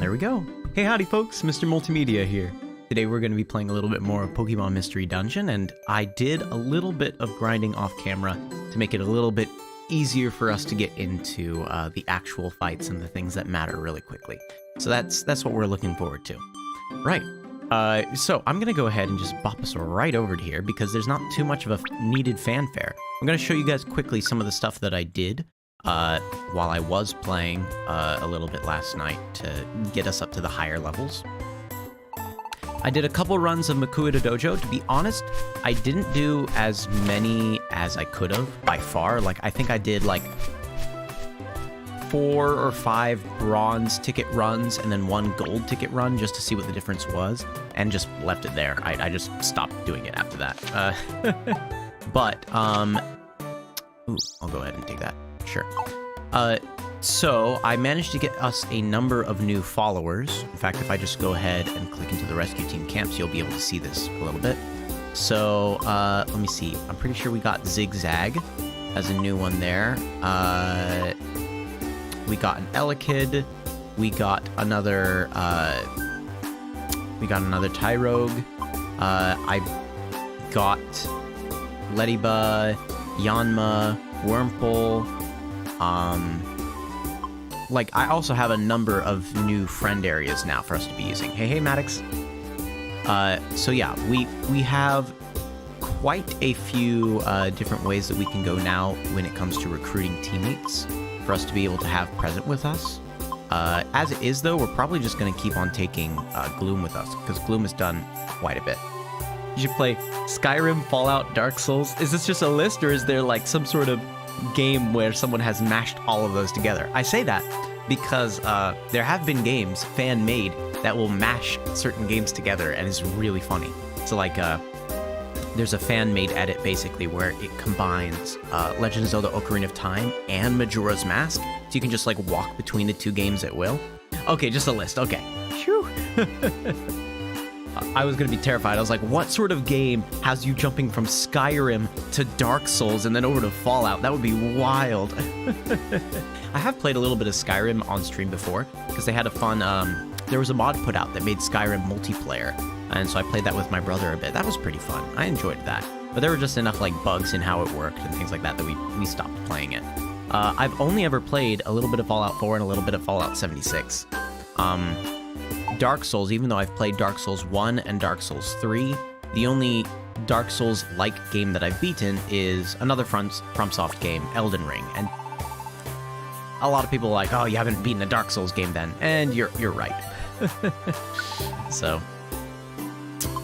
there we go. Hey, howdy folks, Mr. Multimedia here. Today we're going to be playing a little bit more of Pokémon Mystery Dungeon, and I did a little bit of grinding off camera to make it a little bit easier for us to get into the actual fights and the things that matter really quickly. So that's what we're looking forward to. Right. So I'm going to go ahead and just bop us right over to here because there's not too much of a needed fanfare. I'm going to show you guys quickly some of the stuff that I did while I was playing a little bit last night to get us up to the higher levels. I did a couple runs of Makuhita Dojo. To be honest, I didn't do as many as I could have by far. Like, I think I did like 4 or 5 bronze ticket runs and then 1 gold ticket run just to see what the difference was, and just left it there. I just stopped doing it after that. Ooh, I'll go ahead and take that. Sure. So I managed to get us a number of new followers. In fact, if I just go ahead and click into the rescue team camps, you'll be able to see this a little bit. So, let me see. I'm pretty sure we got Zigzag as a new one there. We got an Elekid. We got another Tyrogue. I got Lediba, Yanma, Wurmple. Like, I also have a number of new friend areas now for us to be using. Hey, Maddox. So yeah, we have quite a few different ways that we can go now when it comes to recruiting teammates for us to be able to have present with us. As it is, though, we're probably just going to keep on taking Gloom with us, because Gloom has done quite a bit. You should play Skyrim, Fallout, Dark Souls. Is this just a list, or is there like some sort of game where someone has mashed all of those together? I say that because there have been games fan-made that will mash certain games together, and is really funny. So like there's a fan-made edit basically where it combines Legend of Zelda Ocarina of Time and Majora's Mask, so you can just like walk between the two games at will. Okay, just a list. Okay. Phew. I was going to be terrified. I was like, what sort of game has you jumping from Skyrim to Dark Souls and then over to Fallout? That would be wild. I have played a little bit of Skyrim on stream before, because they had a fun, there was a mod put out that made Skyrim multiplayer, and so I played that with my brother a bit. That was pretty fun. I enjoyed that. But there were just enough like bugs in how it worked and things like that that we stopped playing it. I've only ever played a little bit of Fallout 4 and a little bit of Fallout 76. Dark Souls, even though I've played Dark Souls 1 and Dark Souls 3, the only Dark Souls-like game that I've beaten is another FromSoft game, Elden Ring. And a lot of people are like, oh, you haven't beaten a Dark Souls game then. And you're right. So,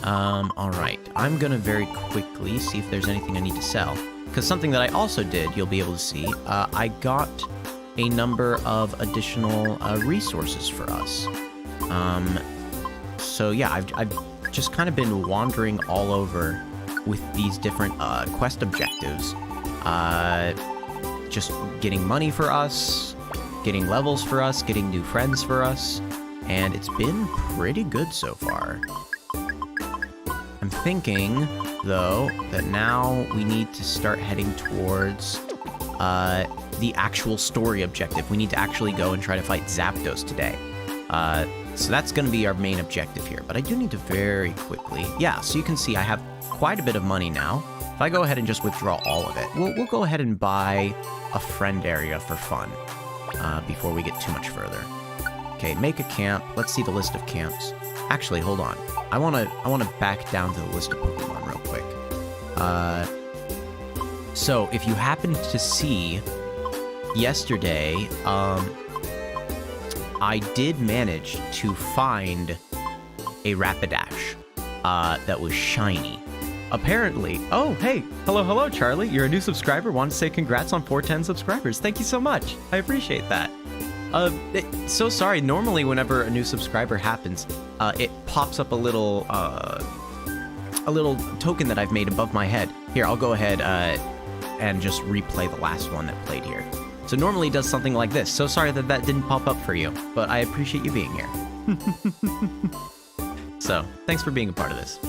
alright. I'm gonna very quickly see if there's anything I need to sell. Because something that I also did, you'll be able to see, I got a number of additional resources for us. So yeah, I've just kind of been wandering all over with these different quest objectives, just getting money for us, getting levels for us, getting new friends for us, and it's been pretty good so far. I'm thinking, though, that now we need to start heading towards the actual story objective. We need to actually go and try to fight Zapdos today. So that's going to be our main objective here, but I do need to very quickly... Yeah, so you can see I have quite a bit of money now. If I go ahead and just withdraw all of it, we'll go ahead and buy a friend area for fun before we get too much further. Okay, make a camp. Let's see the list of camps. Actually, hold on. I want to back down to the list of Pokemon real quick. So if you happened to see yesterday, I did manage to find a Rapidash that was shiny. Apparently. Oh, hey. Hello, Charlie. You're a new subscriber. Want to say congrats on 410 subscribers. Thank you so much. I appreciate that. So sorry. Normally, whenever a new subscriber happens, it pops up a little token that I've made above my head. Here, I'll go ahead and just replay the last one that played here. So normally it does something like this. So sorry that that didn't pop up for you, but I appreciate you being here. So, thanks for being a part of this.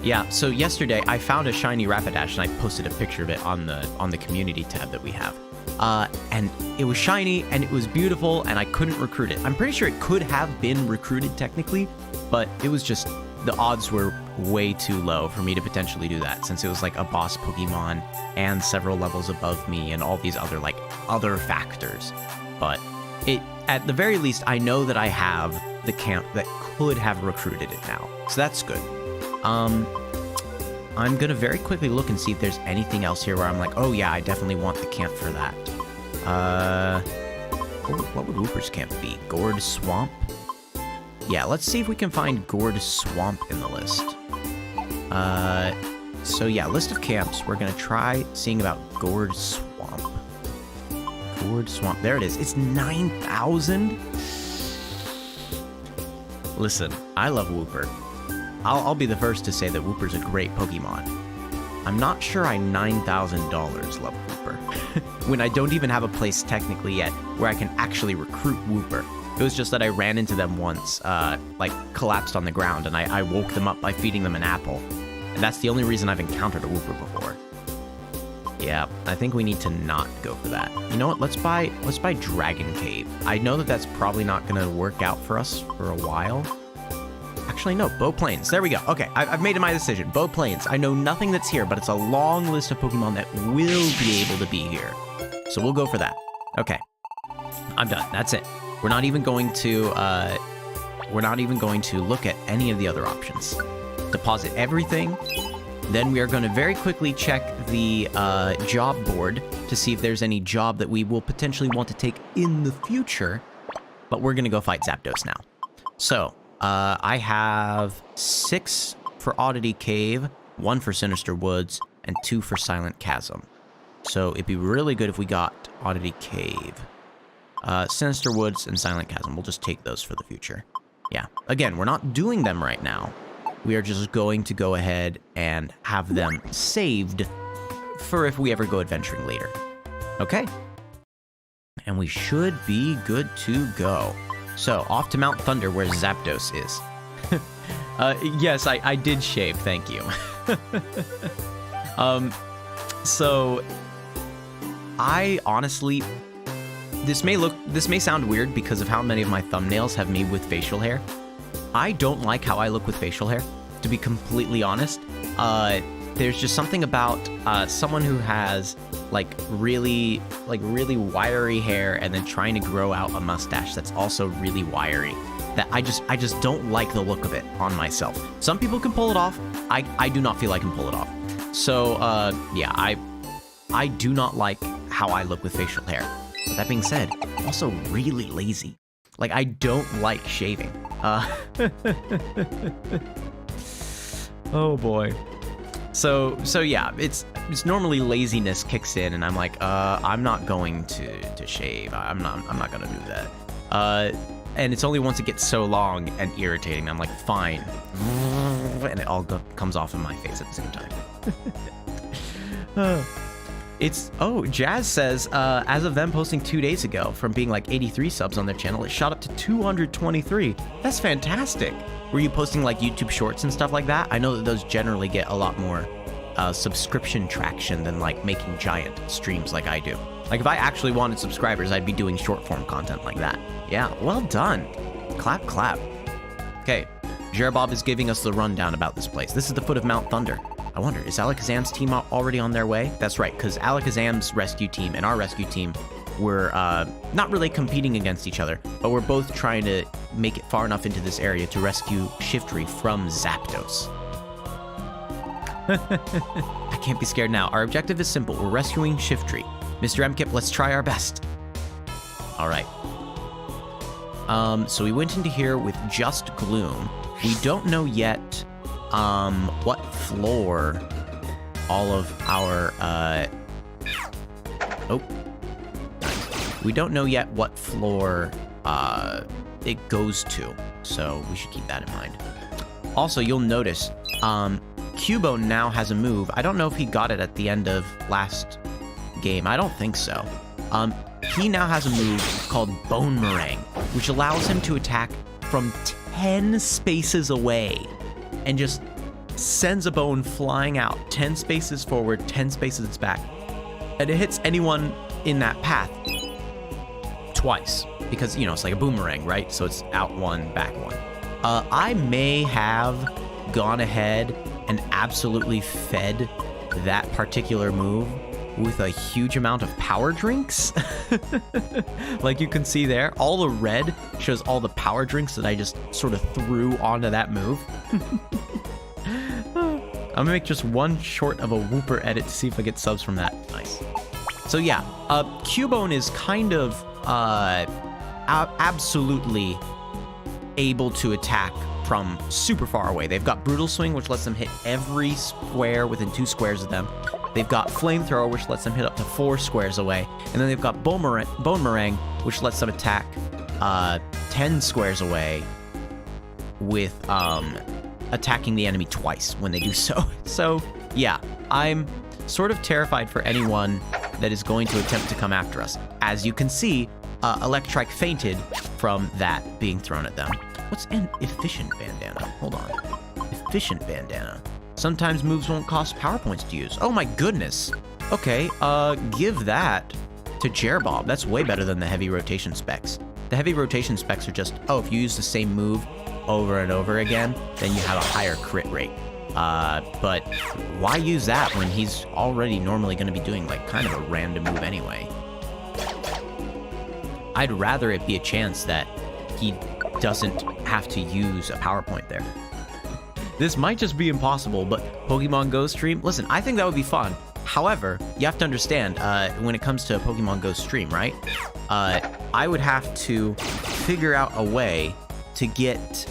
Yeah, so yesterday I found a shiny Rapidash and I posted a picture of it on the community tab that we have. and it was shiny, and it was beautiful, and I couldn't recruit it. I'm pretty sure it could have been recruited technically, but it was just, the odds were way too low for me to potentially do that, since it was like a boss Pokemon and several levels above me and all these other, like, other factors. But at the very least, I know that I have the camp that could have recruited it now, so that's good. I'm gonna very quickly look and see if there's anything else here where I'm like, oh yeah, I definitely want the camp for that. What would Wooper's camp be? Gourd Swamp? Yeah, let's see if we can find Gourd Swamp in the list. So yeah, list of camps. We're gonna try seeing about Gourd Swamp. Gourd Swamp, there it is. It's 9,000? Listen, I love Wooper. I'll be the first to say that Wooper's a great Pokemon. I'm not sure I $9,000 love Wooper. When I don't even have a place technically yet where I can actually recruit Wooper. It was just that I ran into them once, like collapsed on the ground, and I woke them up by feeding them an apple. And that's the only reason I've encountered a Wooper before. Yeah, I think we need to not go for that. You know what, let's buy Dragon Cave. I know that that's probably not gonna work out for us for a while. Actually, no, Bow Plains. There we go. Okay, I've made my decision. Bow Plains. I know nothing that's here, but it's a long list of Pokemon that will be able to be here. So we'll go for that. Okay, I'm done. That's it. We're not even going to look at any of the other options. Deposit everything. Then we are going to very quickly check the job board to see if there's any job that we will potentially want to take in the future. But we're going to go fight Zapdos now. So, I have 6 for Oddity Cave, 1 for Sinister Woods, and 2 for Silent Chasm. So it'd be really good if we got Oddity Cave. Sinister Woods and Silent Chasm. We'll just take those for the future. Yeah. Again, we're not doing them right now. We are just going to go ahead and have them saved for if we ever go adventuring later. Okay. And we should be good to go. So, off to Mount Thunder, where Zapdos is. Yes, I did shave, thank you. So, I honestly... This may sound weird because of how many of my thumbnails have me with facial hair. I don't like how I look with facial hair, to be completely honest. There's just something about someone who has really wiry hair and then trying to grow out a mustache that's also really wiry, that I just don't like the look of it on myself. Some people can pull it off. I do not feel I can pull it off. So yeah, I do not like how I look with facial hair. But that being said, I'm also really lazy. Like, I don't like shaving. Oh boy. So yeah, it's normally laziness kicks in, and I'm like, I'm not going to shave. I'm not gonna do that. And it's only once it gets so long and irritating, I'm like, fine, and it all comes off in my face at the same time. Jazz says, as of them posting 2 days ago, from being like 83 subs on their channel, it shot up to 223. That's fantastic. Were you posting like YouTube shorts and stuff like that? I know that those generally get a lot more subscription traction than like making giant streams like I do. Like if I actually wanted subscribers, I'd be doing short form content like that. Yeah, well done. Clap, clap. Okay, Jerbob is giving us the rundown about this place. This is the foot of Mount Thunder. I wonder, is Alakazam's team already on their way? That's right, because Alakazam's rescue team and our rescue team were not really competing against each other, but we're both trying to make it far enough into this area to rescue Shiftry from Zapdos. I can't be scared now. Our objective is simple. We're rescuing Shiftry. Mr. Mkip, let's try our best. All right. So we went into here with just Gloom. We don't know yet what floor all of our we don't know yet what floor it goes to, so we should keep that in mind. Also, you'll notice Cubone now has a move. I don't know if he got it at the end of last game. I don't think so. He now has a move called Bone Meringue, which allows him to attack from 10 spaces away and just sends a bone flying out 10 spaces forward, 10 spaces back. And it hits anyone in that path twice. Because, you know, it's like a boomerang, right? So it's out one, back one. I may have gone ahead and absolutely fed that particular move with a huge amount of power drinks. Like you can see there, all the red shows all the power drinks that I just sort of threw onto that move. I'm gonna make just one short of a Whooper edit to see if I get subs from that. Nice. So yeah, Cubone is kind of absolutely able to attack from super far away. They've got Brutal Swing, which lets them hit every square within 2 squares of them. They've got Flamethrower, which lets them hit up to 4 squares away. And then they've got Bone Meringue, which lets them attack 10 squares away with attacking the enemy twice when they do so. So, yeah, I'm sort of terrified for anyone that is going to attempt to come after us. As you can see, Electrike fainted from that being thrown at them. What's an efficient bandana? Hold on. Efficient bandana. Sometimes moves won't cost power points to use. Oh my goodness. Okay, give that to Jerbob. That's way better than the heavy rotation specs. The heavy rotation specs are just, oh, if you use the same move over and over again, then you have a higher crit rate. But why use that when he's already normally going to be doing like kind of a random move anyway? I'd rather it be a chance that he doesn't have to use a power point there. This might just be impossible, but Pokemon Go stream, listen, I think that would be fun. However, you have to understand, when it comes to Pokemon Go stream, right? I would have to figure out a way to get,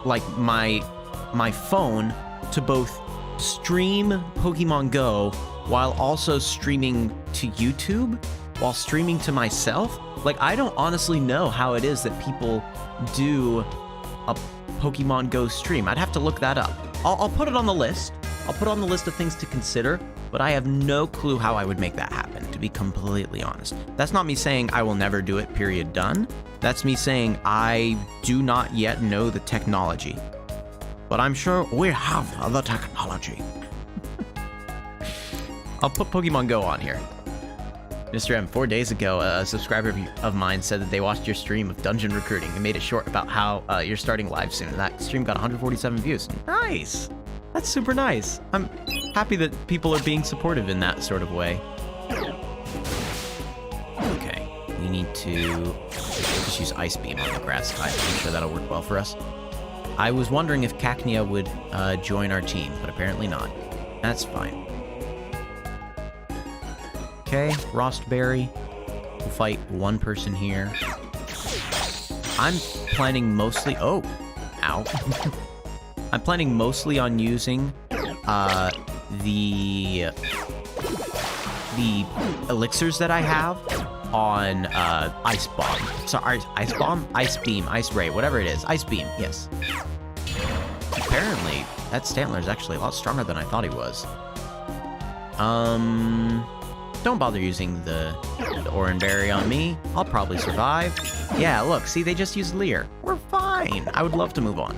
like my phone to both stream Pokemon Go while also streaming to YouTube, while streaming to myself. Like, I don't honestly know how it is that people do a Pokemon Go stream. I'd have to look that up. I'll put it on the list. I'll put it on the list of things to consider, but I have no clue how I would make that happen, to be completely honest. That's not me saying I will never do it, period, done. That's me saying I do not yet know the technology. But I'm sure we have the technology. I'll put Pokemon Go on here. MrM, 4 days ago, a subscriber of mine said that they watched your stream of dungeon recruiting and made it short about how you're starting live soon. And that stream got 147 views. Nice! That's super nice. I'm happy that people are being supportive in that sort of way. Okay, we need to just use Ice Beam on the grass type. I'm sure that'll work well for us. I was wondering if Cacnea would join our team, but apparently not. That's fine. Okay, Rostberry. We'll fight one person here. I'm planning mostly... Oh! Ow. I'm planning mostly on using the elixirs that I have on Ice Bomb. Sorry, Ice Bomb? Ice Beam, Ice Ray, whatever it is. Ice Beam, yes. Apparently, that Stantler is actually a lot stronger than I thought he was. Don't bother using the Oranberry on me. I'll probably survive. Yeah, look, see, they just used Leer. We're fine. I would love to move on.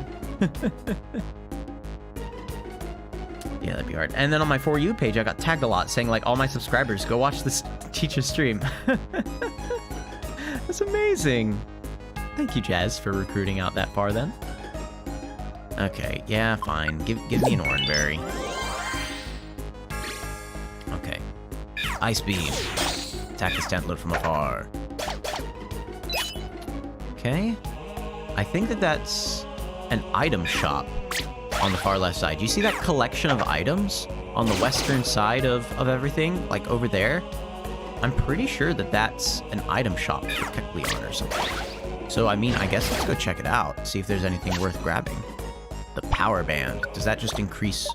Yeah, that'd be hard. And then on my For You page, I got tagged a lot saying, like, all my subscribers, go watch this teacher stream. That's amazing. Thank you, Jazz, for recruiting out that far, then. Okay, yeah, fine. Give me an Oranberry. Okay. Ice Beam. Attack the Stantler from afar. Okay. I think that that's an item shop on the far left side. Do you see that collection of items on the western side of everything? Like over there? I'm pretty sure that that's an item shop for Kecleon or something. So, I mean, I guess let's go check it out. See if there's anything worth grabbing. The Power Band. Does that just increase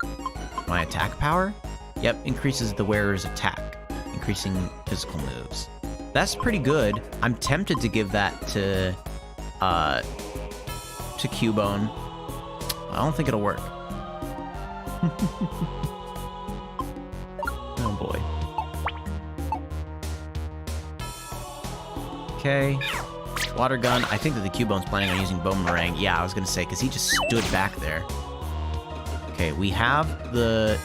my attack power? Yep, increases the wearer's attack, increasing physical moves. That's pretty good. I'm tempted to give that to Cubone. I don't think it'll work. Oh boy. Okay. Water gun. I think that the Cubone's planning on using Bone Meringue. Yeah, I was gonna say, because he just stood back there. Okay, we have the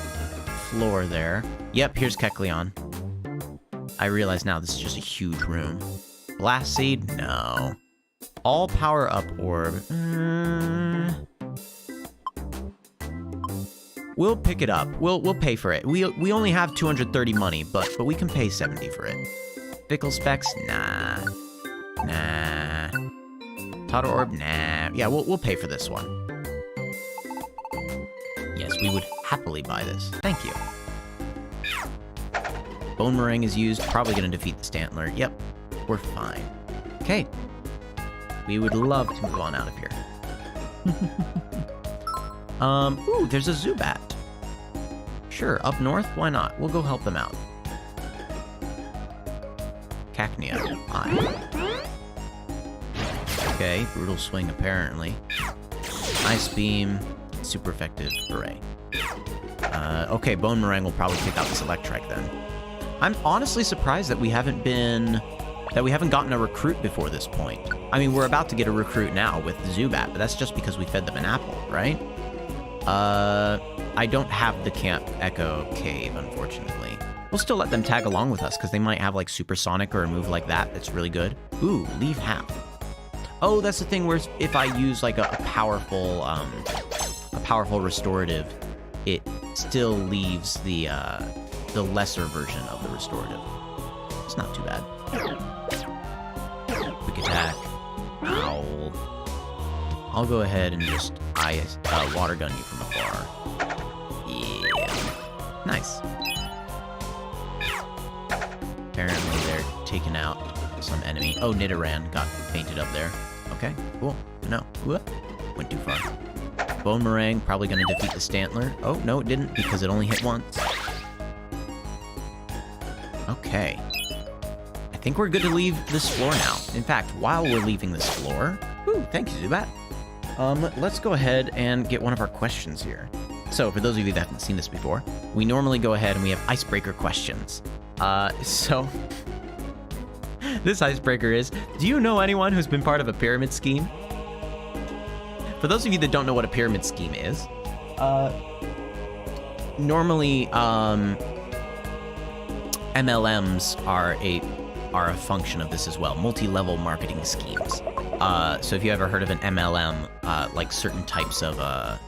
floor there. Yep, here's Kecleon. I realize now this is just a huge room. Blast Seed? No. All power-up orb. We'll pick it up. We'll pay for it. We only have 230 money, but we can pay 70 for it. Fickle Specs? Nah. Nah. Totter Orb? Nah. Yeah, we'll pay for this one. Yes, we would happily buy this. Thank you. Bone Meringue is used. Probably going to defeat the Stantler. Yep. We're fine. Okay. We would love to move on out of here. Ooh, there's a Zubat. Sure, up north? Why not? We'll go help them out. Cacnea. Hi. Okay, Brutal Swing apparently. Ice Beam. Super effective. Hooray. Okay, Bone Meringue will probably take out this Electrike then. I'm honestly surprised that we haven't gotten a recruit before this point. I mean, we're about to get a recruit now with Zubat, but that's just because we fed them an apple, right? I don't have the Camp Echo Cave, unfortunately. We'll still let them tag along with us, because they might have, like, Supersonic or a move like that that's really good. Ooh, leave half. Oh, that's the thing where if I use, like, a powerful restorative, it still leaves the lesser version of the restorative. It's not too bad. Quick attack. Owl. I'll go ahead and just water gun you from afar. Yeah. Nice. Apparently they're taking out some enemy. Oh, Nidoran got painted up there. Okay, cool. No. Whoop. Went too far. Bone Meringue probably going to defeat the Stantler. Oh, no, it didn't because it only hit once. Okay. I think we're good to leave this floor now. In fact, while we're leaving this floor... Ooh, thank you, Zubat. Let's go ahead and get one of our questions here. So, for those of you that haven't seen this before, we normally go ahead and we have icebreaker questions. So... this icebreaker is, do you know anyone who's been part of a pyramid scheme? For those of you that don't know what a pyramid scheme is, normally, MLMs are a function of this as well. Multi-level marketing schemes. So if you ever heard of an MLM, like certain types of, oh,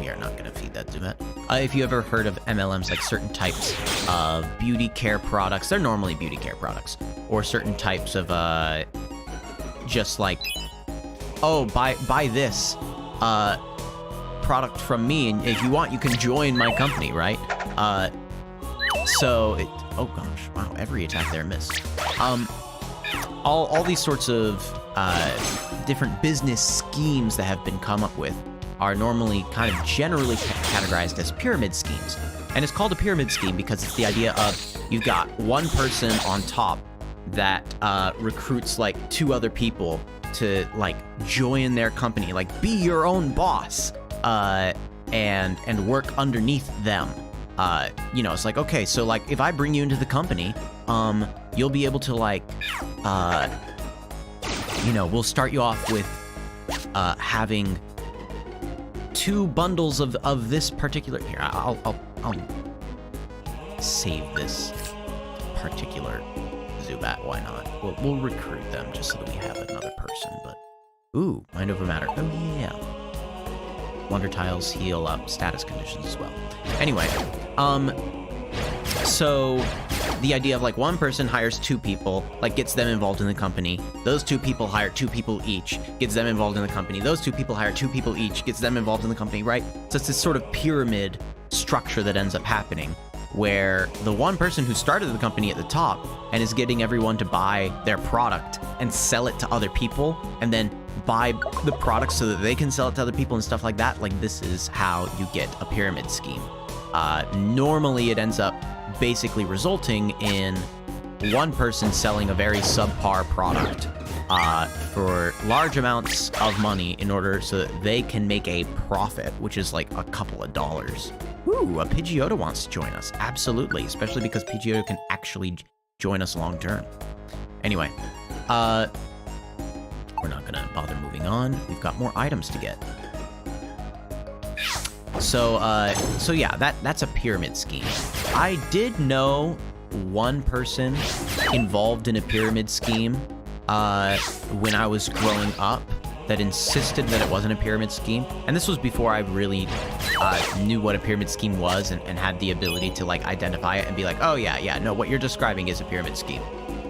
we are not going to feed that to that. If you ever heard of MLMs, like certain types of beauty care products, they're normally beauty care products, or certain types of, just like, oh, buy this, product from me, and if you want, you can join my company, right? Oh gosh, wow, every attack there missed. All these sorts of different business schemes that have been come up with are normally kind of generally categorized as pyramid schemes. And it's called a pyramid scheme because it's the idea of you've got one person on top that recruits like 2 other people to like join their company, like be your own boss, and work underneath them. You know, it's like, okay, so like if I bring you into the company, you'll be able to like, you know, we'll start you off with having 2 bundles of this particular. Here, I'll save this particular Zubat. Why not? We'll recruit them just so that we have another person. But ooh, Mind Over Matter. Oh yeah. Wonder Tiles heal up status conditions as well. Anyway, so the idea of like one person hires 2 people, like gets them involved in the company. Those 2 people hire 2 people each, gets them involved in the company. Those 2 people hire 2 people each, gets them involved in the company, right? So it's this sort of pyramid structure that ends up happening, where the one person who started the company at the top and is getting everyone to buy their product and sell it to other people, and then buy the product so that they can sell it to other people and stuff like that. Like, this is how you get a pyramid scheme. Normally it ends up basically resulting in one person selling a very subpar product for large amounts of money in order so that they can make a profit, which is like a couple of dollars. Ooh, a Pidgeotto wants to join us. Absolutely, especially because Pidgeotto can actually join us long term. Anyway, we're not gonna bother moving on. We've got more items to get. So yeah, that's a pyramid scheme. I did know one person involved in a pyramid scheme when I was growing up that insisted that it wasn't a pyramid scheme. And this was before I really knew what a pyramid scheme was and had the ability to like identify it and be like, oh yeah, no, what you're describing is a pyramid scheme.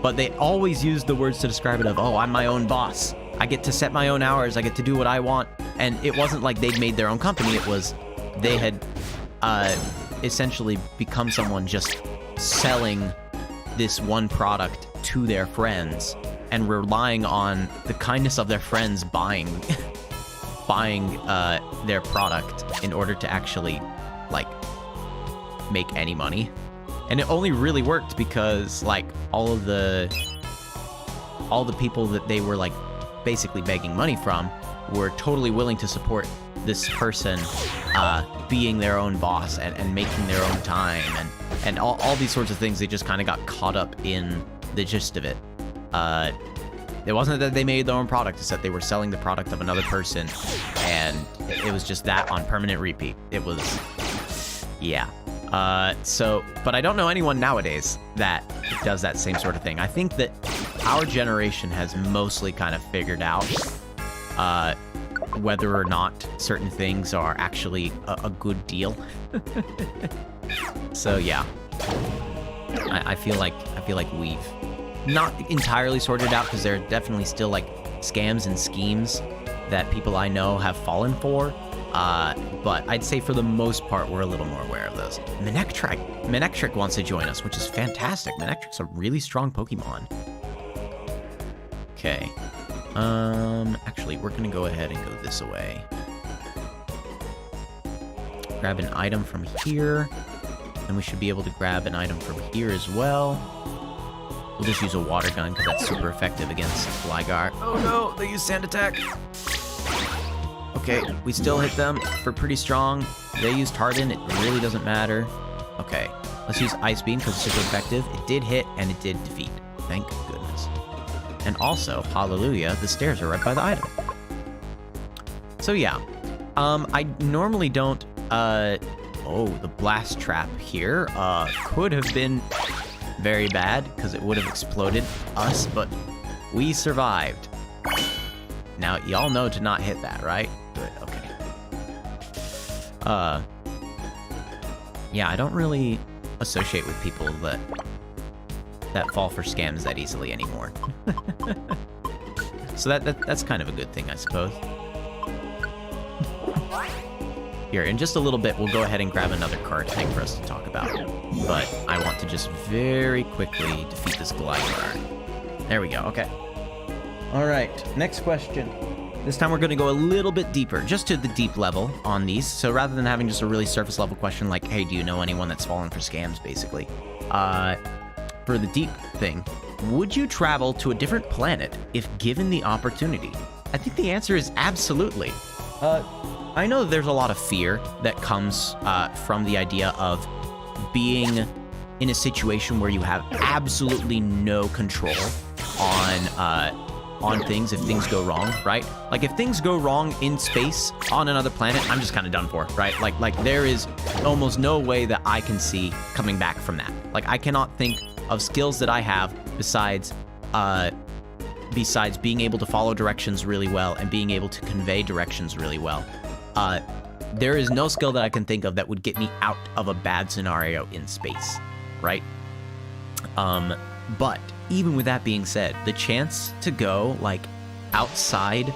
But they always used the words to describe it of, oh, I'm my own boss. I get to set my own hours. I get to do what I want. And it wasn't like they'd made their own company. It was they had essentially become someone just selling this one product to their friends and relying on the kindness of their friends buying their product in order to actually like make any money. And it only really worked because like all the people that they were like basically begging money from were totally willing to support this person being their own boss and making their own time and all these sorts of things. They just kind of got caught up in the gist of it. It wasn't that they made their own product, it's that they were selling the product of another person, and it was just that on permanent repeat. It was, yeah. But I don't know anyone nowadays that does that same sort of thing. I think that our generation has mostly kind of figured out whether or not certain things are actually a good deal. So yeah, I feel like we've not entirely sorted out, because there are definitely still like scams and schemes that people I know have fallen for. But I'd say for the most part, we're a little more aware of those. Manectric wants to join us, which is fantastic. Manectric's a really strong Pokemon. Okay. Actually, we're gonna go ahead and go this way. Grab an item from here, and we should be able to grab an item from here as well. We'll just use a water gun, because that's super effective against Gligar. Oh no, they use Sand Attack! Okay, we still hit them for pretty strong. They used Harden, it really doesn't matter. Okay, let's use Ice Beam, because it's super effective. It did hit, and it did defeat. Thank goodness. And also, hallelujah, the stairs are right by the item. So yeah, I normally don't, oh, the blast trap here, could have been very bad, because it would have exploded us, but we survived. Now, y'all know to not hit that, right? Good, okay. Yeah, I don't really associate with people that fall for scams that easily anymore. So that's kind of a good thing, I suppose. Here, in just a little bit, we'll go ahead and grab another card thing for us to talk about. But I want to just very quickly defeat this Gligar. There we go, okay. All right, next question. This time we're going to go a little bit deeper, just to the deep level on these. So rather than having just a really surface level question like, hey, do you know anyone that's fallen for scams, basically? For the deep thing, would you travel to a different planet if given the opportunity? I think the answer is absolutely. I know there's a lot of fear that comes from the idea of being in a situation where you have absolutely no control on things if things go wrong, right? Like, if things go wrong in space on another planet, I'm just kind of done for, right? Like there is almost no way that I can see coming back from that. Like, I cannot think of skills that I have besides being able to follow directions really well and being able to convey directions really well. There is no skill that I can think of that would get me out of a bad scenario in space, right? But even with that being said, the chance to go, like, outside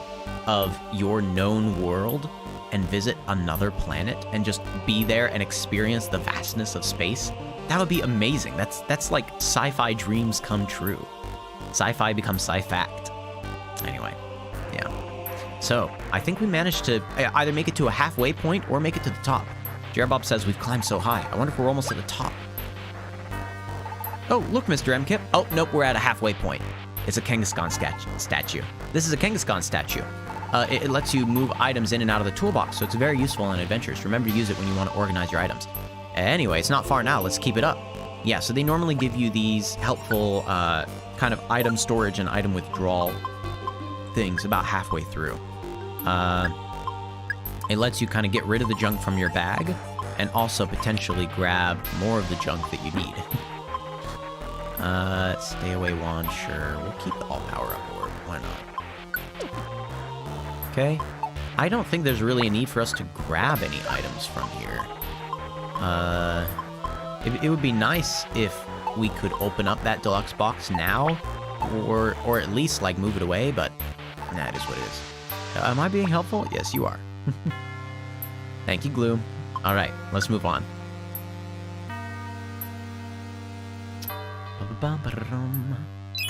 of your known world and visit another planet and just be there and experience the vastness of space, that would be amazing. That's like sci-fi dreams come true. Sci-fi becomes sci-fact. Anyway, yeah. So, I think we managed to either make it to a halfway point or make it to the top. Jerbob says we've climbed so high. I wonder if we're almost at the top. Oh, look, MrM Kip. Oh, nope, we're at a halfway point. It's a Kangaskhan statue. This is a Kangaskhan statue. It lets you move items in and out of the toolbox, so it's very useful in adventures. Remember to use it when you want to organize your items. Anyway, it's not far now. Let's keep it up. Yeah, so they normally give you these helpful kind of item storage and item withdrawal things about halfway through. It lets you kind of get rid of the junk from your bag and also potentially grab more of the junk that you need. Stay away wand, sure. We'll keep the all power up orb. Why not? Okay. I don't think there's really a need for us to grab any items from here. It would be nice if we could open up that deluxe box now, or at least, like, move it away, but nah, it is what it is. Am I being helpful? Yes, you are. Thank you, Glue. All right, let's move on.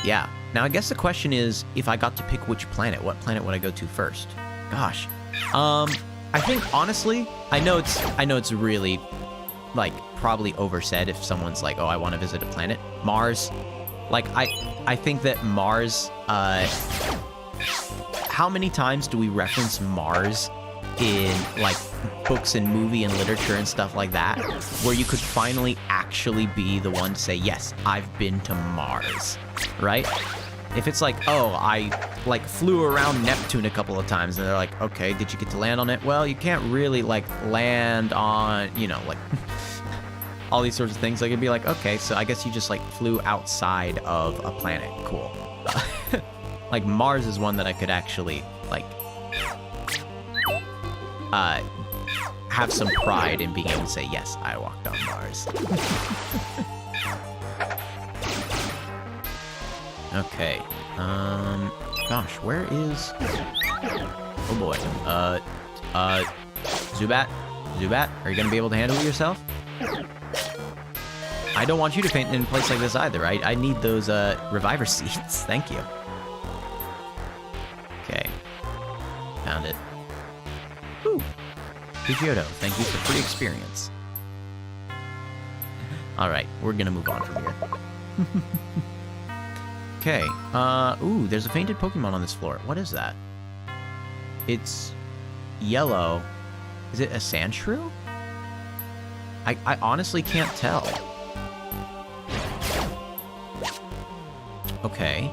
Yeah, now I guess the question is, if I got to pick which planet, what planet would I go to first? Gosh. I think, honestly, I know it's really, like, probably oversaid if someone's like, oh, I want to visit a planet. Mars. Like, I think that Mars, how many times do we reference Mars in, like, books and movie and literature and stuff like that, where you could finally actually be the one to say, yes, I've been to Mars, right? If it's like, oh, I, like, flew around Neptune a couple of times, and they're like, okay, did you get to land on it? Well, you can't really, like, land on, you know, like, all these sorts of things. Like, it'd be like, okay, so I guess you just, like, flew outside of a planet. Cool. Like, Mars is one that I could actually, like, have some pride in being able to say, yes, I walked on Mars. Okay. Gosh, where is... Oh boy. Zubat? Zubat, are you gonna be able to handle yourself? I don't want you to faint in a place like this either. I need those, reviver seeds. Thank you. Okay. Found it. Woo! Pidgeotto, thank you for free experience. Alright, we're gonna move on from here. Okay, ooh, there's a fainted Pokemon on this floor. What is that? It's yellow. Is it a Sandshrew? I honestly can't tell. Okay.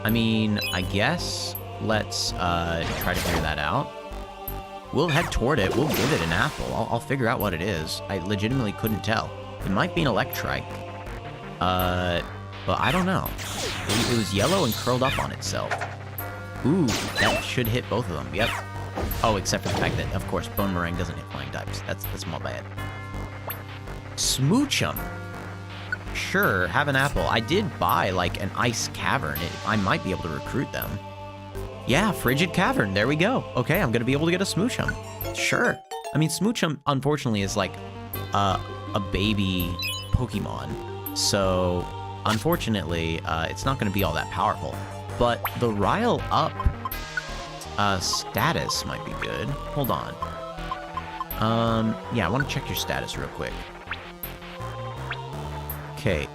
I mean, I guess let's try to figure that out. We'll head toward it. We'll give it an apple. I'll figure out what it is. I legitimately couldn't tell. It might be an Electrike. But I don't know. It was yellow and curled up on itself. Ooh, that should hit both of them. Yep. Oh, except for the fact that, of course, Bone Meringue doesn't hit flying types. That's my bad. Smoochum. Sure, have an apple. I did buy, like, an ice cavern. I might be able to recruit them. Yeah, Frigid Cavern. There we go. Okay, I'm gonna be able to get a Smoochum. Sure. I mean, Smoochum, unfortunately, is, like, a baby Pokemon. So, unfortunately, it's not gonna be all that powerful. But the Rile Up status might be good. Hold on. Yeah, I want to check your status real quick. Okay,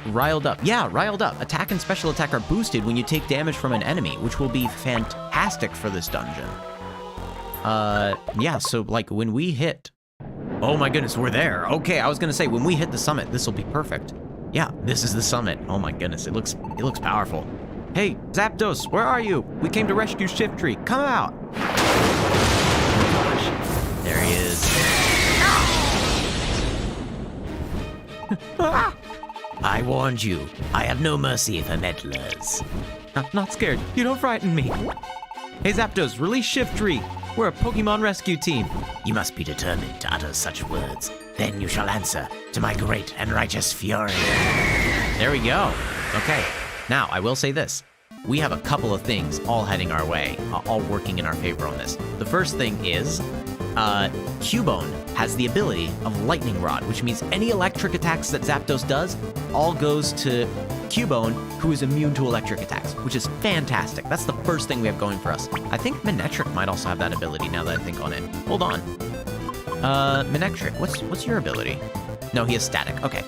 Riled Up. Yeah, Riled Up. Attack and special attack are boosted when you take damage from an enemy, which will be fantastic for this dungeon. Yeah, so, like, when we hit... Oh my goodness, we're there. Okay, I was gonna say, when we hit the summit, this will be perfect. Yeah, this is the summit. Oh my goodness, it looks powerful. Hey, Zapdos, where are you? We came to rescue Shiftry. Come out! Oh gosh, there he is. I warned you. I have no mercy for meddlers. Not scared. You don't frighten me. Hey, Zapdos, release Shiftry. We're a Pokemon rescue team. You must be determined to utter such words. Then you shall answer to my great and righteous fury. There we go. Okay. Now, I will say this. We have a couple of things all heading our way, all working in our favor on this. The first thing is, Cubone has the ability of Lightning Rod, which means any electric attacks that Zapdos does all goes to Cubone, who is immune to electric attacks, which is fantastic. That's the first thing we have going for us. I think Manectric might also have that ability now that I think on it. Hold on. Manectric, what's your ability? No, he is static. Okay.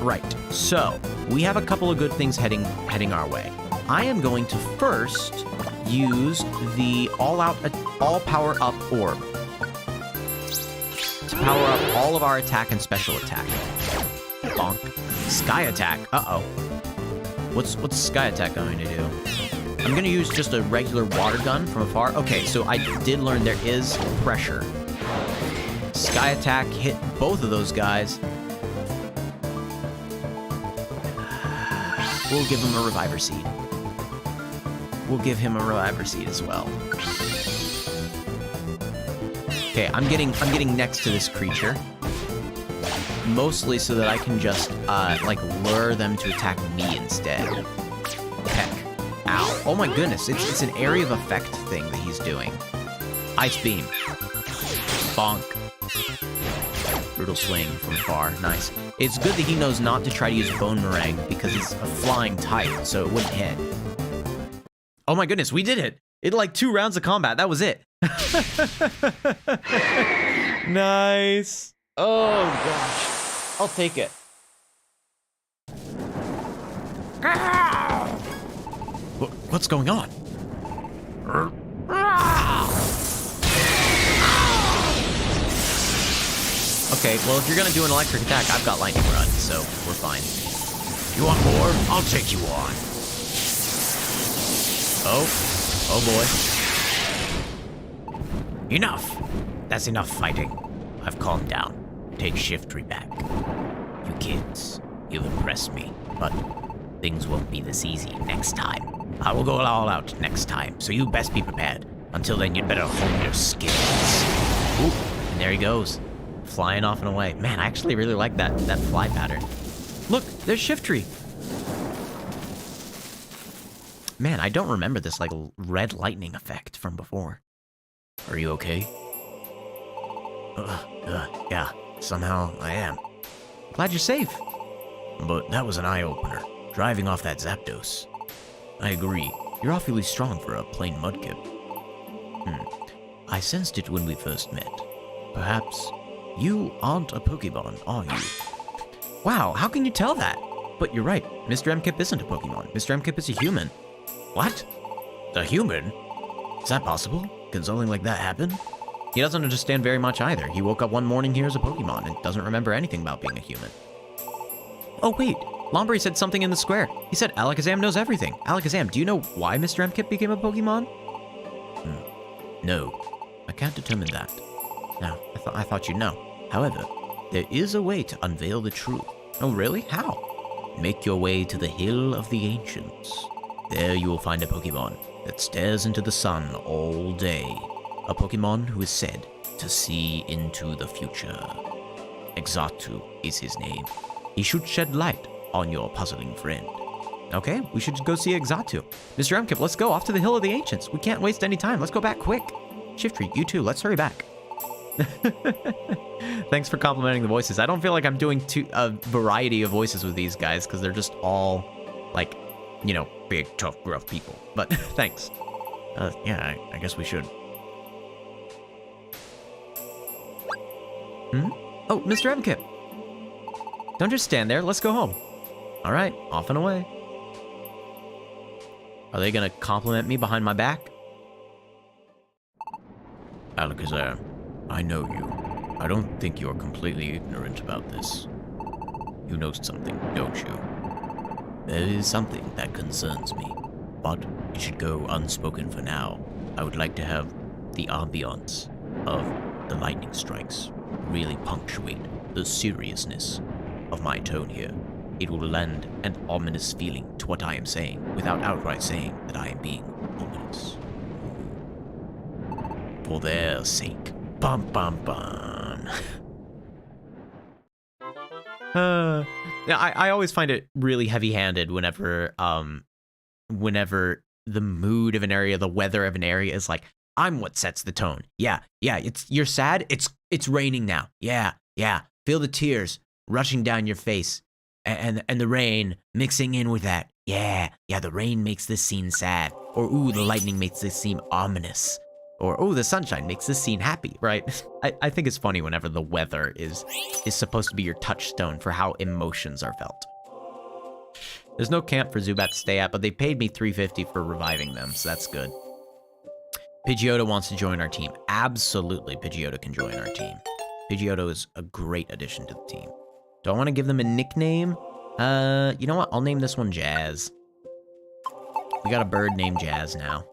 Right. So, we have a couple of good things heading our way. I am going to first use the all power up orb to power up all of our attack and special attack. Bonk. Sky attack. Uh-oh. What's Sky attack going to do? I'm going to use just a regular water gun from afar. Okay, so I did learn there is pressure. Sky attack hit both of those guys. we'll give him a reviver seed. We'll give him a reviver seed as well. Okay, I'm getting next to this creature. Mostly so that I can just, like, lure them to attack me instead. Heck. Ow. Oh my goodness, it's an area of effect thing that he's doing. Ice Beam. Bonk. Brutal Swing from far. Nice. It's good that he knows not to try to use Bone Meringue because it's a flying type, so it wouldn't hit. Oh my goodness, we did it! It like 2 rounds of combat, that was it. Nice. Oh gosh. I'll take it. What's going on? Okay, well, if you're gonna do an electric attack, I've got lightning rod, so we're fine. You want more? I'll take you on. Oh boy. Enough. That's enough fighting. I've calmed down. Take Shiftry back. You kids, you've impressed me, but things won't be this easy next time. I will go all out next time, so you best be prepared. Until then, you'd better hone your skills. Ooh, and there he goes. Flying off and away. Man, I actually really like that fly pattern. Look, there's Shiftry. Man, I don't remember this, like, red lightning effect from before. Are you okay? Yeah, somehow I am. Glad you're safe. But that was an eye-opener, driving off that Zapdos. I agree, you're awfully strong for a plain mudkip. I sensed it when we first met. Perhaps you aren't a Pokemon, are you? Wow, how can you tell that? But you're right, Mr. M-Kip isn't a Pokemon. Mr. M-Kip is a human. What? A human? Is that possible? Can something like that happen? He doesn't understand very much either. He woke up one morning here as a Pokemon and doesn't remember anything about being a human. Oh wait, Lombre said something in the square. He said Alakazam knows everything. Alakazam, do you know why Mr. M-Kip became a Pokemon? No, I can't determine that. No, I thought you'd know. However, there is a way to unveil the truth. Oh really? How? Make your way to the Hill of the Ancients. There you will find a Pokemon that stares into the sun all day. A Pokemon who is said to see into the future. Exatu is his name. He should shed light on your puzzling friend. Okay, we should go see Exatu. Mr. M-Kip, let's go off to the Hill of the Ancients. We can't waste any time. Let's go back quick. Shiftry, you too. Let's hurry back. Thanks for complimenting the voices. I don't feel like I'm doing a variety of voices with these guys because they're just all, like, you know, big, tough, gruff people. But thanks. Yeah, I guess we should. Oh, Mr. M-Kip. Don't just stand there. Let's go home. All right, off and away. Are they gonna compliment me behind my back? Alakazam, I know you. I don't think you're completely ignorant about this. You know something, don't you? There is something that concerns me, but it should go unspoken for now. I would like to have the ambiance of the lightning strikes really punctuate the seriousness of my tone here. It will lend an ominous feeling to what I am saying without outright saying that I am being ominous. For their sake. Bum bum bum. Yeah, I always find it really heavy-handed whenever the mood of an area, the weather of an area is like, I'm what sets the tone. Yeah, you're sad, it's raining now. Yeah, feel the tears rushing down your face. And the rain mixing in with that. Yeah, the rain makes this scene sad. Or, ooh, the lightning makes this seem ominous. Or, ooh, the sunshine makes this scene happy, right? I think it's funny whenever the weather is supposed to be your touchstone for how emotions are felt. There's no camp for Zubat to stay at, but they paid me $350 for reviving them, so that's good. Pidgeotto wants to join our team. Absolutely, Pidgeotto can join our team. Pidgeotto is a great addition to the team. Do I want to give them a nickname? You know what? I'll name this one Jazz. We got a bird named Jazz now.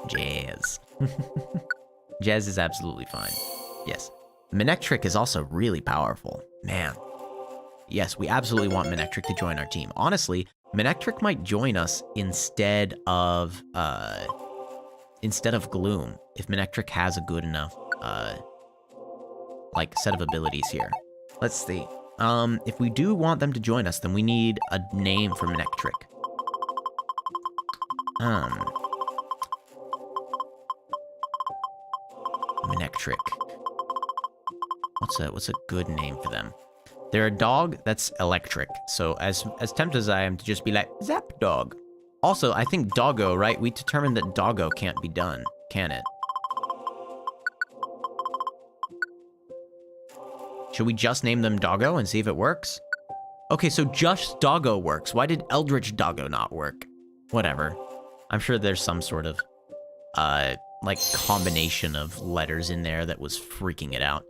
Jazz. Jazz is absolutely fine. Yes. Manectric is also really powerful. Man. Yes, we absolutely want Manectric to join our team. Honestly, Manectric might join us instead of Gloom, if Manectric has a good enough, like, set of abilities here. Let's see. If we do want them to join us, then we need a name for Manectric. Manectric. What's a good name for them? They're a dog that's electric, so as tempted as I am to just be like, Zapdog. Also, I think Doggo, right? We determined that Doggo can't be done, can it? Should we just name them Doggo and see if it works? Okay, so just Doggo works. Why did Eldritch Doggo not work? Whatever. I'm sure there's some sort of, like, combination of letters in there that was freaking it out.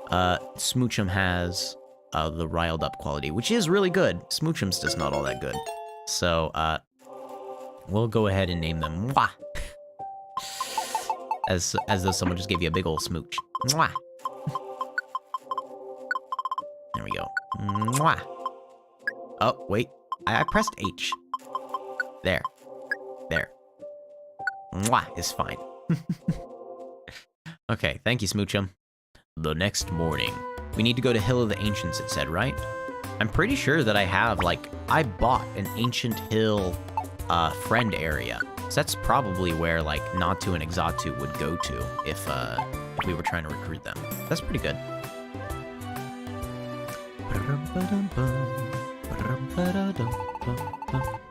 Smoochum has the riled up quality, which is really good. Smoochum's just not all that good. So, we'll go ahead and name them Mwah. As though someone just gave you a big old smooch. Mwah. There we go. Mwah. Oh, wait. I pressed H. There. There. Mwah is fine. Okay, thank you, Smoochum. The next morning. We need to go to Hill of the Ancients, it said, right? I'm pretty sure that I have, like, I bought an Ancient Hill friend area. So that's probably where, like, Natu and Exatu would go to if we were trying to recruit them. That's pretty good.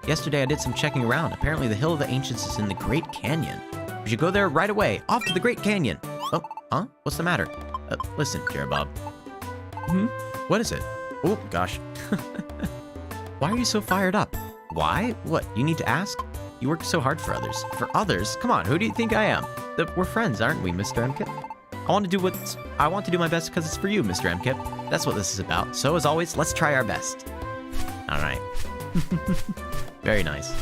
Yesterday I did some checking around. Apparently the Hill of the Ancients is in the Great Canyon. We should go there right away. Off to the Great Canyon. Oh, huh? What's the matter? Listen, Jerabob. What is it? Oh, gosh. Why are you so fired up? Why? What, you need to ask? You work so hard for others. For others? Come on, who do you think I am? We're friends, aren't we, Mr. M-Kip? I want to do my best because it's for you, Mr. M-Kip. That's what this is about. So, as always, let's try our best. All right. Very nice.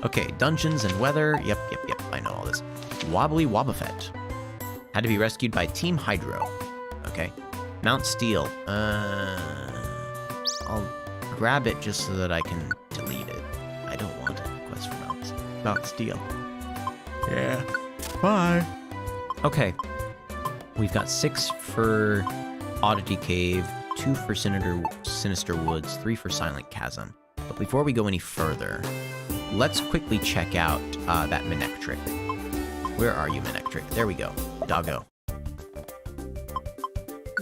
Okay, dungeons and weather. Yep. I know all this. Wobbly Wobbuffet. Had to be rescued by Team Hydro. Okay. Mount Steel. I'll grab it just so that I can delete it. I don't want a quest for Mount Steel. Yeah. Bye. Okay. We've got 6 for Oddity Cave, 2 for Sinister Woods, 3 for Silent Chasm. But before we go any further, let's quickly check out that Manectric. Where are you, Manectric? There we go. Doggo.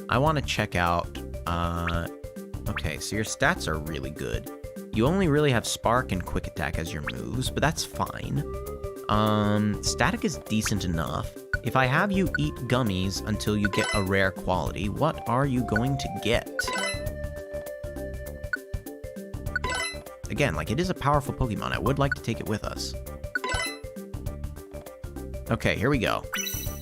I want to check out... okay, so your stats are really good. You only really have Spark and Quick Attack as your moves, but that's fine. Static is decent enough. If I have you eat gummies until you get a rare quality, what are you going to get? Again, like, it is a powerful Pokemon. I would like to take it with us. Okay, here we go.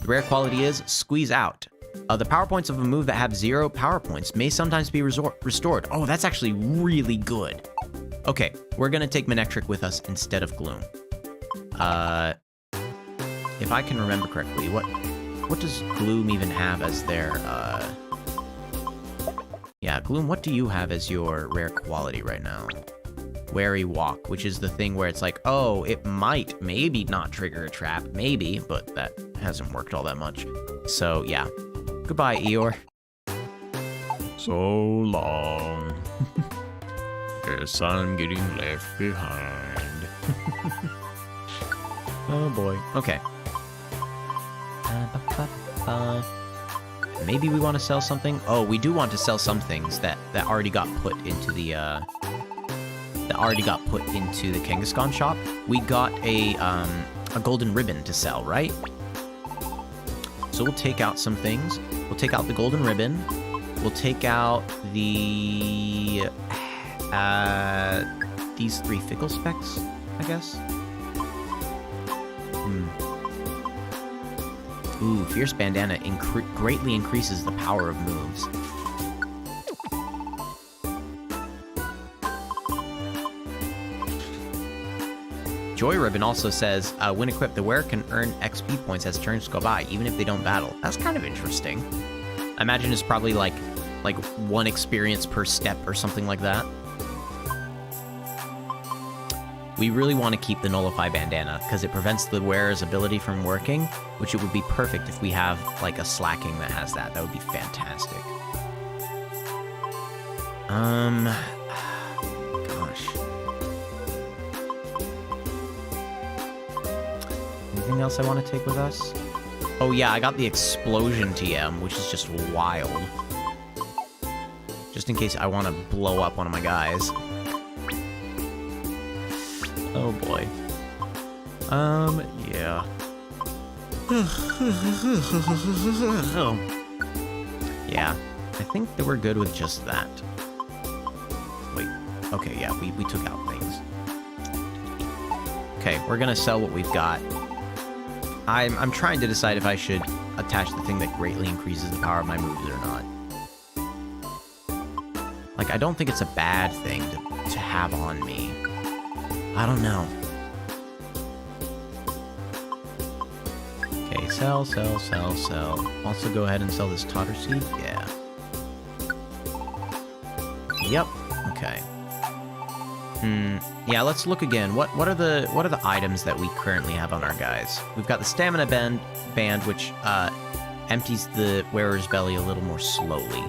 The rare quality is Squeeze Out. The power points of a move that have 0 power points may sometimes be restored. Oh, that's actually really good. Okay, we're gonna take Manectric with us instead of Gloom. If I can remember correctly, what does Gloom even have as their, Yeah, Gloom, what do you have as your rare quality right now? Wary Walk, which is the thing where it's like, oh, it might, maybe not trigger a trap, maybe, but that hasn't worked all that much. So, yeah. Goodbye, Eeyore. So long. Guess I'm getting left behind. Oh boy. Okay. Maybe we want to sell something? Oh, we do want to sell some things that already got put into the, Kangaskhan shop. We got a golden ribbon to sell, right? So we'll take out some things. We'll take out the golden ribbon. We'll take out the... these 3 fickle specs, I guess? Ooh, Fierce Bandana greatly increases the power of moves. Joy Ribbon also says, when equipped, the wearer can earn XP points as turns go by, even if they don't battle. That's kind of interesting. I imagine it's probably like 1 experience per step or something like that. We really want to keep the Nullify Bandana, because it prevents the wearer's ability from working, which it would be perfect if we have, like, a slacking that has that. That would be fantastic. Gosh. Anything else I want to take with us? Oh yeah, I got the Explosion TM, which is just wild. Just in case I want to blow up one of my guys. Oh boy. Yeah. Yeah, I think that we're good with just that. Wait, okay, yeah, we took out things. Okay, we're gonna sell what we've got. I'm trying to decide if I should attach the thing that greatly increases the power of my moves or not. Like, I don't think it's a bad thing to have on me. I don't know. Okay, sell, sell, sell, sell. Also go ahead and sell this Totter Seed. Yeah. Yep. Okay. Yeah, let's look again. What are the items that we currently have on our guys? We've got the Stamina Band, which empties the wearer's belly a little more slowly.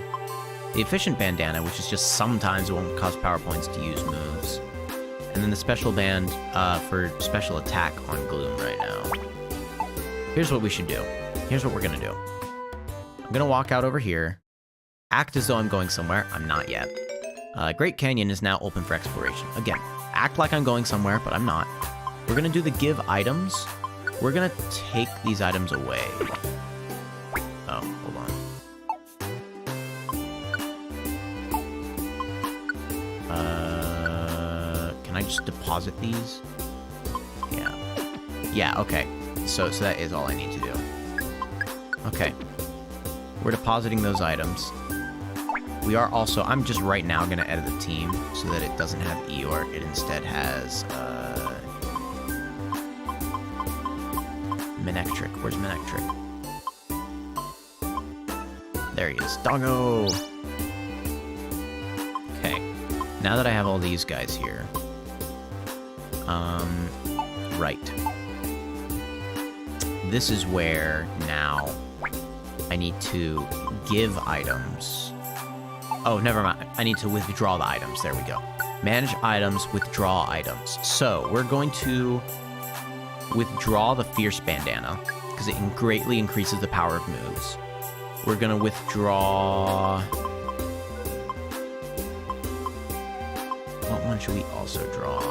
The Efficient Bandana, which is just sometimes won't cost power points to use moves. And then the Special Band for special attack on Gloom right now. Here's what we should do. Here's what we're gonna do. I'm gonna walk out over here, act as though I'm going somewhere. I'm not yet. Great Canyon is now open for exploration. Again, act like I'm going somewhere, but I'm not. We're gonna do the give items. We're gonna take these items away. Oh, hold on. Can I just deposit these? Yeah. Yeah, okay. So that is all I need to do. Okay. We're depositing those items. We are also, I'm just right now going to edit the team so that it doesn't have Eeyore. It instead has, Manectric. Where's Manectric? There he is. Doggo! Okay. Now that I have all these guys here. Right. This is where now I need to give items. Oh, never mind. I need to withdraw the items. There we go. Manage items, withdraw items. So, we're going to withdraw the Fierce Bandana, because it greatly increases the power of moves. We're going to withdraw... What one should we also draw?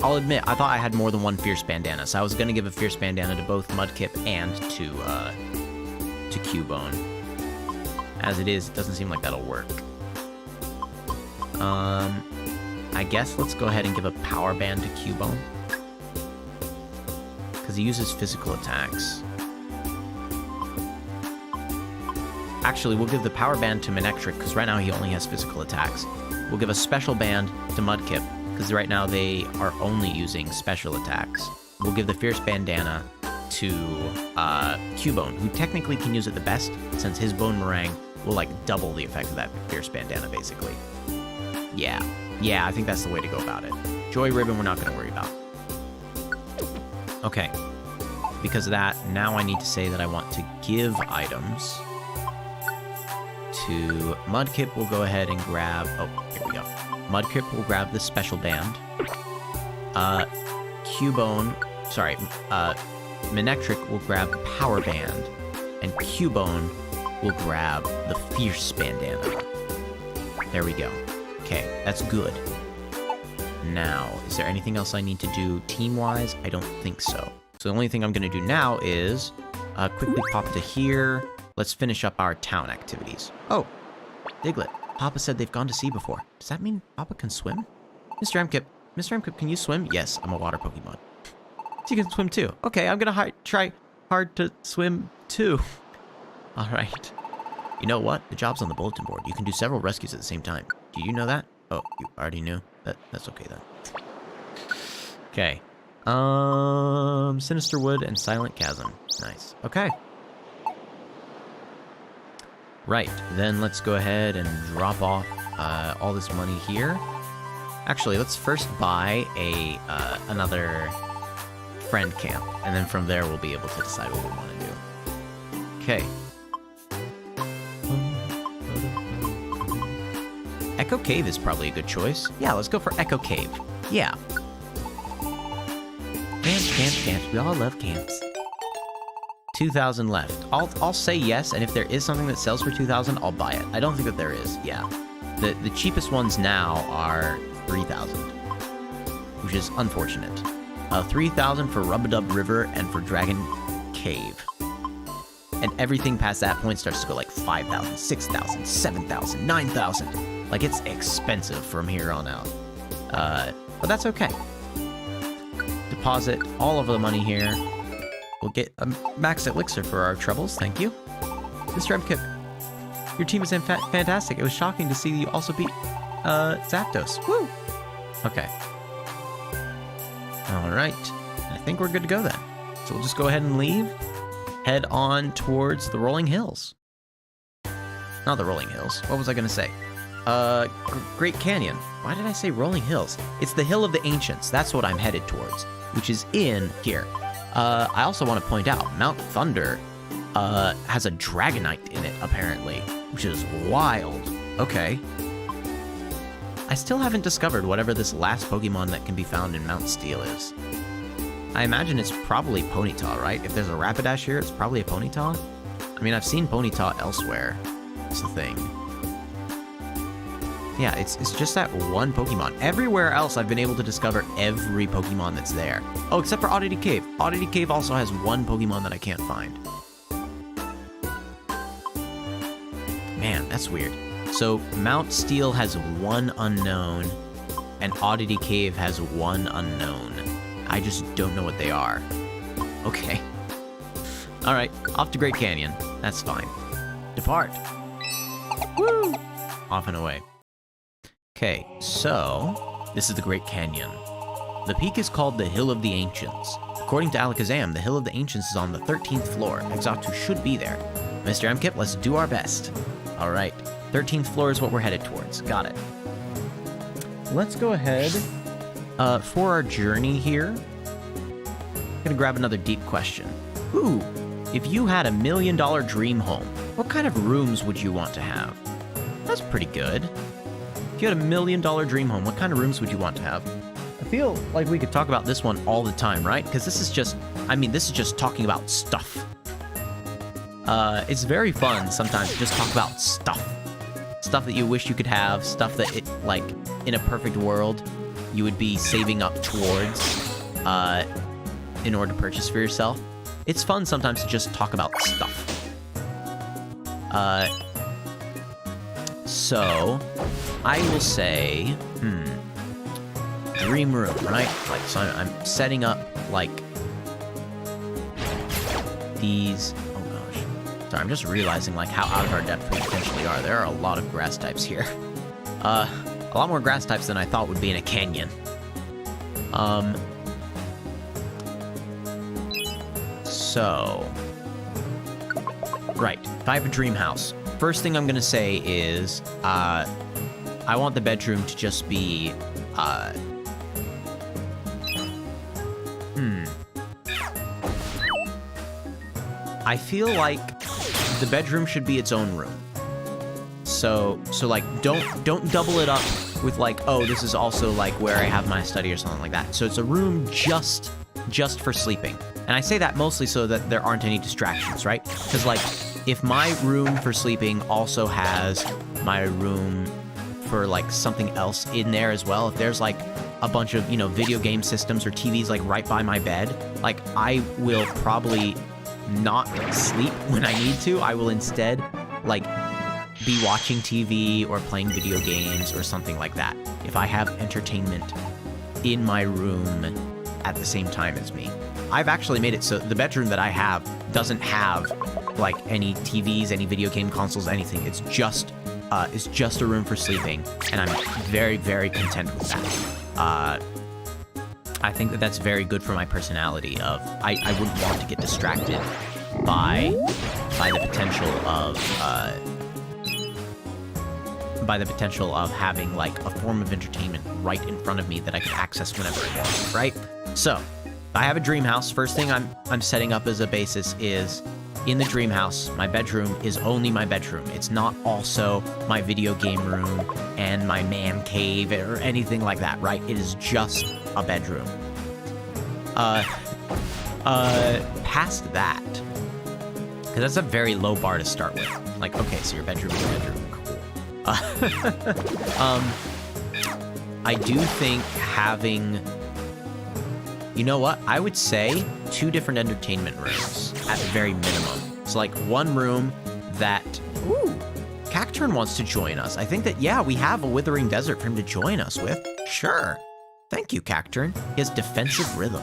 I'll admit, I thought I had more than one Fierce Bandana, so I was going to give a Fierce Bandana to both Mudkip and to Cubone. As it is, it doesn't seem like that'll work. I guess let's go ahead and give a Power Band to Cubone. Because he uses physical attacks. Actually, we'll give the Power Band to Manectric, because right now he only has physical attacks. We'll give a Special Band to Mudkip, because right now they are only using special attacks. We'll give the Fierce Bandana to Cubone, who technically can use it the best, since his Bone Meringue will, like, double the effect of that Fierce Bandana, basically. Yeah, I think that's the way to go about it. Joy Ribbon, we're not going to worry about. Okay. Because of that, now I need to say that I want to give items to Mudkip. Will go ahead and grab... Oh, here we go. Mudkip will grab the Special Band. Cubone... Sorry, Manectric will grab the Power Band, and Cubone will grab the Fierce Bandana. There we go. Okay, that's good. Now, is there anything else I need to do team-wise? I don't think so. So the only thing I'm going to do now is quickly pop to here. Let's finish up our town activities. Oh, Diglett. Papa said they've gone to sea before. Does that mean Papa can swim? Mr. Mkip, can you swim? Yes, I'm a water Pokemon. So you can swim too. Okay, I'm gonna try hard to swim too. Alright. You know what? The job's on the bulletin board. You can do several rescues at the same time. Do you know that? Oh, you already knew? That's okay then. Okay. Sinister Wood and Silent Chasm. Nice. Okay. Right, then let's go ahead and drop off all this money here. Actually, let's first buy another friend camp, and then from there we'll be able to decide what we want to do. Okay. Echo Cave is probably a good choice. Yeah, let's go for Echo Cave. Yeah. Camps. We all love camps. 2,000 left. I'll say yes, and if there is something that sells for 2,000, I'll buy it. I don't think that there is. Yeah. The cheapest ones now are 3,000, which is unfortunate. 3,000 for Rub-a-Dub River and for Dragon Cave. And everything past that point starts to go like 5,000, 6,000, 7,000, 9,000. Like, it's expensive from here on out. But that's okay. Deposit all of the money here. We'll get a max elixir for our troubles, thank you. MrM, your team is fantastic. It was shocking to see you also beat Zapdos. Woo! Okay. Alright. I think we're good to go then. So we'll just go ahead and leave. Head on towards the Rolling Hills. Not the Rolling Hills. What was I going to say? Great Canyon. Why did I say Rolling Hills? It's the Hill of the Ancients. That's what I'm headed towards, which is in here. I also want to point out, Mount Thunder has a Dragonite in it, apparently, which is wild. Okay. I still haven't discovered whatever this last Pokemon that can be found in Mount Steel is. I imagine it's probably Ponyta, right? If there's a Rapidash here, it's probably a Ponyta. I mean, I've seen Ponyta elsewhere. It's the thing. Yeah, it's just that one Pokemon. Everywhere else, I've been able to discover every Pokemon that's there. Oh, except for Oddity Cave. Oddity Cave also has one Pokemon that I can't find. Man, that's weird. So, Mount Steel has one unknown, and Oddity Cave has one unknown. I just don't know what they are. Okay. Alright, off to Great Canyon. That's fine. Depart. Woo! Off and away. Okay, so this is the Great Canyon. The peak is called the Hill of the Ancients. According to Alakazam, the Hill of the Ancients is on the 13th floor. Exatu should be there. MrM, let's do our best. Alright, 13th floor is what we're headed towards. Got it. Let's go ahead. For our journey here, I'm gonna grab another deep question. Ooh, if you had $1 million dream home, what kind of rooms would you want to have? That's pretty good. If you had $1 million dream home, what kind of rooms would you want to have? I feel like we could talk about this one all the time, right? Because this is just, this is just talking about stuff. It's very fun sometimes to just talk about stuff. Stuff that you wish you could have, stuff that, in a perfect world, you would be saving up towards, in order to purchase for yourself. It's fun sometimes to just talk about stuff. So, I will say, dream room, right? Like, so I'm setting up, these, oh gosh. Sorry, I'm just realizing, how out of our depth we potentially are. There are a lot of grass types here. A lot more grass types than I thought would be in a canyon. So, right, if I have a dream house, first thing I'm gonna say is, I want the bedroom to just be, I feel like the bedroom should be its own room. So don't double it up with oh, this is also where I have my study or something like that. So it's a room just for sleeping. And I say that mostly so that there aren't any distractions, right? Because if my room for sleeping also has my room for something else in there as well, if there's a bunch of, video game systems or TVs right by my bed, I will probably not sleep when I need to. I will instead be watching TV or playing video games or something like that if I have entertainment in my room at the same time as me. I've actually made it so the bedroom that I have doesn't have any TVs, any video game consoles, anything. It's just is just a room for sleeping, and I'm very, very content with that. I think that that's very good for my personality of, I wouldn't want to get distracted by the potential of having like a form of entertainment right in front of me that I could access whenever I want, right? So, I have a dream house. First thing I'm setting up as a basis is, in the dream house, my bedroom is only my bedroom. It's not also my video game room and my man cave or anything like that, right? It is just a bedroom. Past that, because that's a very low bar to start with. Like, okay, so your bedroom is your bedroom, cool. I do think having, you know what? I would say 2 different entertainment rooms at the very minimum. So like one room that, ooh, Cacturn wants to join us. I think that, yeah, we have a Withering Desert for him to join us with. Sure. Thank you, Cacturn. He has Defensive Rhythm,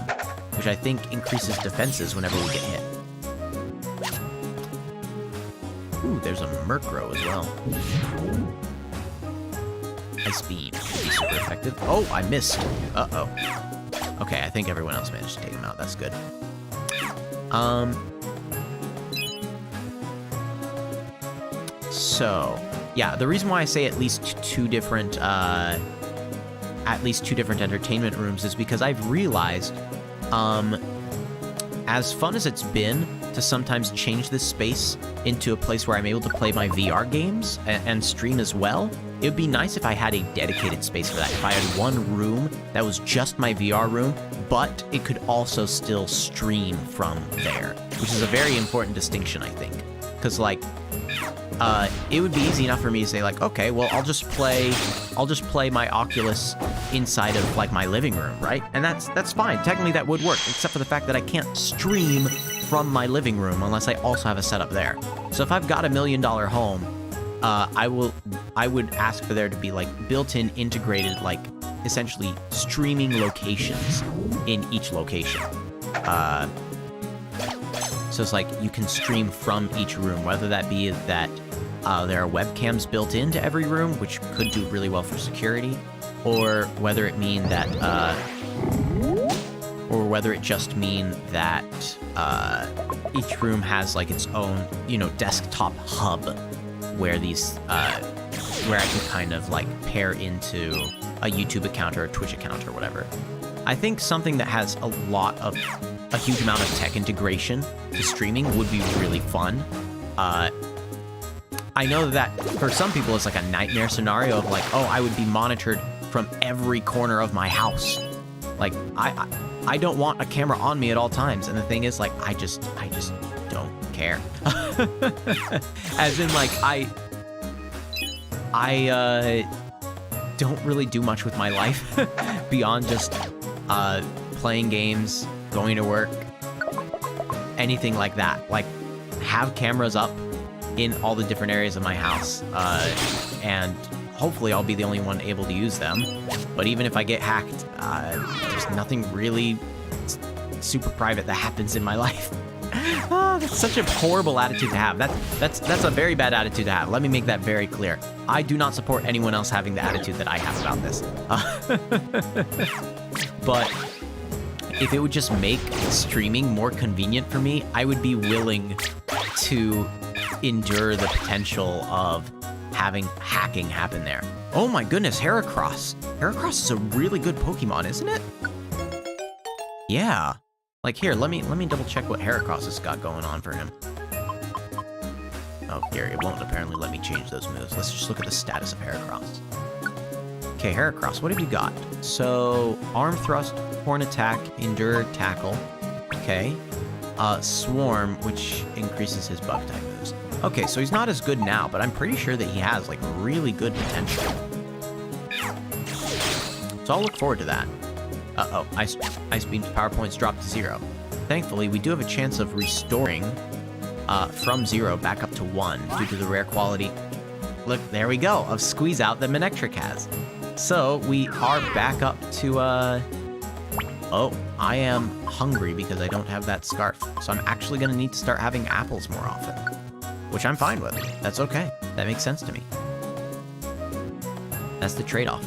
which I think increases defenses whenever we get hit. Ooh, there's a Murkrow as well. Ice Beam should be super effective. Oh, I missed. Uh-oh. Okay, I think everyone else managed to take him out. That's good. So, yeah, the reason why I say at least two different entertainment rooms is because I've realized, as fun as it's been to sometimes change this space into a place where I'm able to play my VR games and stream as well, it would be nice if I had a dedicated space for that. If I had one room that was just my VR room, but it could also still stream from there, which is a very important distinction, I think. Because, like, it would be easy enough for me to say, like, okay, well, I'll just play my Oculus inside of, like, my living room, right? And that's fine. Technically, that would work, except for the fact that I can't stream from my living room unless I also have a setup there. So if I've got $1 million home, I would ask for there to be, like, built-in integrated, like, essentially streaming locations in each location. So it's like you can stream from each room, whether that be that there are webcams built into every room, which could do really well for security, or whether it mean that, or whether it just mean that each room has like its own, desktop hub where these, where I can kind of like pair into a YouTube account or a Twitch account or whatever. I think something that has a huge amount of tech integration to streaming would be really fun. I know that for some people it's like a nightmare scenario of like, oh, I would be monitored from every corner of my house. Like, I don't want a camera on me at all times. And the thing is, like, I just don't care. As in, like, I don't really do much with my life beyond just playing games, going to work, anything like that. Like, have cameras up in all the different areas of my house, and hopefully I'll be the only one able to use them. But even if I get hacked, there's nothing really super private that happens in my life. Oh, that's such a horrible attitude to have. That's a very bad attitude to have. Let me make that very clear. I do not support anyone else having the attitude that I have about this. But if it would just make streaming more convenient for me, I would be willing to endure the potential of having hacking happen there. Oh my goodness, Heracross. Heracross is a really good Pokemon, isn't it? Yeah. Like, here, let me double check what Heracross has got going on for him. Oh, here, it won't apparently let me change those moves. Let's just look at the status of Heracross. Okay, Heracross, what have you got? So, Arm Thrust, Horn Attack, Endure, Tackle. Okay. Swarm, which increases his Bug-type moves. Okay, so he's not as good now, but I'm pretty sure that he has, like, really good potential. So I'll look forward to that. Uh-oh, Ice Beam's power points dropped to 0. Thankfully, we do have a chance of restoring from 0 back up to 1 due to the rare quality. Look, there we go, of Squeeze Out that Manectric has. So we are back up to, oh, I am hungry because I don't have that scarf. So I'm actually going to need to start having apples more often, which I'm fine with. That's okay. That makes sense to me. That's the trade-off.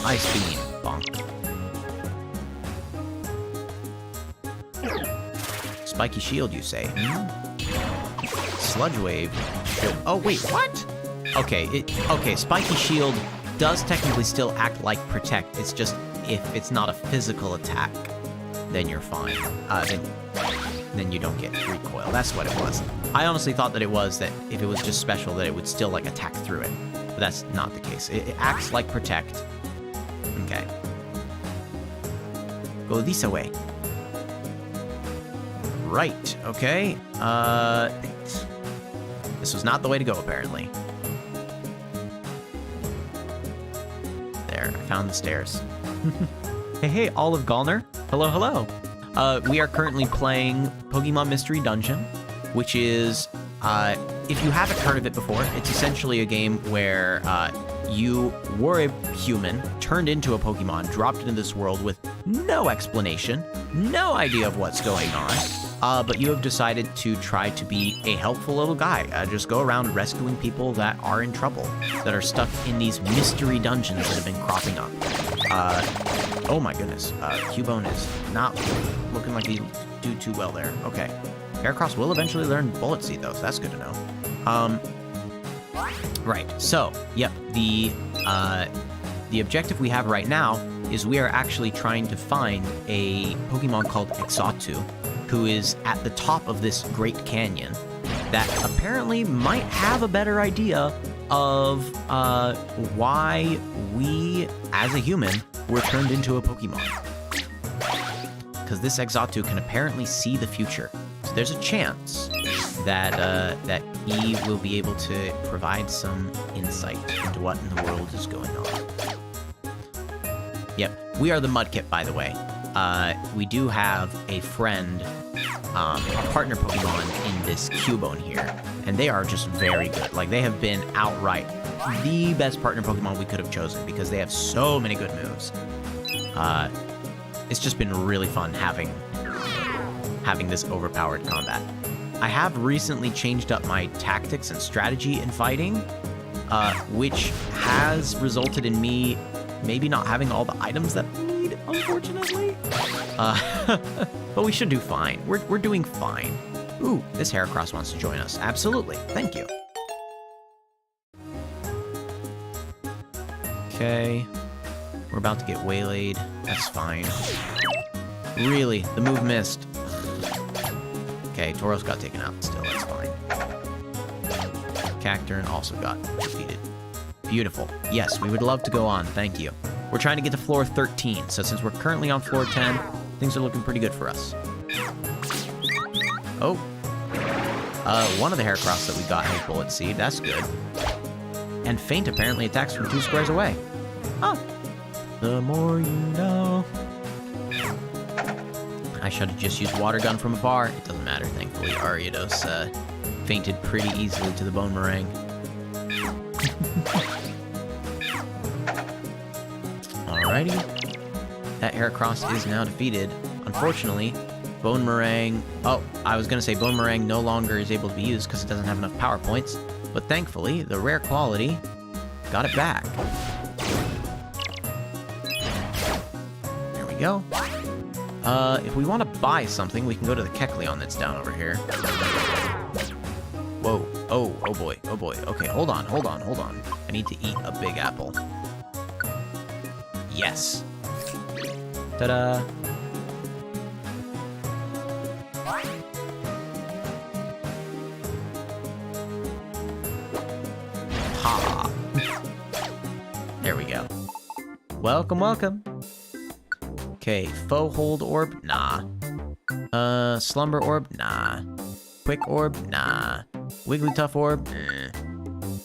Ice beam. Bonk. Spiky shield, you say? Sludge wave. Oh, wait, what? Okay, spiky shield does technically still act like protect. It's just if it's not a physical attack, then you're fine. Then you don't get recoil. That's what it was. I honestly thought that it was that if it was just special, that it would still like attack through it. But that's not the case. It acts like protect. Okay. Go this way. Right, okay. This was not the way to go, apparently. There, I found the stairs. Hey, Olive Gallner. Hello, hello. We are currently playing Pokémon Mystery Dungeon, which is, if you haven't heard of it before, it's essentially a game where you were a human, turned into a Pokemon, dropped into this world with no explanation, no idea of what's going on, but you have decided to try to be a helpful little guy. Just go around rescuing people that are in trouble, that are stuck in these mystery dungeons that have been cropping up. Oh my goodness, Cubone is not looking like he do too well there. Okay. Heracross will eventually learn Bullet Seed, though, so that's good to know. Right, so, yep, the objective we have right now is we are actually trying to find a Pokemon called Exatu, who is at the top of this great canyon that apparently might have a better idea of why we, as a human, were turned into a Pokemon. Because this Exatu can apparently see the future. So there's a chance that that he will be able to provide some insight into what in the world is going on. Yep, we are the Mudkip, by the way. We do have a friend, a partner Pokemon in this Cubone here, and they are just very good. Like, they have been outright the best partner Pokemon we could have chosen because they have so many good moves. It's just been really fun having this overpowered combat. I have recently changed up my tactics and strategy in fighting, which has resulted in me maybe not having all the items that we need, unfortunately. But we should do fine. We're doing fine. Ooh, this Heracross wants to join us. Absolutely. Thank you. Okay. We're about to get waylaid. That's fine. Really? The move missed. Okay, Tauros got taken out still. That's fine. Cacturne also got defeated. Beautiful. Yes, we would love to go on. Thank you. We're trying to get to floor 13, so since we're currently on floor 10, things are looking pretty good for us. Oh. One of the Heracross that we got has Bullet Seed. That's good. And Faint apparently attacks from 2 squares away. Oh. The more you know. I should have just used Water Gun from afar. It doesn't matter, thankfully. Ariados fainted pretty easily to the Bone Meringue. Alrighty. That Heracross is now defeated. Unfortunately, Bone Meringue... Oh, I was going to say Bone Meringue no longer is able to be used because it doesn't have enough power points. But thankfully, the rare quality got it back. There we go. If we want to buy something, we can go to the Kecleon that's down over here. Whoa. Oh, oh boy. Oh boy. Okay, hold on. I need to eat a big apple. Yes. Ta-da. Ha. There we go. Welcome, welcome. Okay, Foe Hold Orb? Nah. Slumber Orb? Nah. Quick Orb? Nah. Wigglytuff Orb?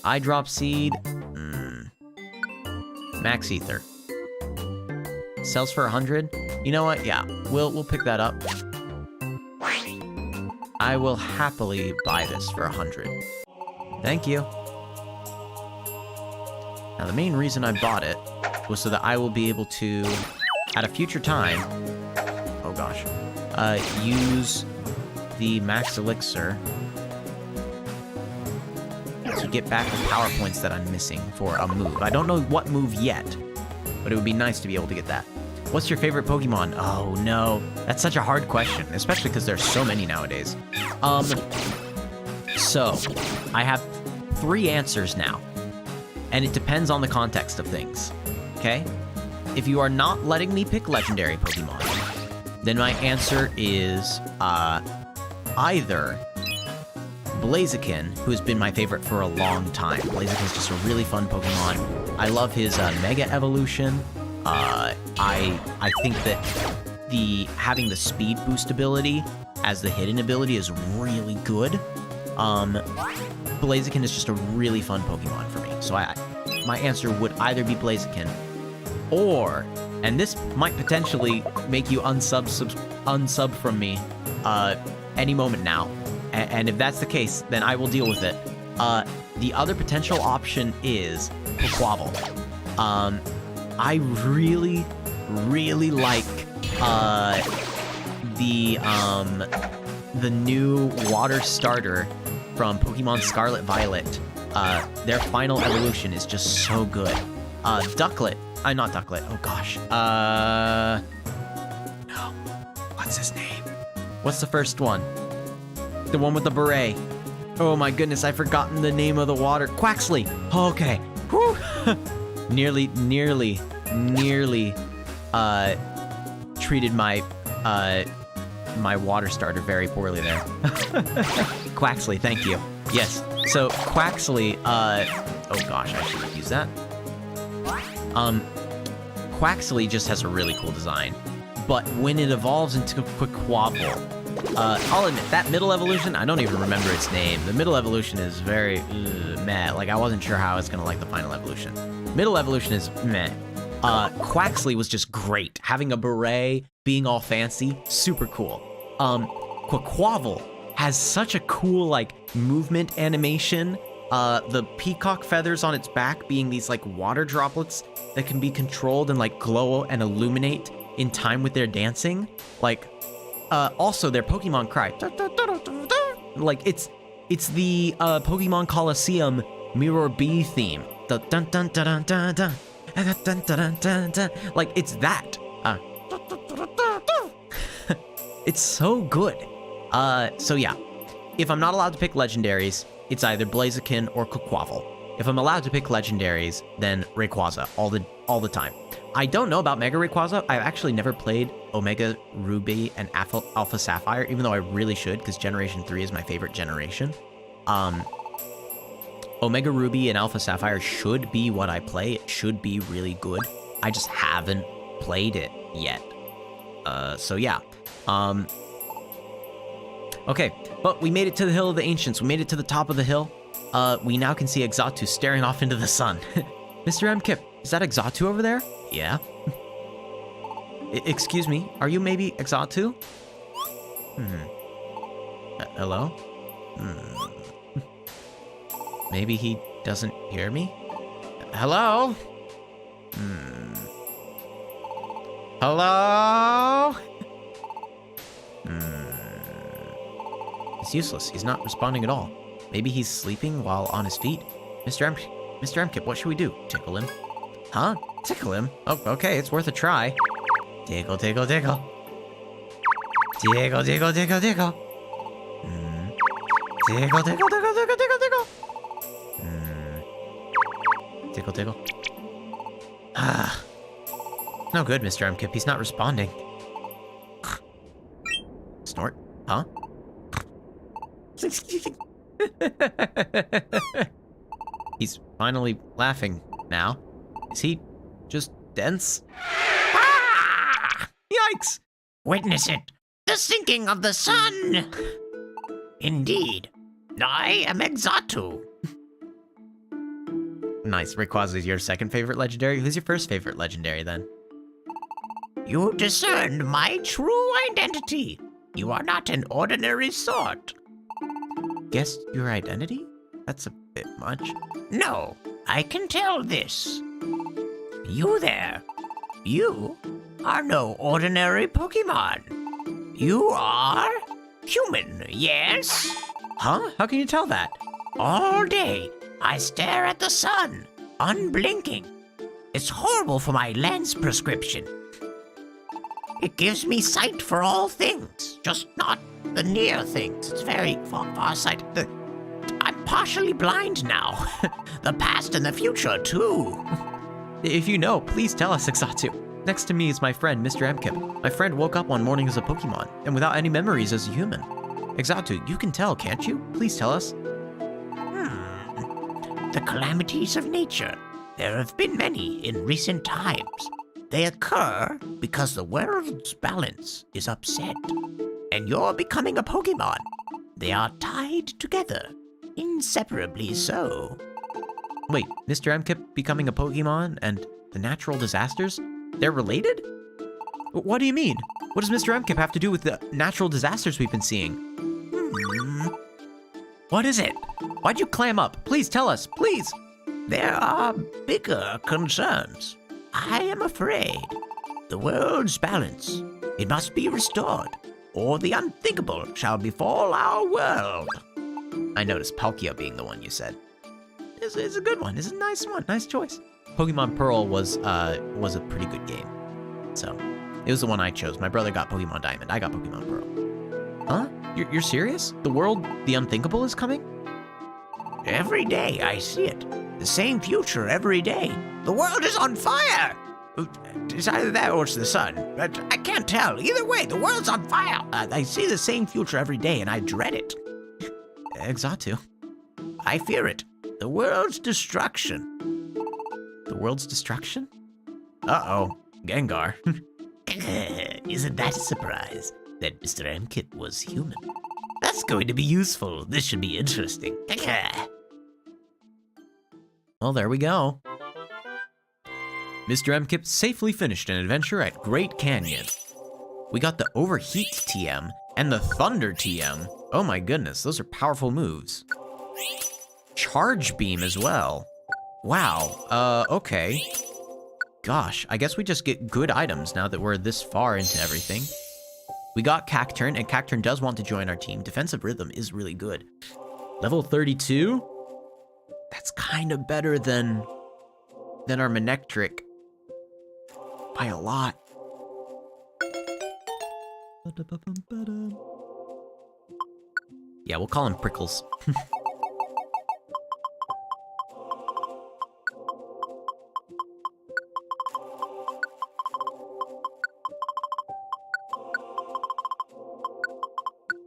Eye Drop Seed? Max Ether. Sells for 100? You know what? Yeah, we'll pick that up. I will happily buy this for 100. Thank you. Now, the main reason I bought it was so that I will be able to, at a future time, oh gosh, use the Max Elixir to get back the power points that I'm missing for a move. I don't know what move yet, but it would be nice to be able to get that. What's your favorite Pokemon? Oh no, that's such a hard question, especially because there's so many nowadays. So I have 3 answers now, and it depends on the context of things, okay? If you are not letting me pick legendary Pokemon, then my answer is either Blaziken, who has been my favorite for a long time. Blaziken is just a really fun Pokemon. I love his Mega Evolution. I think that having the speed boost ability as the hidden ability is really good. Blaziken is just a really fun Pokemon for me. So my answer would either be Blaziken, or, and this might potentially make you unsub from me any moment now. And if that's the case, then I will deal with it. The other potential option is Quavel. I really, really like the new water starter from Pokemon Scarlet Violet. Their final evolution is just so good. Ducklet. Not Ducklet. Oh gosh. No. What's his name? What's the first one? The one with the beret. Oh my goodness, I've forgotten the name of the water. Quaxley. Okay. Whew. nearly treated my my water starter very poorly there. Quaxley, thank you. Yes. So Quaxley, oh gosh, I should use that. Quaxley just has a really cool design, but when it evolves into Quavel, I'll admit, that middle evolution, I don't even remember its name. The middle evolution is very meh. Like, I wasn't sure how I was gonna like the final evolution. Middle evolution is meh. Quaxley was just great. Having a beret, being all fancy, super cool. Quavel has such a cool, like, movement animation. The peacock feathers on its back being these, like, water droplets that can be controlled and, like, glow and illuminate in time with their dancing. Like, also their Pokemon cry. Like, it's the Pokemon Coliseum Mirror B theme. The dun dun dun dun dun dun. Like, it's that. It's so good. So yeah, if I'm not allowed to pick legendaries, it's either Blaziken or Quavel. If I'm allowed to pick legendaries, then Rayquaza all the time. I don't know about Mega Rayquaza. I've actually never played Omega Ruby and Alpha Sapphire, even though I really should, because Generation 3 is my favorite generation. Omega Ruby and Alpha Sapphire should be what I play. It should be really good. I just haven't played it yet. So yeah. Okay, but we made it to the Hill of the Ancients. We made it to the top of the hill. We now can see Exatu staring off into the sun. Mr. M. Kip, is that Exatu over there? Yeah. Excuse me, are you maybe Exatu? Hello? Maybe he doesn't hear me? Hello? Hello? He's useless. He's not responding at all. Maybe he's sleeping while on his feet. Mr. M. Kip, what should we do? Tickle him? Huh? Tickle him? Oh, okay, it's worth a try. Tickle, tickle, tickle. Tickle, tickle, tickle, tickle. Tickle, tickle, tickle, tickle, tickle, tickle. Tickle, tickle. Ah. No good, Mr. M. Kip. He's not responding. Snort? Huh? He's finally laughing now. Is he just dense? Ah! Yikes! Witness it. The sinking of the sun. Indeed. I am Exatu. Nice. Rayquaza is your second favorite legendary. Who's your first favorite legendary then? You discerned my true identity. You are not an ordinary sort. Guessed your identity? That's a bit much. No, I can tell this. You there. You are no ordinary Pokemon. You are human, yes? Huh? How can you tell that? All day, I stare at the sun, unblinking. It's horrible for my lens prescription. It gives me sight for all things, just not the near things. It's very far sight. I'm partially blind now. The past and the future, too. If you know, please tell us, Exatu. Next to me is my friend, MrM. My friend woke up one morning as a Pokemon, and without any memories as a human. Exatu, you can tell, can't you? Please tell us. The calamities of nature. There have been many in recent times. They occur because the world's balance is upset, and you're becoming a Pokemon. They are tied together, inseparably so. Wait, MrM becoming a Pokemon and the natural disasters? They're related? What do you mean? What does MrM have to do with the natural disasters we've been seeing? What is it? Why'd you clam up? Please tell us, please. There are bigger concerns. I am afraid. The world's balance. It must be restored, or the unthinkable shall befall our world. I noticed Palkia being the one you said. It's a good one. It's a nice one. Nice choice. Pokemon Pearl was a pretty good game. So, it was the one I chose. My brother got Pokemon Diamond. I got Pokemon Pearl. Huh? You're serious? The world, the unthinkable is coming? Every day I see it. The same future every day. The world is on fire! It's either that or it's the sun. But I can't tell. Either way, the world's on fire. I see the same future every day and I dread it. Exatu. I fear it. The world's destruction. The world's destruction? Uh-oh. Gengar. Isn't that a surprise? That MrM was human. That's going to be useful. This should be interesting. Well, there we go. MrM safely finished an adventure at Great Canyon. We got the Overheat TM and the Thunder TM. Oh my goodness, those are powerful moves. Charge Beam as well. Wow, okay. Gosh, I guess we just get good items now that we're this far into everything. We got Cacturn, and Cacturn does want to join our team. Defensive Rhythm is really good. Level 32? That's kind of better than our Manectric. By a lot. Yeah, we'll call him Prickles.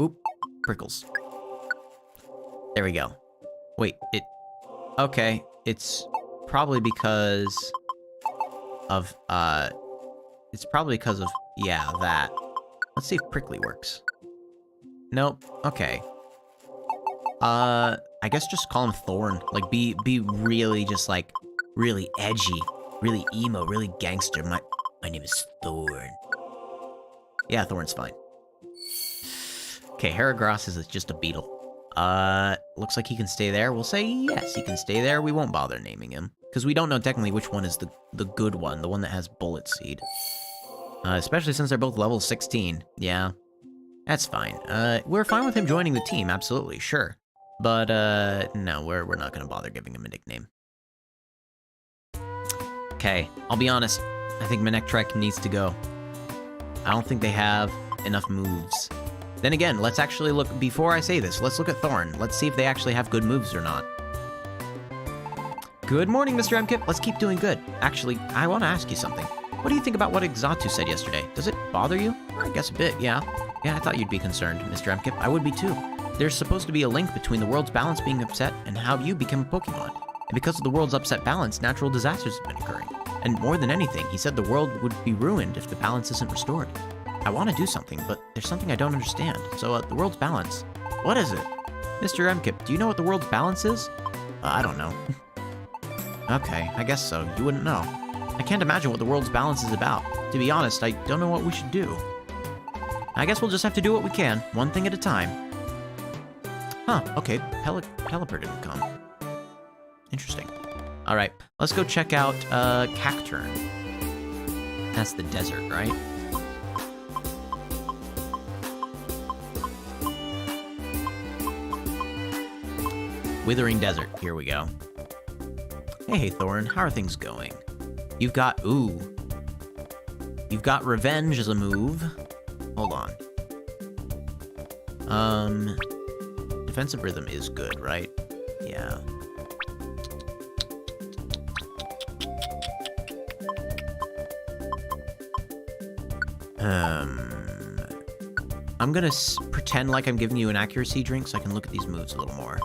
Oop, Prickles. There we go. Wait, okay, it's probably because of, yeah, that. Let's see if Prickly works. Nope, okay. I guess just call him Thorn. Like, be really just, like, really edgy, really emo, really gangster. My name is Thorn. Yeah, Thorn's fine. Okay, Heracross is just a beetle. Looks like he can stay there. We'll say yes, he can stay there. We won't bother naming him, because we don't know technically which one is the good one, the one that has Bullet Seed. Especially since they're both level 16. Yeah, that's fine. We're fine with him joining the team, absolutely, sure. But, no, we're not gonna bother giving him a nickname. Okay, I'll be honest. I think Manectric needs to go. I don't think they have enough moves. Then again, let's actually look, before I say this, let's look at Thorn. Let's see if they actually have good moves or not. Good morning, MrM. Let's keep doing good. Actually, I want to ask you something. What do you think about what Exatu said yesterday? Does it bother you? I guess a bit, yeah. Yeah, I thought you'd be concerned, MrM. I would be too. There's supposed to be a link between the world's balance being upset and how you become a Pokemon. And because of the world's upset balance, natural disasters have been occurring. And more than anything, he said the world would be ruined if the balance isn't restored. I want to do something, but there's something I don't understand. So, the world's balance. What is it? MrM, do you know what the world's balance is? I don't know. Okay, I guess so. You wouldn't know. I can't imagine what the world's balance is about. To be honest, I don't know what we should do. I guess we'll just have to do what we can, one thing at a time. Huh, okay, Pelipper didn't come. Interesting. Alright, let's go check out, Cacturn. That's the desert, right? Withering Desert, here we go. Hey, Thorin, how are things going? You've got, you've got Revenge as a move. Hold on. Defensive Rhythm is good, right? Yeah. I'm gonna pretend like I'm giving you an accuracy drink so I can look at these moves a little more.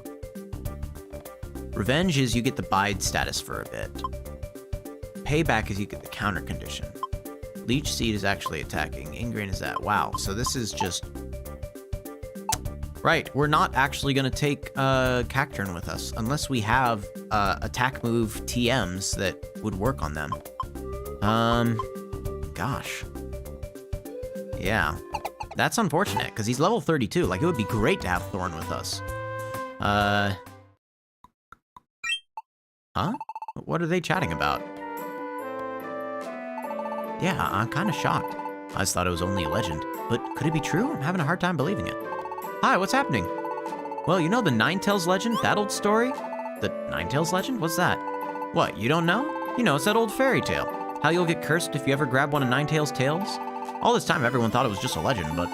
Revenge is you get the bide status for a bit. Payback is you get the counter condition. Leech Seed is actually attacking. Ingrain is that. Wow, so this is just... Right, we're not actually gonna take Cacturn with us unless we have attack move TMs that would work on them. Gosh. Yeah. That's unfortunate, because he's level 32. Like, it would be great to have Thorn with us. Huh? What are they chatting about? Yeah, I'm kind of shocked. I just thought it was only a legend. But could it be true? I'm having a hard time believing it. Hi, what's happening? Well, you know the Ninetales legend? That old story? The Ninetales legend? What's that? What, you don't know? You know, it's that old fairy tale. How you'll get cursed if you ever grab one of Ninetales' tails? All this time, everyone thought it was just a legend, but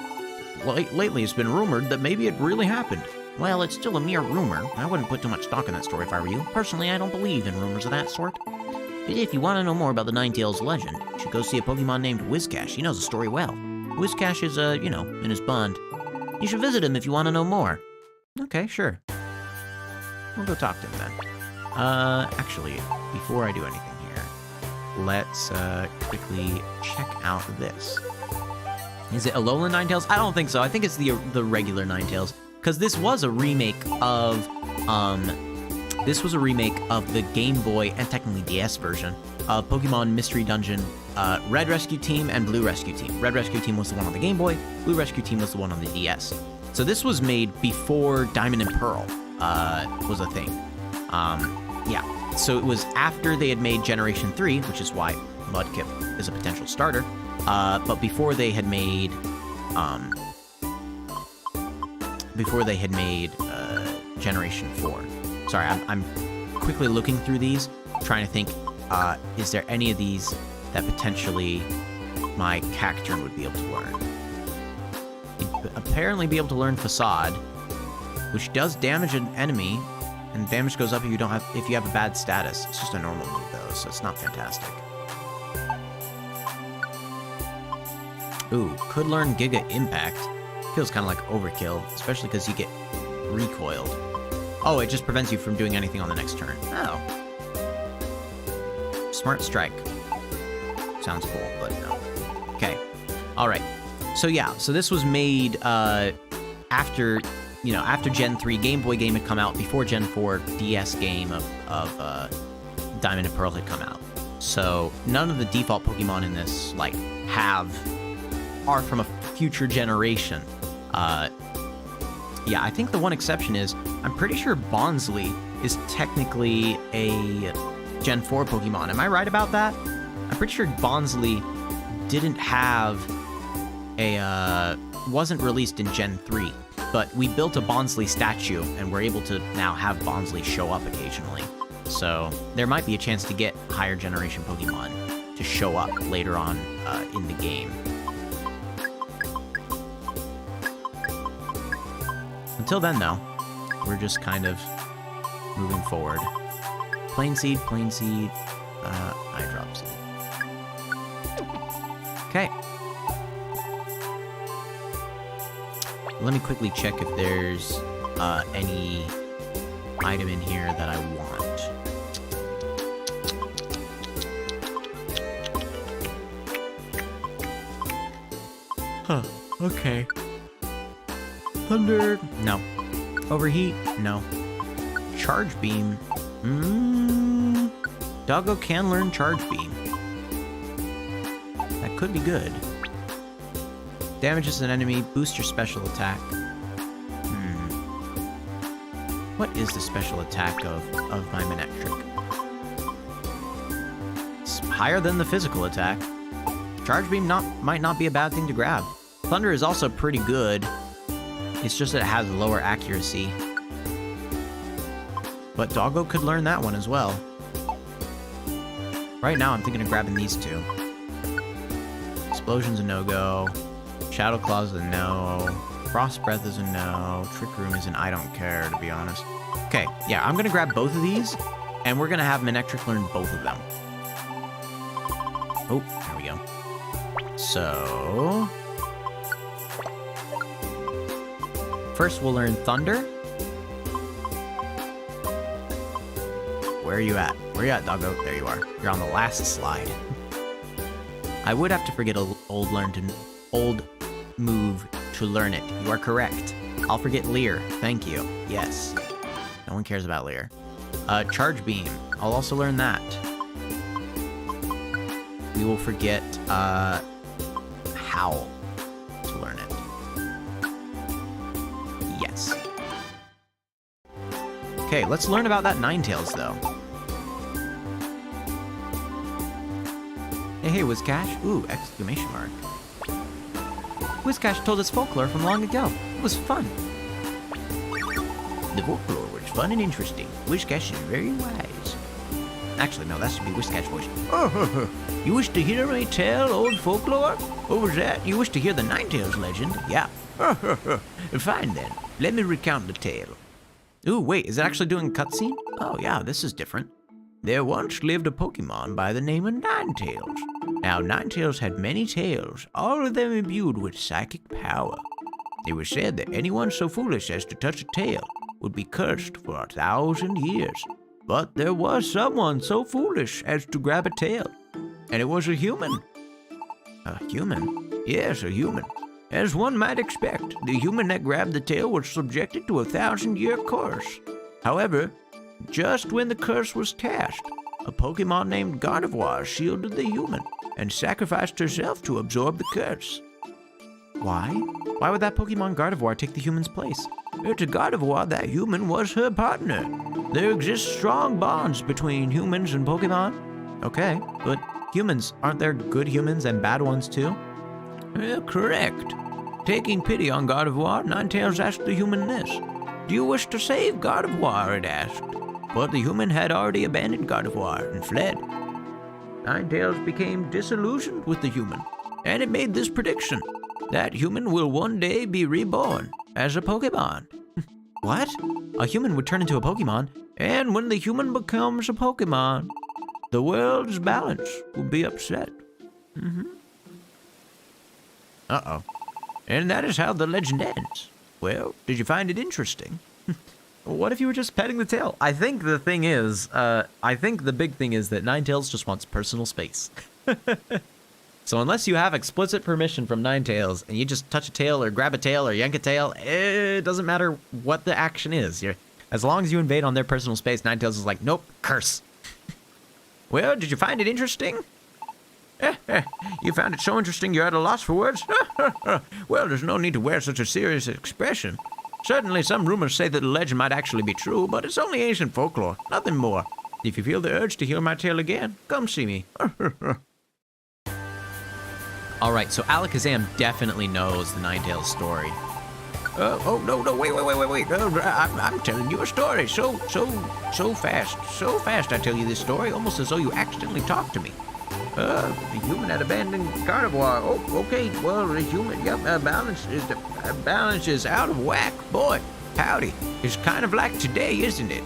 lately it's been rumored that maybe it really happened. Well, it's still a mere rumor. I wouldn't put too much stock in that story if I were you. Personally, I don't believe in rumors of that sort. But if you want to know more about the Ninetales legend, you should go see a Pokemon named Whiscash. He knows the story well. Whiscash is, you know, in his bond. You should visit him if you want to know more. Okay, sure. We'll go talk to him then. Actually, before I do anything here, let's, quickly check out this. Is it Alolan Ninetales? I don't think so. I think it's the regular Ninetales. Because this was a remake of, the Game Boy and technically DS version of Pokemon Mystery Dungeon, Red Rescue Team and Blue Rescue Team. Red Rescue Team was the one on the Game Boy, Blue Rescue Team was the one on the DS. So this was made before Diamond and Pearl, was a thing. Yeah, so it was after they had made Generation 3, which is why Mudkip is a potential starter, but before they had made, Generation 4. Sorry, I'm quickly looking through these, trying to think, is there any of these that potentially my Cacturn would be able to learn? He'd apparently be able to learn Facade, which does damage an enemy, and damage goes up if you have a bad status. It's just a normal move though, so it's not fantastic. Ooh, could learn Giga Impact. Feels kind of like overkill, especially because you get recoiled. Oh, it just prevents you from doing anything on the next turn. Oh. Smart Strike. Sounds cool, but no. Okay. Alright. So yeah, so this was made after Gen 3 Game Boy game had come out, before Gen 4 DS game of Diamond and Pearl had come out. So none of the default Pokemon in this, like, are from a future generation. Yeah, I think the one exception is, I'm pretty sure Bonsly is technically a Gen 4 Pokemon. Am I right about that? I'm pretty sure Bonsly didn't have wasn't released in Gen 3, but we built a Bonsly statue, and we're able to now have Bonsly show up occasionally. So there might be a chance to get higher generation Pokemon to show up later on in the game. Until then, though, we're just kind of moving forward. Plain Seed, Eye Drop Seed. Okay. Let me quickly check if there's any item in here that I want. Huh, okay. Thunder, no. Overheat, no. Charge Beam, Doggo can learn Charge Beam. That could be good. Damages an enemy, boost your special attack. What is the special attack of my Manectric? It's higher than the physical attack. Charge Beam might not be a bad thing to grab. Thunder is also pretty good. It's just that it has lower accuracy. But Doggo could learn that one as well. Right now, I'm thinking of grabbing these two. Explosion's a no-go. Shadow Claw's a no. Frost Breath is a no. Trick Room is an I don't care, to be honest. Okay, yeah, I'm gonna grab both of these, and we're gonna have Manectric learn both of them. Oh, there we go. So... first, we'll learn Thunder. Where are you at? Where are you at, doggo? There you are. You're on the last slide. I would have to forget an old move to learn it. You are correct. I'll forget Leer. Thank you. Yes. No one cares about Leer. Charge Beam. I'll also learn that. We will forget Howl to learn it. Yes. Okay, let's learn about that Ninetales, though. Hey, Wizcash. Ooh, exclamation mark. Wizcash told us folklore from long ago. It was fun. The folklore was fun and interesting. Wizcash is very wise. Actually, no, that should be Wizcash voice. Oh, you wish to hear me tell old folklore? What was that? You wish to hear the Ninetales legend? Yeah. Fine then. Let me recount the tale. Ooh, wait, is it actually doing a cutscene? Oh, yeah, this is different. There once lived a Pokemon by the name of Ninetales. Now, Ninetales had many tails, all of them imbued with psychic power. It was said that anyone so foolish as to touch a tail would be cursed for 1,000 years. But there was someone so foolish as to grab a tail, and it was a human. A human? Yes, a human. As one might expect, the human that grabbed the tail was subjected to a 1,000-year curse. However, just when the curse was cast, a Pokemon named Gardevoir shielded the human and sacrificed herself to absorb the curse. Why? Why would that Pokemon Gardevoir take the human's place? To Gardevoir, that human was her partner. There exist strong bonds between humans and Pokemon. Okay, but humans, aren't there good humans and bad ones too? Correct. Taking pity on Gardevoir, Ninetales asked the human this. Do you wish to save Gardevoir, it asked. But the human had already abandoned Gardevoir and fled. Ninetales became disillusioned with the human, and it made this prediction. That human will one day be reborn as a Pokemon. What? A human would turn into a Pokemon? And when the human becomes a Pokemon, the world's balance will be upset. Uh-oh. And that is how the legend ends. Well, did you find it interesting? What if you were just petting the tail? I think the thing is, I think the big thing is that Ninetales just wants personal space. So unless you have explicit permission from Ninetales and you just touch a tail or grab a tail or yank a tail, it doesn't matter what the action is. As long as you invade on their personal space, Ninetales is like, nope, curse. Well, did you find it interesting? You found it so interesting you're at a loss for words? Well, there's no need to wear such a serious expression. Certainly, some rumors say that the legend might actually be true, but it's only ancient folklore, nothing more. If you feel the urge to hear my tale again, come see me. All right, so Alakazam definitely knows the Ninetales story. No, wait. I'm telling you a story so fast I tell you this story, almost as though you accidentally talked to me. The human had abandoned Gardevoir. Oh, okay, well, the human, balance is out of whack. Boy, howdy, it's kind of like today, isn't it?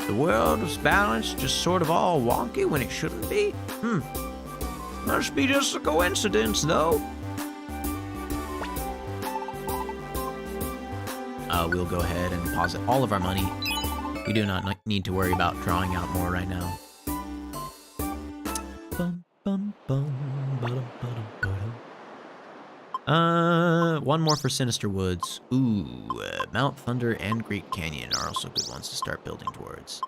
The world's balance just sort of all wonky when it shouldn't be. Must be just a coincidence, though. We'll go ahead and deposit all of our money. We do not need to worry about drawing out more right now. One more for Sinister Woods. Ooh, Mount Thunder and Great Canyon are also good ones to start building towards.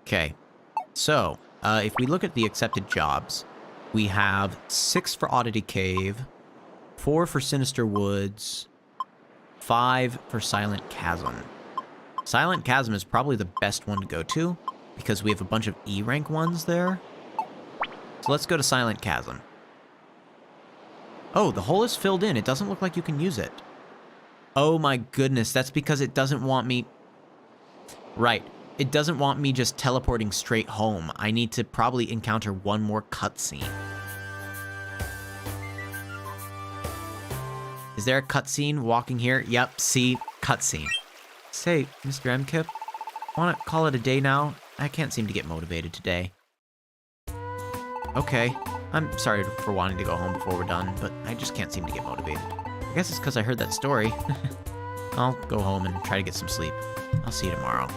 Okay, so if we look at the accepted jobs, we have 6 for Oddity Cave, 4 for Sinister Woods, 5 for Silent Chasm. Silent Chasm is probably the best one to go to because we have a bunch of E rank ones there. So let's go to Silent Chasm. Oh, the hole is filled in. It doesn't look like you can use it. Oh my goodness, that's because it doesn't want me... Right. it doesn't want me just teleporting straight home. I need to probably encounter one more cutscene. Is there a cutscene walking here? Yep, see, cutscene. Say, Mr. M. Kip, wanna call it a day now? I can't seem to get motivated today. Okay, I'm sorry for wanting to go home before we're done, but I just can't seem to get motivated. I guess it's because I heard that story. I'll go home and try to get some sleep. I'll see you tomorrow.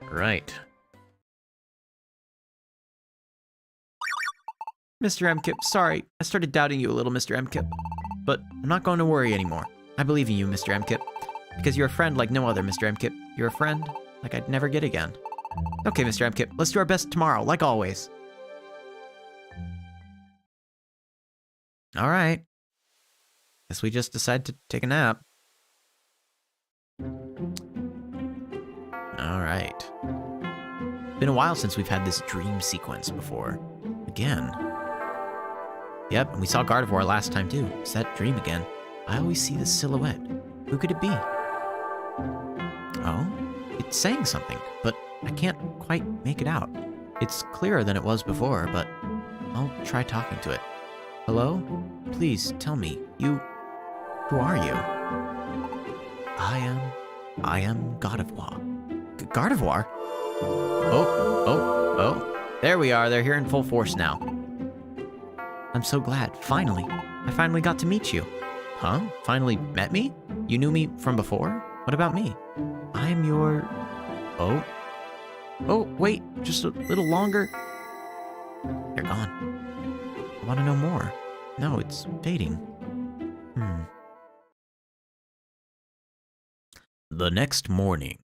Right. Mr. M. Kip, sorry. I started doubting you a little, Mr. M. Kip. But I'm not going to worry anymore. I believe in you, Mr. M. Kip. Because you're a friend like no other, Mr. M. Kip. You're a friend like I'd never get again. Okay, Mr. M. Kip, let's do our best tomorrow, like always. Alright. Guess we just decide to take a nap. Alright. Been a while since we've had this dream sequence before. Again. Yep, and we saw Gardevoir last time too. It's that dream again. I always see this silhouette. Who could it be? Oh, it's saying something, but I can't quite make it out. It's clearer than it was before, but I'll try talking to it. Hello? Please, tell me, who are you? I am Gardevoir. Gardevoir? Oh. There we are, they're here in full force now. I'm so glad, finally. I finally got to meet you. Huh? Finally met me? You knew me from before? What about me? I'm your... Oh, wait, just a little longer. They're gone. I want to know more. No, it's fading. The next morning.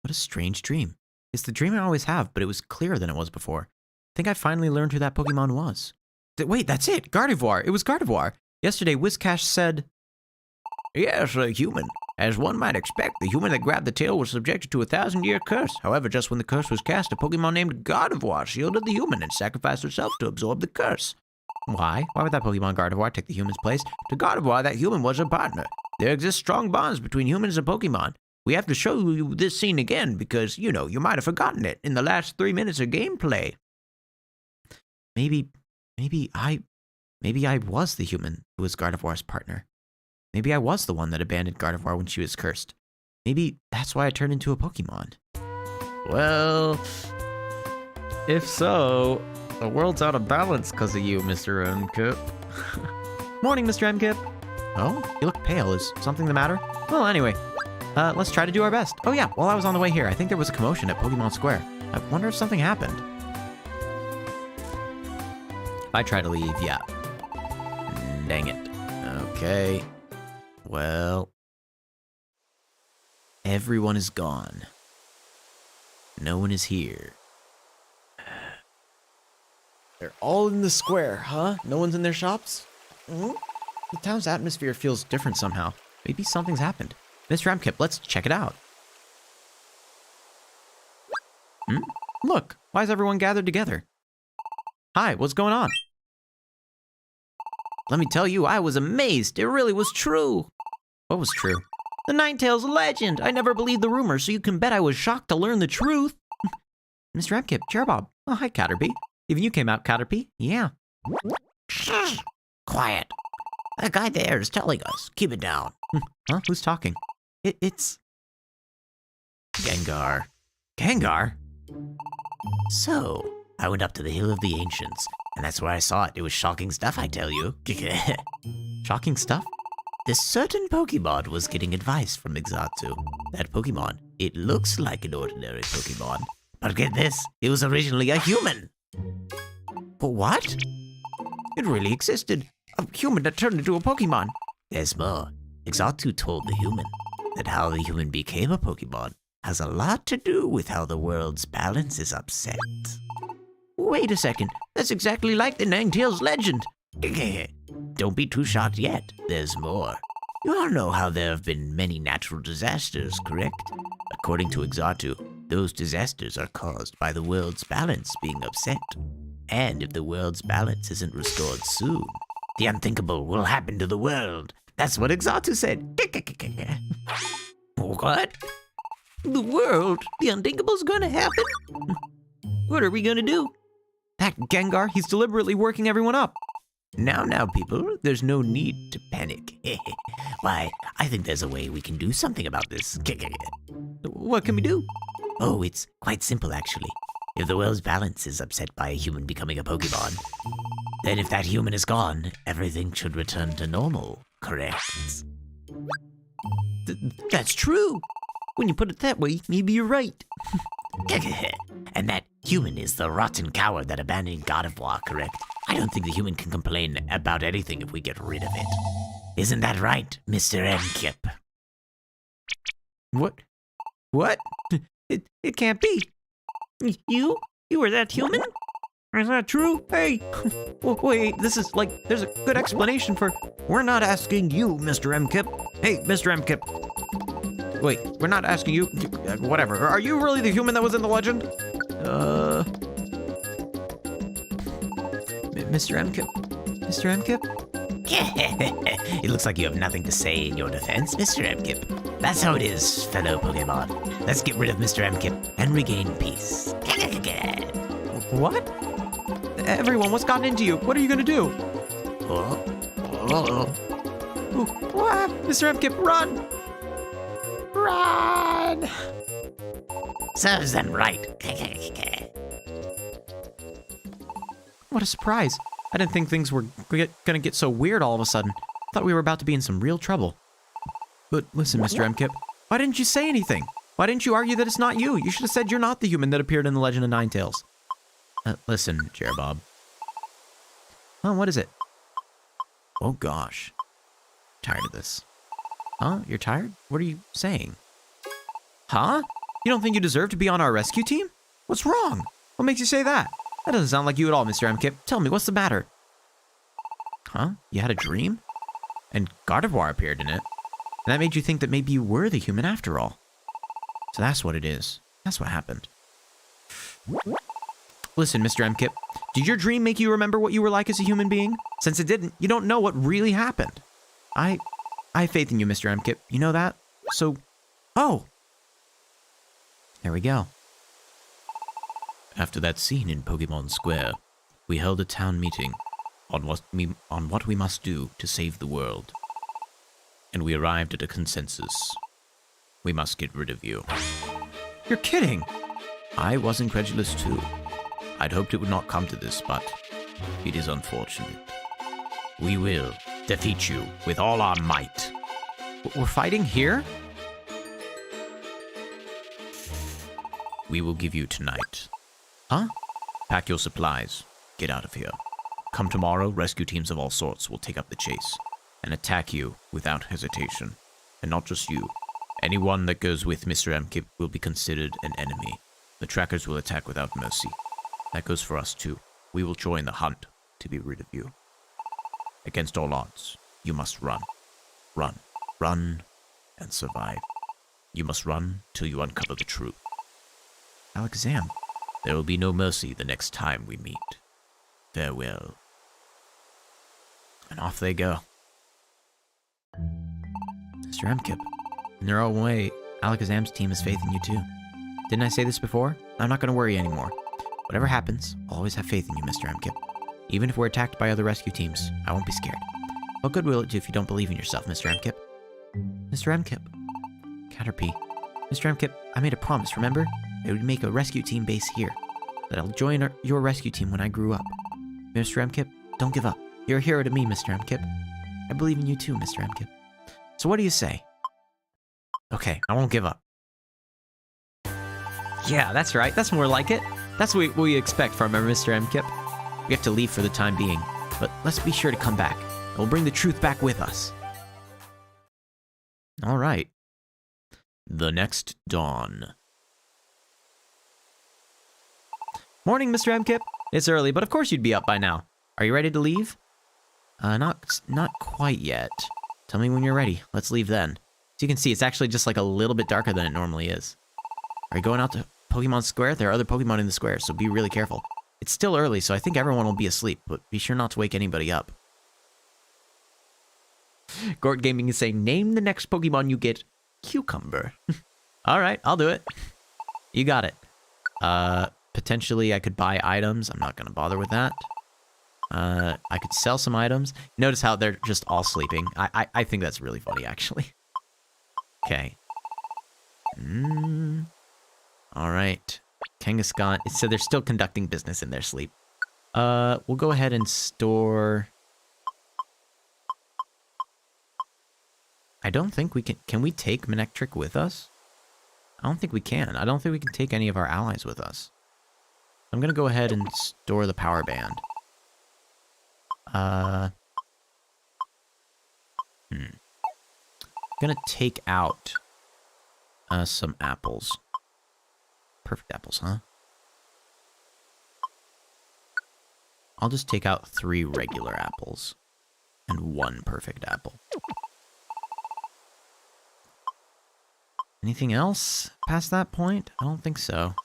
What a strange dream. It's the dream I always have, but it was clearer than it was before. I think I finally learned who that Pokemon was. Wait, that's it! Gardevoir! It was Gardevoir! Yesterday, Whiscash said... Yes, a human. As one might expect, the human that grabbed the tail was subjected to a 1,000-year curse. However, just when the curse was cast, a Pokemon named Gardevoir shielded the human and sacrificed herself to absorb the curse. Why? Why would that Pokemon Gardevoir take the human's place? To Gardevoir, that human was a partner. There exist strong bonds between humans and Pokemon. We have to show you this scene again because, you might have forgotten it in the last 3 minutes of gameplay. Maybe I was the human who was Gardevoir's partner. Maybe I was the one that abandoned Gardevoir when she was cursed. Maybe that's why I turned into a Pokemon. Well, if so, the world's out of balance because of you, Mr. M. Kip. Morning, Mr. M. Kip. Oh, you look pale. Is something the matter? Well, anyway, let's try to do our best. Oh yeah, while I was on the way here, I think there was a commotion at Pokemon Square. I wonder if something happened. If I try to leave, yeah. Dang it. Okay. Well, everyone is gone. No one is here. They're all in the square, huh? No one's in their shops? The town's atmosphere feels different somehow. Maybe something's happened. Mr. M. Kip, let's check it out. Look, why is everyone gathered together? Hi, what's going on? Let me tell you, I was amazed. It really was true. What was true? The Ninetales legend. I never believed the rumor, so you can bet I was shocked to learn the truth. Mr. M. Kip, Chairbob. Oh, hi, Caterpie. Even you came out, Caterpie. Yeah. Shh. Quiet. That guy there is telling us. Keep it down. Huh? Who's talking? It's... Gengar. Gengar? So, I went up to the Hill of the Ancients, and that's where I saw it. It was shocking stuff, I tell you. Shocking stuff? This certain Pokemon was getting advice from Exatu. That Pokemon, it looks like an ordinary Pokemon. But get this, it was originally a human. But what? It really existed. A human that turned into a Pokemon. There's more. Exatu told the human that how the human became a Pokemon has a lot to do with how the world's balance is upset. Wait a second, that's exactly like the Ninetales legend. Don't be too shocked yet, there's more. You all know how there have been many natural disasters, correct? According to Exatu, those disasters are caused by the world's balance being upset. And if the world's balance isn't restored soon, the unthinkable will happen to the world. That's what Exatu said. What? The world? The unthinkable's gonna happen? What are we gonna do? That Gengar, he's deliberately working everyone up. Now, people, there's no need to panic. Why, I think there's a way we can do something about this. What can we do? Oh, it's quite simple, actually. If the world's balance is upset by a human becoming a Pokemon, then if that human is gone, everything should return to normal, correct? That's true. When you put it that way, maybe you're right. And that human is the rotten coward that abandoned God of War, correct? I don't think the human can complain about anything if we get rid of it. Isn't that right, MrM Kip? What? It can't be. You were that human? Is that true? Hey, wait, this is like, there's a good explanation for, we're not asking you, MrM Kip. Hey, MrM Kip. Wait, we're not asking you, whatever. Are you really the human that was in the legend? MrM Kip? MrM Kip? It looks like you have nothing to say in your defense, MrM Kip. That's how it is, fellow Pokemon. Let's get rid of MrM Kip and regain peace. What? Everyone, what's gotten into you? What are you gonna do? What? MrM Kip, run! Run! Serves them right. What a surprise. I didn't think things were gonna get so weird all of a sudden. Thought we were about to be in some real trouble. But listen, MrM Kip, why didn't you say anything? Why didn't you argue that it's not you? You should have said you're not the human that appeared in the Legend of Ninetales. Listen, Jerbob. Huh, what is it? Oh gosh. Tired of this. Huh? You're tired? What are you saying? Huh? You don't think you deserve to be on our rescue team? What's wrong? What makes you say that? That doesn't sound like you at all, MrM Kip. Tell me, what's the matter? Huh? You had a dream? And Gardevoir appeared in it. And that made you think that maybe you were the human after all. So that's what it is. That's what happened. Listen, MrM Kip, did your dream make you remember what you were like as a human being? Since it didn't, you don't know what really happened. I have faith in you, MrM Kip. You know that? So, oh. There we go. After that scene in Pokémon Square, we held a town meeting on what we must do to save the world. And we arrived at a consensus. We must get rid of you. You're kidding. I was incredulous too. I'd hoped it would not come to this, but it is unfortunate. We will defeat you with all our might. We're fighting here? We will give you tonight. Huh? Pack your supplies. Get out of here. Come tomorrow, rescue teams of all sorts will take up the chase and attack you without hesitation. And not just you. Anyone that goes with MrM Kip will be considered an enemy. The trackers will attack without mercy. That goes for us too. We will join the hunt to be rid of you. Against all odds, you must run. Run. Run and survive. You must run till you uncover the truth. Alakazam. There will be no mercy the next time we meet. Farewell. And off they go. MrM Kip, in their own way, Alakazam's team has faith in you too. Didn't I say this before? I'm not going to worry anymore. Whatever happens, I'll always have faith in you, MrM Kip. Even if we're attacked by other rescue teams, I won't be scared. What good will it do if you don't believe in yourself, MrM Kip? MrM Kip. Caterpie. MrM Kip, I made a promise, remember? I would make a rescue team base here. That I'll join your rescue team when I grew up. MrM Kip, don't give up. You're a hero to me, MrM Kip. I believe in you too, MrM Kip. So what do you say? Okay, I won't give up. Yeah, that's right. That's more like it. That's what we expect from our MrM Kip. We have to leave for the time being, but let's be sure to come back. And we'll bring the truth back with us. All right. The next dawn. Morning, MrM Kip. It's early, but of course you'd be up by now. Are you ready to leave? Not quite yet. Tell me when you're ready. Let's leave then. As you can see, it's actually just like a little bit darker than it normally is. Are you going out to Pokemon Square? There are other Pokemon in the square, so be really careful. It's still early, so I think everyone will be asleep, but be sure not to wake anybody up. Gort Gaming is saying, name the next Pokemon you get, Cucumber. All right, I'll do it. You got it. Potentially I could buy items. I'm not going to bother with that. I could sell some items. Notice how they're just all sleeping. I think that's really funny, actually. Okay. All right. Kangaskhan. So they're still conducting business in their sleep. We'll go ahead and store... I don't think we can... Can we take Manectric with us? I don't think we can. I don't think we can take any of our allies with us. I'm going to go ahead and store the power band. I'm going to take out some apples. Perfect apples, huh? I'll just take out 3 regular apples and 1 perfect apple. Anything else past that point? I don't think so.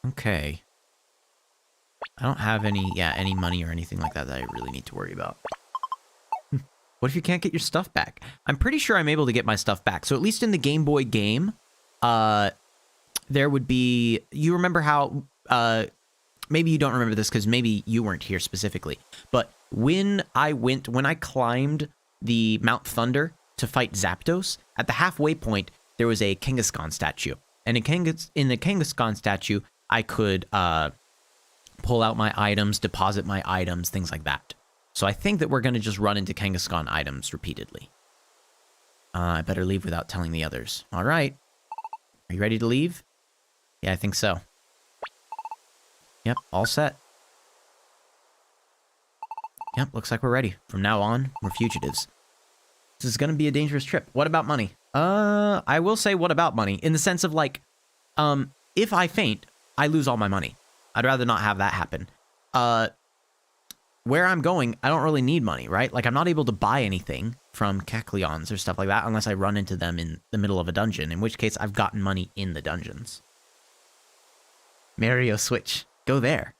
Okay. I don't have any money or anything like that I really need to worry about. What if you can't get your stuff back? I'm pretty sure I'm able to get my stuff back. So at least in the Game Boy game, there would be... You remember how... maybe you don't remember this because maybe you weren't here specifically. But when I climbed the Mount Thunder to fight Zapdos, at the halfway point, there was a Kangaskhan statue. And in the Kangaskhan statue, I could pull out my items, deposit my items, things like that. So I think that we're going to just run into Kangaskhan items repeatedly. I better leave without telling the others. All right. Are you ready to leave? Yeah, I think so. Yep, all set. Yep, looks like we're ready. From now on, we're fugitives. This is going to be a dangerous trip. What about money? I will say what about money, in the sense of, like, if I faint, I lose all my money. I'd rather not have that happen. Where I'm going, I don't really need money, right? Like, I'm not able to buy anything from Kecleons or stuff like that unless I run into them in the middle of a dungeon, in which case I've gotten money in the dungeons. Mario Switch. Go there.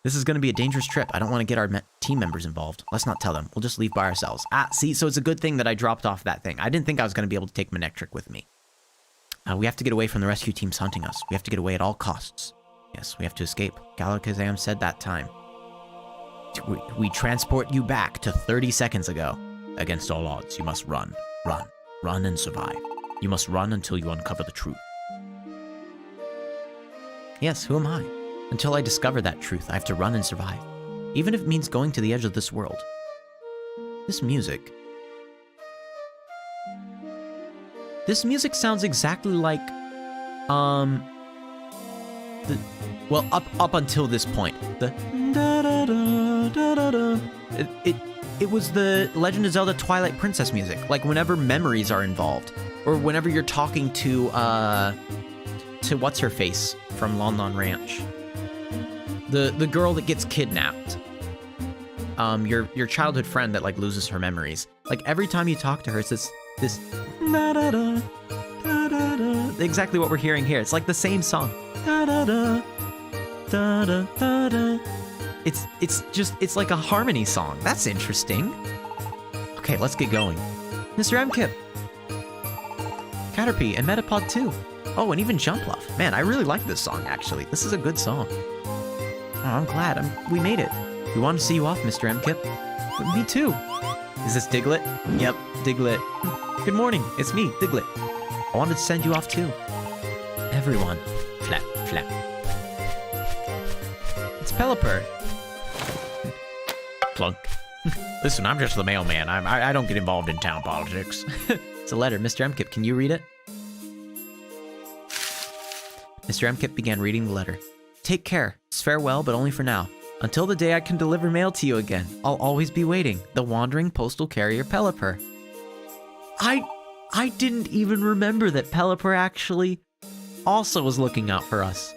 This is going to be a dangerous trip. I don't want to get our team members involved. Let's not tell them. We'll just leave by ourselves. See, so it's a good thing that I dropped off that thing. I didn't think I was going to be able to take Manectric with me. We have to get away from the rescue teams hunting us. We have to get away at all costs. Yes, we have to escape. Galakazam said that time. We transport you back to 30 seconds ago. Against all odds, you must run. Run. Run and survive. You must run until you uncover the truth. Yes, who am I? Until I discover that truth, I have to run and survive. Even if it means going to the edge of this world. This music sounds exactly like, well, up until this point. It was the Legend of Zelda Twilight Princess music. Like, whenever memories are involved. Or whenever you're talking to what's-her-face from Lon Lon Ranch. The girl that gets kidnapped. Your childhood friend that, like, loses her memories. Like, every time you talk to her, it's this da-da-da, da-da-da. Exactly what we're hearing here. It's like the same song. Da-da-da, da-da-da-da. It's like a harmony song. That's interesting. Okay, let's get going. MrM Kip. Caterpie and Metapod 2. Oh, and even Jumpluff. Man, I really like this song, actually. This is a good song. Oh, I'm glad. We made it. We wanted to see you off, MrM Kip. Me too. Is this Diglett? Yep, Diglett. Good morning. It's me, Diglett. I wanted to send you off too. Everyone. Flap, flap. It's Pelipper. Plunk. Listen, I'm just the mailman. I don't get involved in town politics. It's a letter. MrM Kip, can you read it? MrM Kip began reading the letter. Take care. It's farewell, but only for now. Until the day I can deliver mail to you again, I'll always be waiting. The wandering postal carrier Pelipper. I didn't even remember that Pelipper actually also was looking out for us.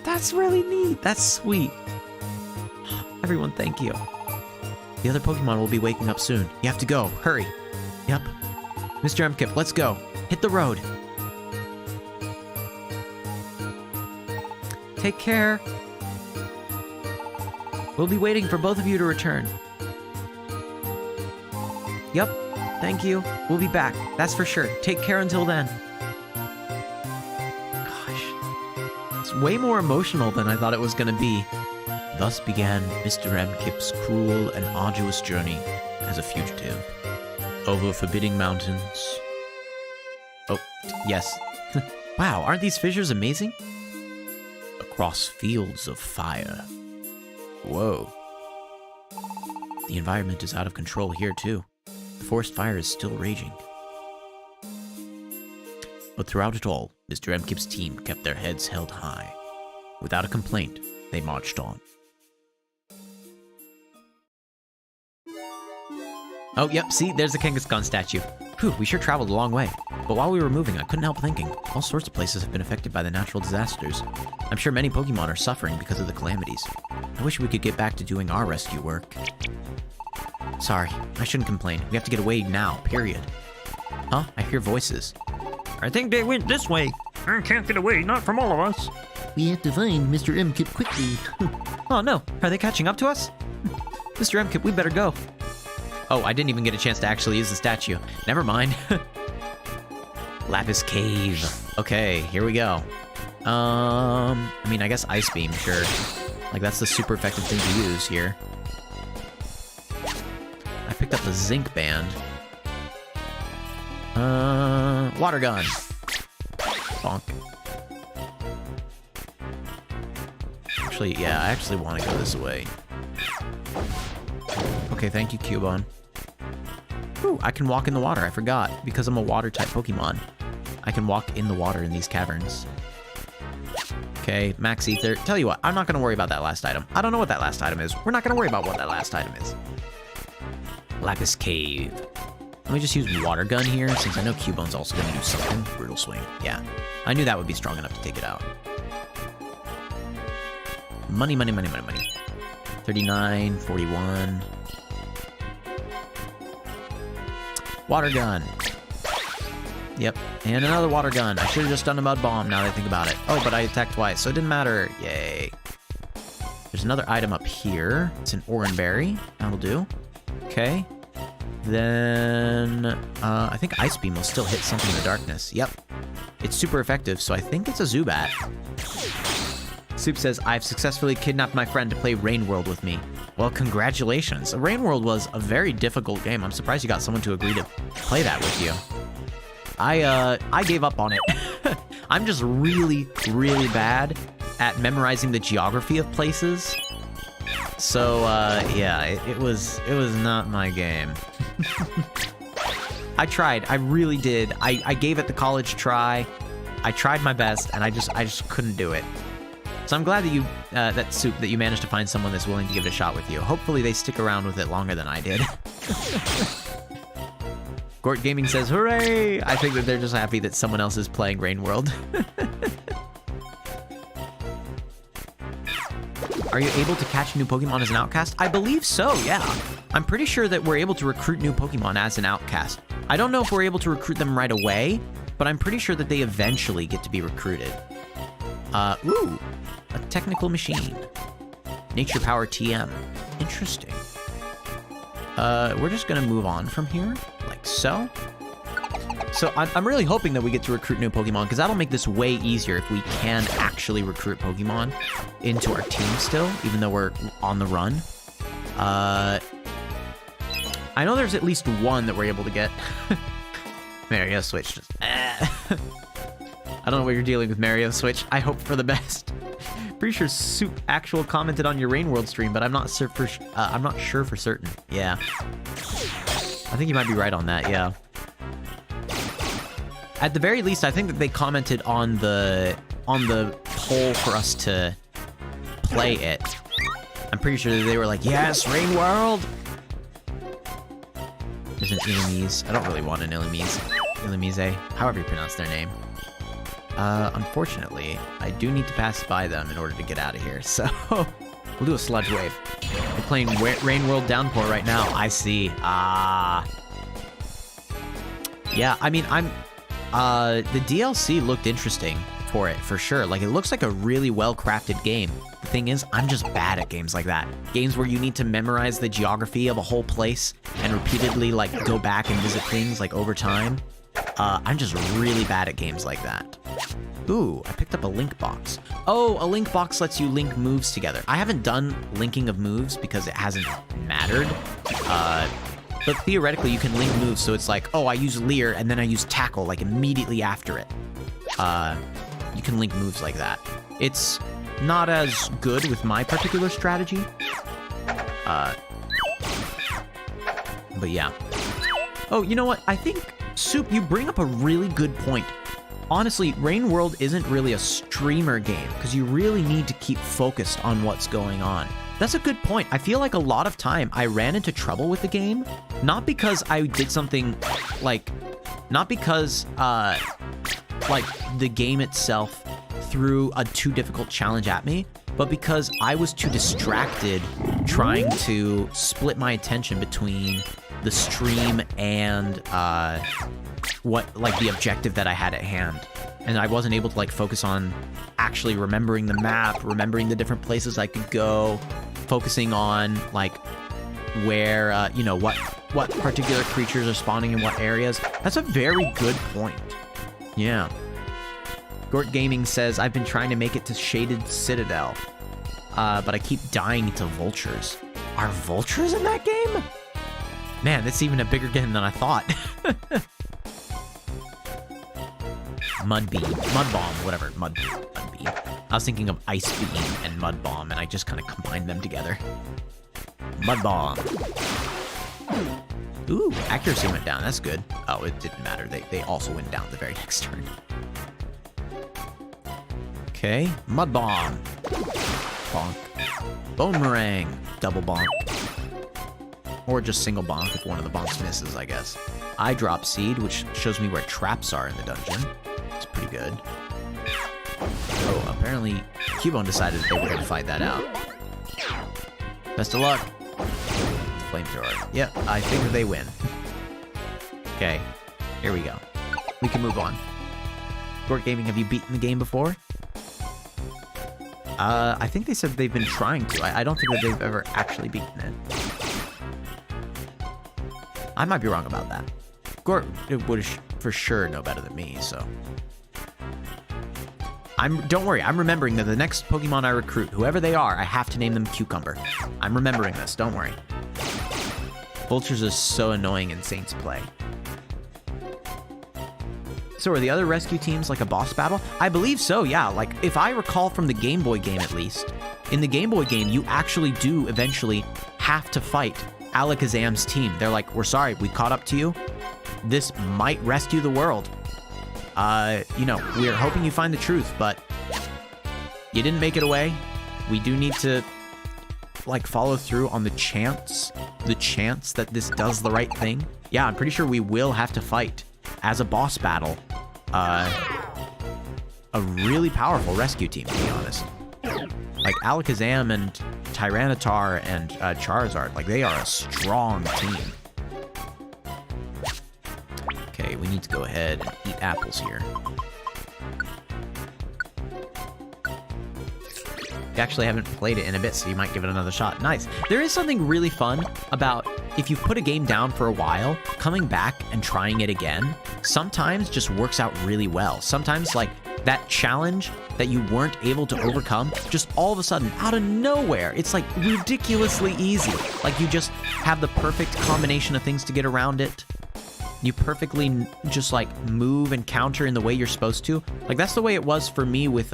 That's really neat. That's sweet. Everyone, thank you. The other Pokemon will be waking up soon. You have to go. Hurry. Yep. MrM Kip, let's go. Hit the road. Take care. We'll be waiting for both of you to return. Yep, thank you. We'll be back, that's for sure. Take care until then. Gosh, it's way more emotional than I thought it was gonna be. Thus began MrM Kip's cruel and arduous journey as a fugitive. Over forbidding mountains. Oh, yes. Wow, aren't these fissures amazing? Across fields of fire. Whoa. The environment is out of control here, too. The forest fire is still raging. But throughout it all, MrM Kip's team kept their heads held high. Without a complaint, they marched on. Oh, yep, see, there's the Kangaskhan statue. Whew, we sure traveled a long way. But while we were moving, I couldn't help thinking. All sorts of places have been affected by the natural disasters. I'm sure many Pokemon are suffering because of the calamities. I wish we could get back to doing our rescue work. Sorry, I shouldn't complain. We have to get away now, period. Huh? I hear voices. I think they went this way. I can't get away, not from all of us. We have to find MrM Kip quickly. Oh no, are they catching up to us? MrM Kip, we better go. Oh, I didn't even get a chance to actually use the statue. Never mind. Lapis Cave. Okay, here we go. I mean, I guess Ice Beam, sure. Like, that's the super effective thing to use here. I picked up the Zinc Band. Water Gun. Bonk. Actually, yeah, I actually want to go this way. Okay, thank you, Cubone. Ooh, I can walk in the water, I forgot. Because I'm a water-type Pokemon. I can walk in the water in these caverns. Okay, Max Ether. Tell you what, I'm not going to worry about that last item. I don't know what that last item is. We're not going to worry about what that last item is. Lapis Cave. Let me just use Water Gun here, since I know Cubone's also going to do something. Brutal Swing. Yeah, I knew that would be strong enough to take it out. Money, money, money, money, money. 39, 41. Water Gun. Yep, and another Water Gun. I should have just done a Mud Bomb now that I think about it. Oh, but I attacked twice, so it didn't matter. Yay. There's another item up here. It's an Oranberry. That'll do. Okay. Then, I think Ice Beam will still hit something in the darkness. Yep. It's super effective, so I think it's a Zubat. Soup says, I've successfully kidnapped my friend to play Rain World with me. Well, congratulations. Rain World was a very difficult game. I'm surprised you got someone to agree to play that with you. I gave up on it. I'm just really, really bad at memorizing the geography of places. So, yeah, it was not my game. I tried. I really did. I gave it the college try. I tried my best, and I just couldn't do it. So I'm glad that you, Soup, that you managed to find someone that's willing to give it a shot with you. Hopefully they stick around with it longer than I did. Gort Gaming says, hooray! I think that they're just happy that someone else is playing Rain World. Are you able to catch new Pokemon as an outcast? I believe so, yeah. I'm pretty sure that we're able to recruit new Pokemon as an outcast. I don't know if we're able to recruit them right away, but I'm pretty sure that they eventually get to be recruited. Ooh, a technical machine. Nature Power TM. Interesting. We're just gonna move on from here, like so. So I'm really hoping that we get to recruit new Pokemon, because that'll make this way easier if we can actually recruit Pokemon into our team still, even though we're on the run. I know there's at least one that we're able to get. Mario Switch. I don't know what you're dealing with, Mario Switch. I hope for the best. Pretty sure Soup actual commented on your Rain World stream, but I'm not sure for certain. Yeah. I think you might be right on that, yeah. At the very least, I think that they commented on the poll for us to play it. I'm pretty sure that they were like, yes, Rain World! There's an Illumise. I don't really want an Illumise. Illumise, however you pronounce their name. Unfortunately, I do need to pass by them in order to get out of here, so we'll do a Sludge Wave. We're playing Rain World Downpour right now. I see. Yeah, I mean, the DLC looked interesting. for it, for sure. Like, it looks like a really well-crafted game. The thing is, I'm just bad at games like that. Games where you need to memorize the geography of a whole place and repeatedly, like, go back and visit things, like, over time. I'm just really bad at games like that. Ooh, I picked up a link box. Oh, a link box lets you link moves together. I haven't done linking of moves because it hasn't mattered. But theoretically, you can link moves, so it's like, oh, I use Leer, and then I use Tackle, like, immediately after it. You can link moves like that. It's not as good with my particular strategy. But yeah. Oh, you know what? I think, Soup, you bring up a really good point. Honestly, Rain World isn't really a streamer game, because you really need to keep focused on what's going on. That's a good point. I feel like a lot of time I ran into trouble with the game, not because I did something, like, not because, like, the game itself threw a too difficult challenge at me, but because I was too distracted trying to split my attention between the stream and, the objective that I had at hand. And I wasn't able to, like, focus on actually remembering the map, remembering the different places I could go, focusing on, like, where, you know, what particular creatures are spawning in what areas. That's a very good point. Yeah. Gort Gaming says, I've been trying to make it to Shaded Citadel, but I keep dying to vultures. Are vultures in that game? Man, that's even a bigger game than I thought. Mud Beam, Mud Bomb, whatever, Mud Beam. I was thinking of Ice Beam and Mud Bomb, and I just kind of combined them together. Mud Bomb. Ooh, accuracy went down, that's good. Oh, it didn't matter, they also went down the very next turn. Okay, Mud Bomb. Bonk. Bone Meringue. Double bonk. Or just single bonk if one of the bonks misses, I guess. Eye Drop Seed, which shows me where traps are in the dungeon. It's pretty good. Oh, apparently Cubone decided they were going to fight that out. Best of luck. Flamethrower. Yep, I think that they win. Okay, here we go. We can move on. Gort Gaming, have you beaten the game before? I think they said they've been trying to. I don't think that they've ever actually beaten it. I might be wrong about that. Gort would for sure know better than me, so. Don't worry, I'm remembering that the next Pokemon I recruit, whoever they are, I have to name them Cucumber. I'm remembering this, don't worry. Vultures is so annoying in Saints play. So are the other rescue teams like a boss battle? I believe so, yeah. Like, if I recall from the Game Boy game at least, in the Game Boy game, you actually do eventually have to fight Alakazam's team. They're like, we're sorry, we caught up to you. This might rescue the world. You know, we're hoping you find the truth, but you didn't make it away. We do need to, like, follow through on the chance that this does the right thing. Yeah, I'm pretty sure we will have to fight as a boss battle a really powerful rescue team, to be honest. Like, Alakazam and Tyranitar and Charizard, like, they are a strong team. Okay, we need to go ahead and eat apples here. You actually haven't played it in a bit, so you might give it another shot. Nice. There is something really fun about if you've put a game down for a while, coming back and trying it again, sometimes just works out really well. Sometimes, like, that challenge that you weren't able to overcome, just all of a sudden, out of nowhere, it's, like, ridiculously easy. Like, you just have the perfect combination of things to get around it. You perfectly just, like, move and counter in the way you're supposed to. Like, that's the way it was for me with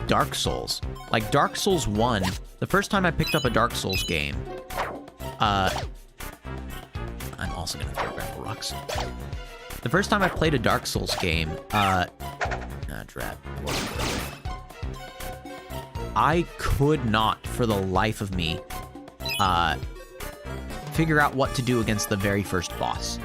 Dark Souls. Like, Dark Souls 1, the first time I picked up a Dark Souls game, I'm also gonna throw grapple rocks. The first time I played a Dark Souls game, drat. I could not, for the life of me, figure out what to do against the very first boss.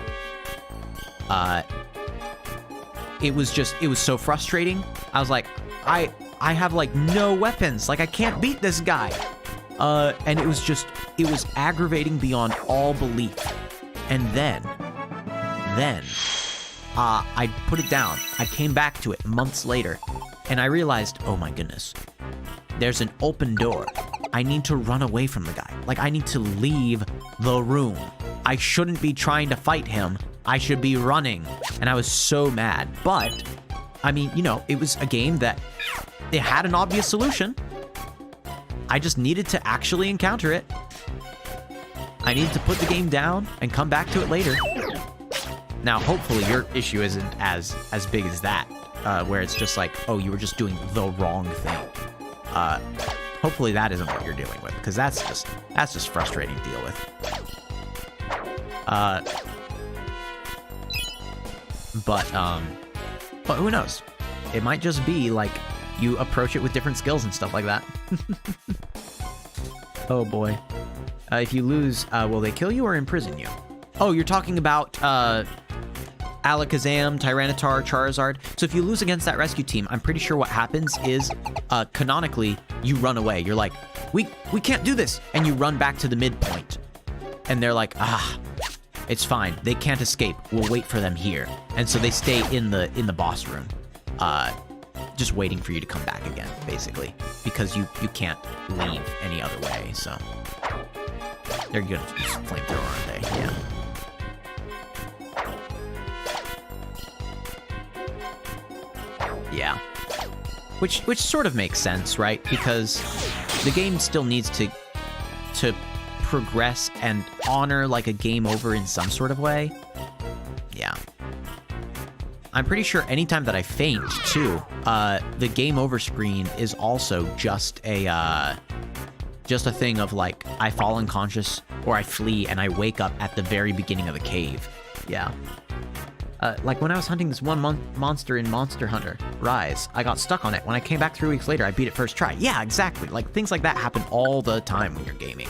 It was so frustrating. I was like, I have, like, no weapons. Like, I can't beat this guy. And it was aggravating beyond all belief. And then, I put it down. I came back to it months later, and I realized, oh my goodness, there's an open door. I need to run away from the guy. Like, I need to leave the room. I shouldn't be trying to fight him. I should be running. And I was so mad. But, I mean, you know, it was a game that it had an obvious solution. I just needed to actually encounter it. I needed to put the game down and come back to it later. Now, hopefully your issue isn't as big as that, where it's just like, oh, you were just doing the wrong thing. Hopefully that isn't what you're dealing with, because that's just frustrating to deal with. But who knows? It might just be like you approach it with different skills and stuff like that. Oh boy. If you lose, will they kill you or imprison you? Oh, you're talking about Alakazam, Tyranitar, Charizard. So if you lose against that rescue team, I'm pretty sure what happens is, canonically, you run away. You're like, we can't do this, and you run back to the midpoint. And they're like, it's fine. They can't escape. We'll wait for them here. And so they stay in the boss room, just waiting for you to come back again, basically, because you can't leave any other way. So they're gonna use flamethrower, aren't they? Yeah. Yeah. Which sort of makes sense, right? Because the game still needs to progress and honor like a game over in some sort of way. Yeah. I'm pretty sure anytime that I faint too, the game over screen is also just a thing of like I fall unconscious or I flee and I wake up at the very beginning of the cave. Yeah. Like when I was hunting this one monster in Monster Hunter Rise, I got stuck on it. When I came back 3 weeks later, I beat it first try. Yeah, exactly. Like things like that happen all the time when you're gaming.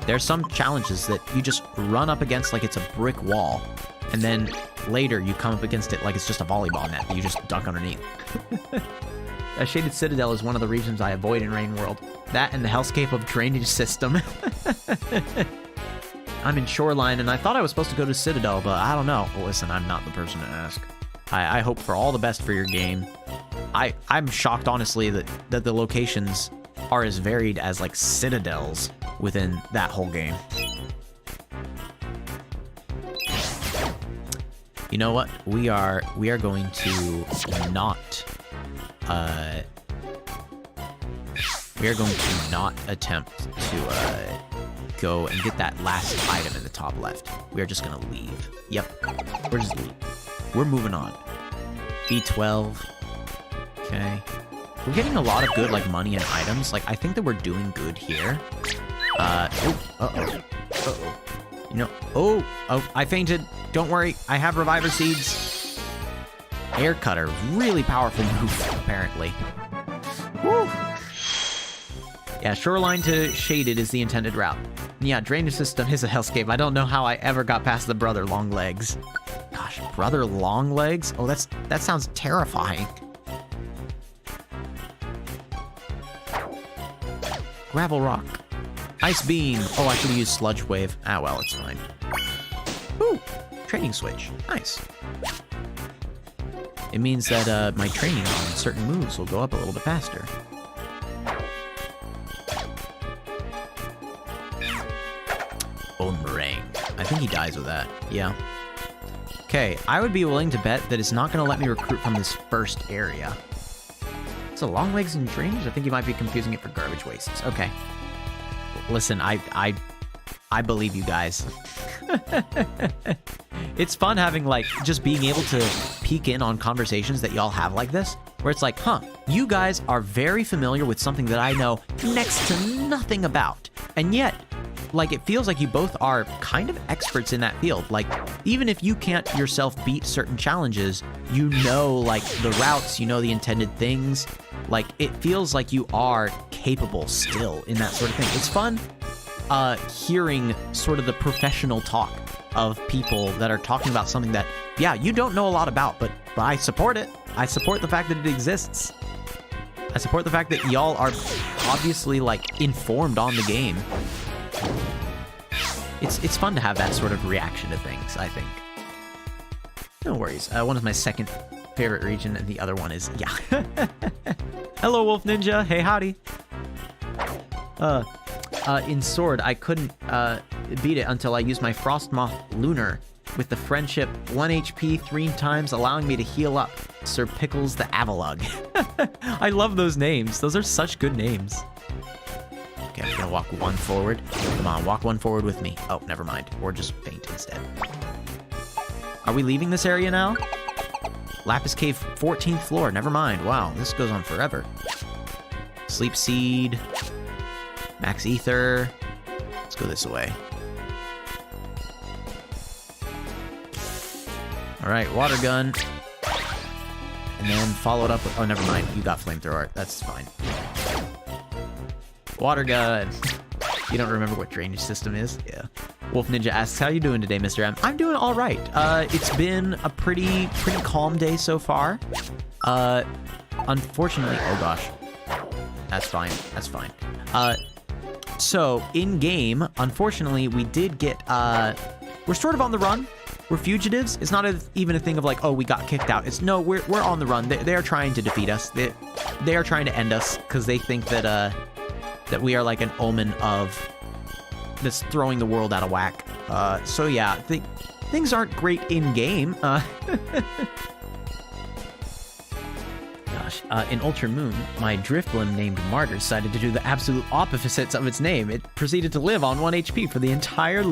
There's some challenges that you just run up against like it's a brick wall, and then later you come up against it like it's just a volleyball net that you just dunk underneath. A shaded citadel is one of the regions I avoid in Rain World. That and the hellscape of drainage system. I'm in Shoreline, and I thought I was supposed to go to Citadel, but I don't know. Well, listen, I'm not the person to ask. I hope for all the best for your game. I'm shocked, honestly, that the locations are as varied as, like, citadels within that whole game. You know what? We are going to not... we are going to not attempt to, go and get that last item in the top left. We are just gonna leave. Yep, we're just leaving. We're moving on. B12. Okay. We're getting a lot of good, like, money and items. Like, I think that we're doing good here. You know, oh, I fainted. Don't worry, I have Reviver Seeds. Air Cutter, really powerful move, apparently. Woo! Yeah, Shoreline to Shaded is the intended route. Yeah, drainage system is a hellscape. I don't know how I ever got past the Brother Longlegs. Gosh, Brother Longlegs? Oh, that sounds terrifying. Gravel Rock. Ice Beam. Oh, I should have used Sludge Wave. Ah, well, it's fine. Ooh, training switch. Nice. It means that my training on certain moves will go up a little bit faster. Meringue. I think he dies with that. Yeah. Okay, I would be willing to bet that it's not going to let me recruit from this first area. So long legs and drainage? I think you might be confusing it for garbage wastes. Okay. Listen, I believe you guys. It's fun having, like, just being able to peek in on conversations that y'all have like this, where it's like, huh, you guys are very familiar with something that I know next to nothing about. And yet, like, it feels like you both are kind of experts in that field. Like, even if you can't yourself beat certain challenges, you know, like, the routes, you know the intended things. Like, it feels like you are capable still in that sort of thing. It's fun hearing sort of the professional talk of people that are talking about something that, yeah, you don't know a lot about, but I support it. I support the fact that it exists. I support the fact that y'all are obviously, like, informed on the game. It's fun to have that sort of reaction to things, I think. No worries. One is my second favorite region, and the other one is, yeah. Hello, Wolf Ninja. Hey, howdy. In Sword, I couldn't beat it until I used my Frostmoth Lunar with the friendship 1 HP 3 times, allowing me to heal up. Sir Pickles the Avalug. I love those names. Those are such good names. Okay, I'm gonna walk 1 forward. Come on, walk 1 forward with me. Oh, never mind. Or just faint instead. Are we leaving this area now? Lapis Cave, 14th floor. Never mind. Wow, this goes on forever. Sleep Seed. Max Ether. Let's go this way. Alright, Water Gun. And then follow it up with... Oh, never mind. You got Flamethrower. That's fine. Water Gun. You don't remember what drainage system is? Yeah. Wolf Ninja asks, how you doing today, Mr. M? I'm doing all right. It's been a pretty calm day so far. Unfortunately... Oh, gosh. That's fine. That's fine. So, in-game, unfortunately, we did get... We're sort of on the run. We're fugitives. It's not even a thing of like, oh, we got kicked out. It's no, we're on the run. They are trying to defeat us. They are trying to end us because they think that that we are like an omen of this throwing the world out of whack. So yeah, things aren't great in game. Gosh, in Ultra Moon, my Drifblim named Martyr decided to do the absolute opposites of its name. It proceeded to live on 1 HP for the entire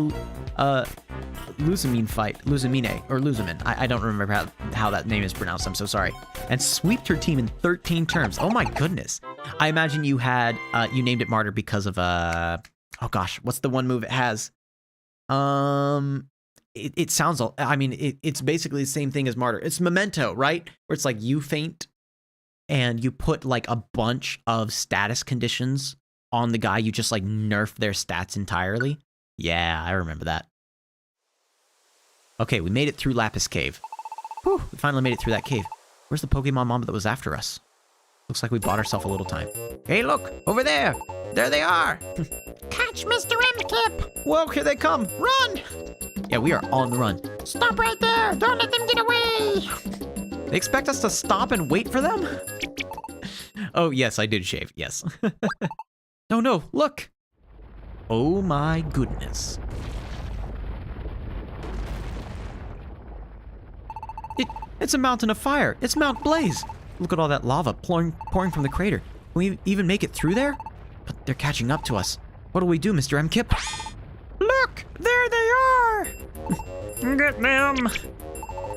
Luzamine fight. Luzamine, or Luzamin. I don't remember how that name is pronounced. I'm so sorry. And sweeped her team in 13 turns. Oh my goodness. I imagine you had, you named it Martyr because of, oh gosh, what's the one move it has? It sounds, I mean, it's basically the same thing as Martyr. It's Memento, right? Where it's like you faint and you put like a bunch of status conditions on the guy. You just like nerf their stats entirely. Yeah, I remember that. Okay, we made it through Lapis Cave. Whew, we finally made it through that cave. Where's the Pokemon Mamba that was after us? Looks like we bought ourselves a little time. Hey, look! Over there! There they are! Catch MrM, Kip! Whoa, here they come! Run! Yeah, we are on the run. Stop right there! Don't let them get away! They expect us to stop and wait for them? Oh, yes, I did shave. Yes. Oh, no, look! Oh, my goodness. It's a mountain of fire. It's Mount Blaze. Look at all that lava pouring from the crater. Can we even make it through there? But they're catching up to us. What do we do, Mr. M. Kip? Look! There they are! Get them!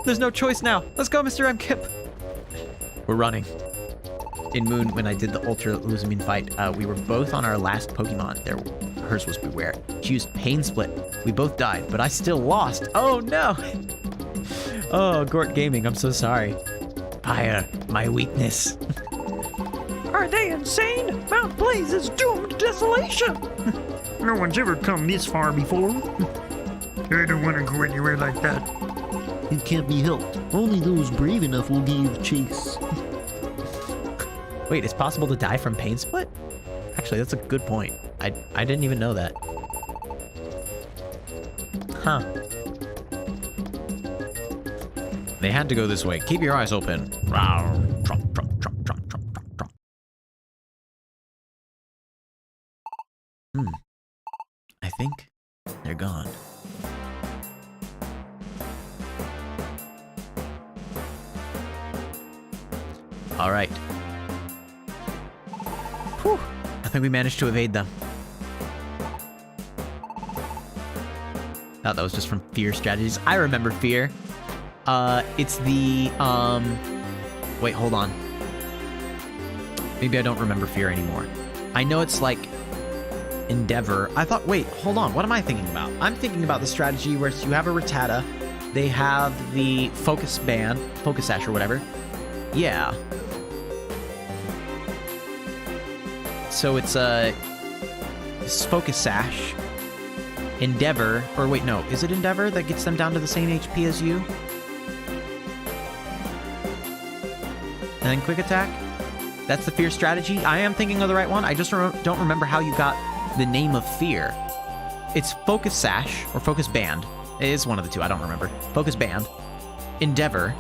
There's no choice now. Let's go, Mr. M. Kip. We're running. In Moon, when I did the Ultra Luzamine fight, we were both on our last Pokemon. Hers was Beware. She used Pain Split. We both died, but I still lost. Oh, no! Oh, Gort Gaming, I'm so sorry. Fire, my weakness. Are they insane? Mount Blaze is doomed to desolation! No one's ever come this far before. I don't want to go anywhere like that. It can't be helped. Only those brave enough will give chase. Wait, it's possible to die from Pain Split? Actually, that's a good point. I didn't even know that. Huh. They had to go this way. Keep your eyes open. Trump, Trump, Trump, Trump, Trump, Trump, Trump. I think they're gone. All right. Whew. I think we managed to evade them. Thought that was just from Fear strategies. I remember Fear. It's the, wait, hold on. Maybe I don't remember Fear anymore. I know it's like Endeavor. I thought, wait, hold on. What am I thinking about? I'm thinking about the strategy where you have a Rattata. They have the Focus Band, Focus Sash or whatever. Yeah. So it's Focus Sash, Endeavor, or wait, no, is it Endeavor that gets them down to the same HP as you? And then Quick Attack? That's the Fear strategy? I am thinking of the right one. I just don't remember how you got the name of Fear. It's Focus Sash, or Focus Band. It is one of the two, I don't remember. Focus Band. Endeavor.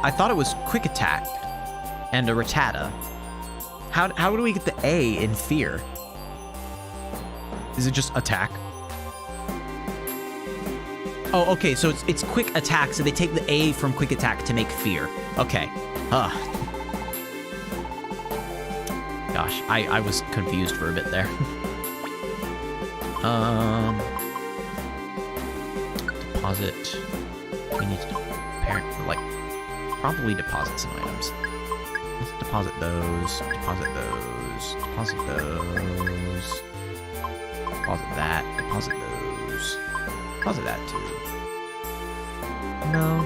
I thought it was Quick Attack and a Rattata. How do we get the A in Fear? Is it just Attack? Oh, okay, so it's Quick Attack, so they take the A from Quick Attack to make Fear. Okay. Gosh, I was confused for a bit there. Deposit. We need to probably deposit some items. Let's deposit those, deposit those, deposit those, deposit that, deposit those, deposit that too. No.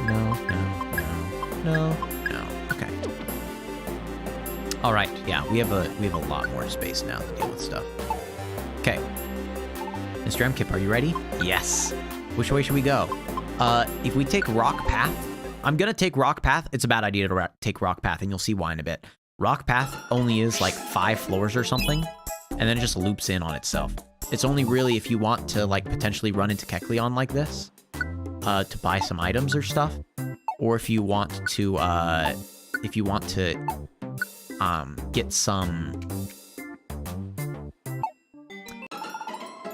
Okay. All right. Yeah, we have a lot more space now to deal with stuff. Okay. Mr. Kip, are you ready? Yes. Which way should we go? If we take Rock Path, I'm gonna take Rock Path. It's a bad idea to take Rock Path, and you'll see why in a bit. Rock Path only is like 5 floors or something, and then it just loops in on itself. It's only really if you want to like potentially run into Kecleon like this, to buy some items or stuff, or if you want to get some,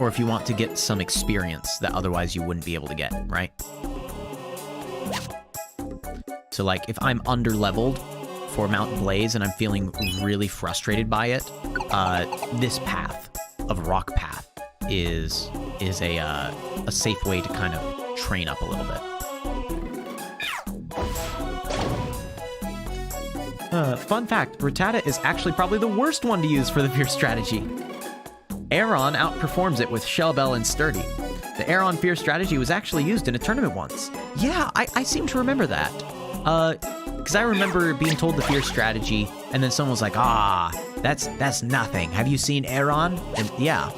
or if you want to get some experience that otherwise you wouldn't be able to get, right? So like if I'm under-leveled for Mount Blaze and I'm feeling really frustrated by it, this path of Rock Path is a safe way to kind of train up a little bit. Fun fact, Rattata is actually probably the worst one to use for the Fear strategy. Aeron outperforms it with Shellbell and Sturdy. The Aeron Fear strategy was actually used in a tournament once. Yeah, I seem to remember that. Because I remember being told the Fear strategy, and then someone was like, that's nothing. Have you seen Aeron? And yeah.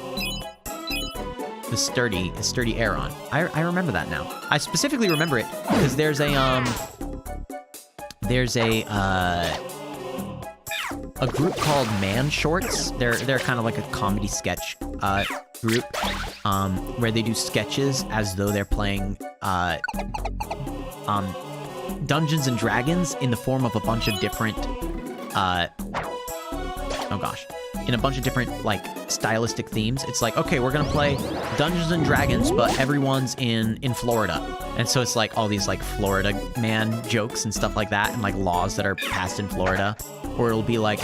The sturdy Aeron. I remember that now. I specifically remember it because there's a group called Man Shorts. They're kind of like a comedy sketch group where they do sketches as though they're playing Dungeons and Dragons in the form of a bunch of different in a bunch of different like stylistic themes. It's like, okay, we're gonna play Dungeons and Dragons, but everyone's in Florida, and so it's like all these like Florida man jokes and stuff like that, and like laws that are passed in Florida. Or it'll be like,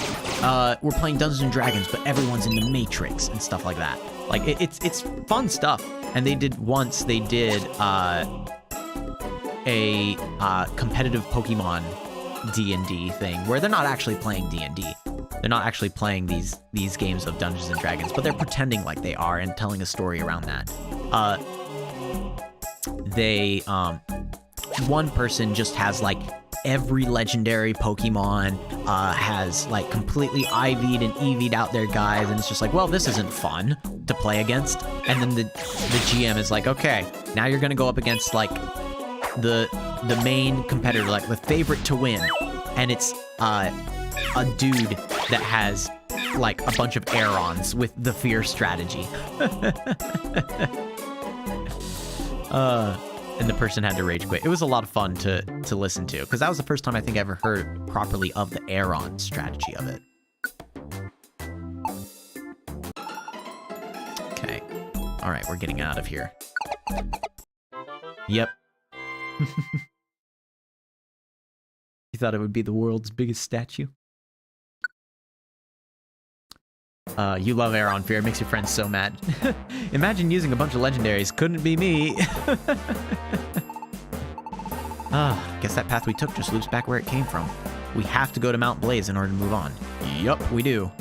we're playing Dungeons and Dragons, but everyone's in the Matrix and stuff like that. Like it's fun stuff. And they did a competitive Pokemon D&D thing where they're not actually playing D&D. They're not actually playing these games of Dungeons and Dragons, but they're pretending like they are and telling a story around that. One person just has like every legendary Pokemon, has like completely IV'd and EV'd out their guys, and it's just like, well, this isn't fun to play against. And then the GM is like, okay, now you're gonna go up against like the main competitor, like the favorite to win, and it's a dude that has like a bunch of Aerons with the Fear strategy. And the person had to rage quit. It was a lot of fun to listen to, because that was the first time I think I ever heard properly of the Aeron strategy of it. Okay. All right, we're getting out of here. Yep. You thought it would be the world's biggest statue? You love Aeron Fear. It makes your friends so mad. Imagine using a bunch of legendaries. Couldn't be me. Guess that path we took just loops back where it came from. We have to go to Mount Blaze in order to move on. Yup, we do.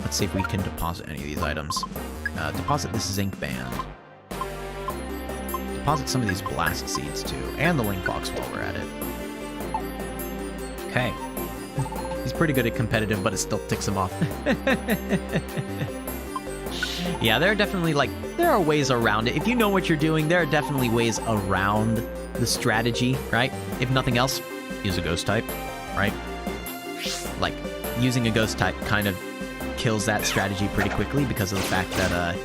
Let's see if we can deposit any of these items. Deposit this Zinc Band. Deposit some of these Blast Seeds too. And the Link Box while we're at it. Okay. He's pretty good at competitive, but it still ticks him off. Yeah, there are definitely, like, there are ways around it. If you know what you're doing, there are definitely ways around the strategy, right? If nothing else, use a ghost type, right? Like, using a ghost type kind of kills that strategy pretty quickly because of the fact that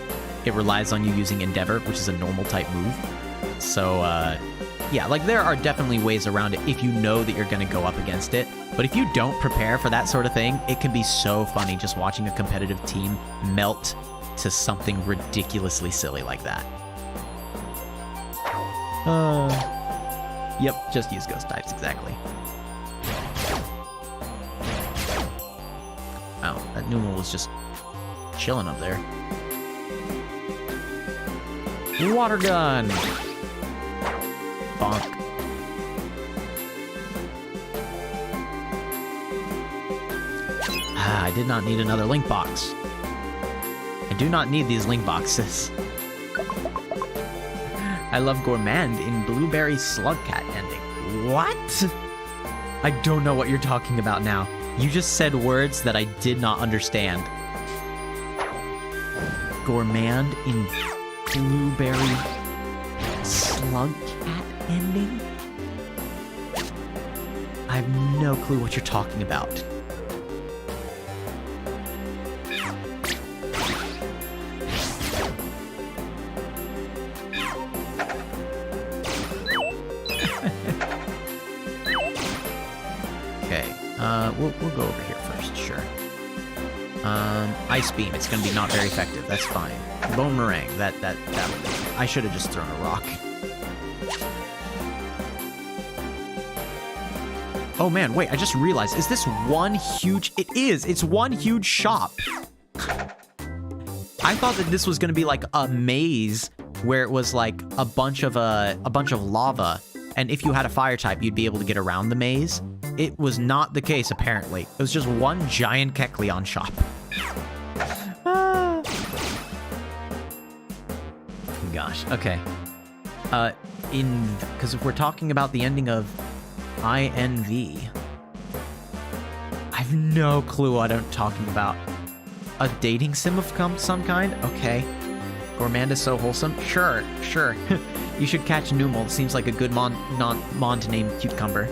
it relies on you using Endeavor, which is a normal type move. So, Yeah, like there are definitely ways around it if you know that you're going to go up against it. But if you don't prepare for that sort of thing, it can be so funny just watching a competitive team melt to something ridiculously silly like that. Yep, just use ghost types, exactly. Oh, that Numel was just chilling up there. Water gun! Bonk. Ah, I did not need another link box. I do not need these link boxes. I love Gourmand in Blueberry Slugcat ending. What? I don't know what you're talking about now. You just said words that I did not understand. Gourmand in Blueberry Slugcat ending? I have no clue what you're talking about. We'll go over here first, sure. Ice Beam, it's gonna be not very effective, that's fine. Boomerang, that'll do. I should have just thrown a rock. Oh man, wait, I just realized, is this one huge... It is, it's one huge shop. I thought that this was gonna be like a maze where it was like a bunch of lava, and if you had a fire type, you'd be able to get around the maze. It was not the case, apparently. It was just one giant Kecleon shop. Gosh, okay. Because if we're talking about the ending of INV, I have no clue what I'm talking about. A dating sim of some kind? Okay. Gourmand is so wholesome? Sure. You should catch Numel. Seems like a good mon to name Cucumber.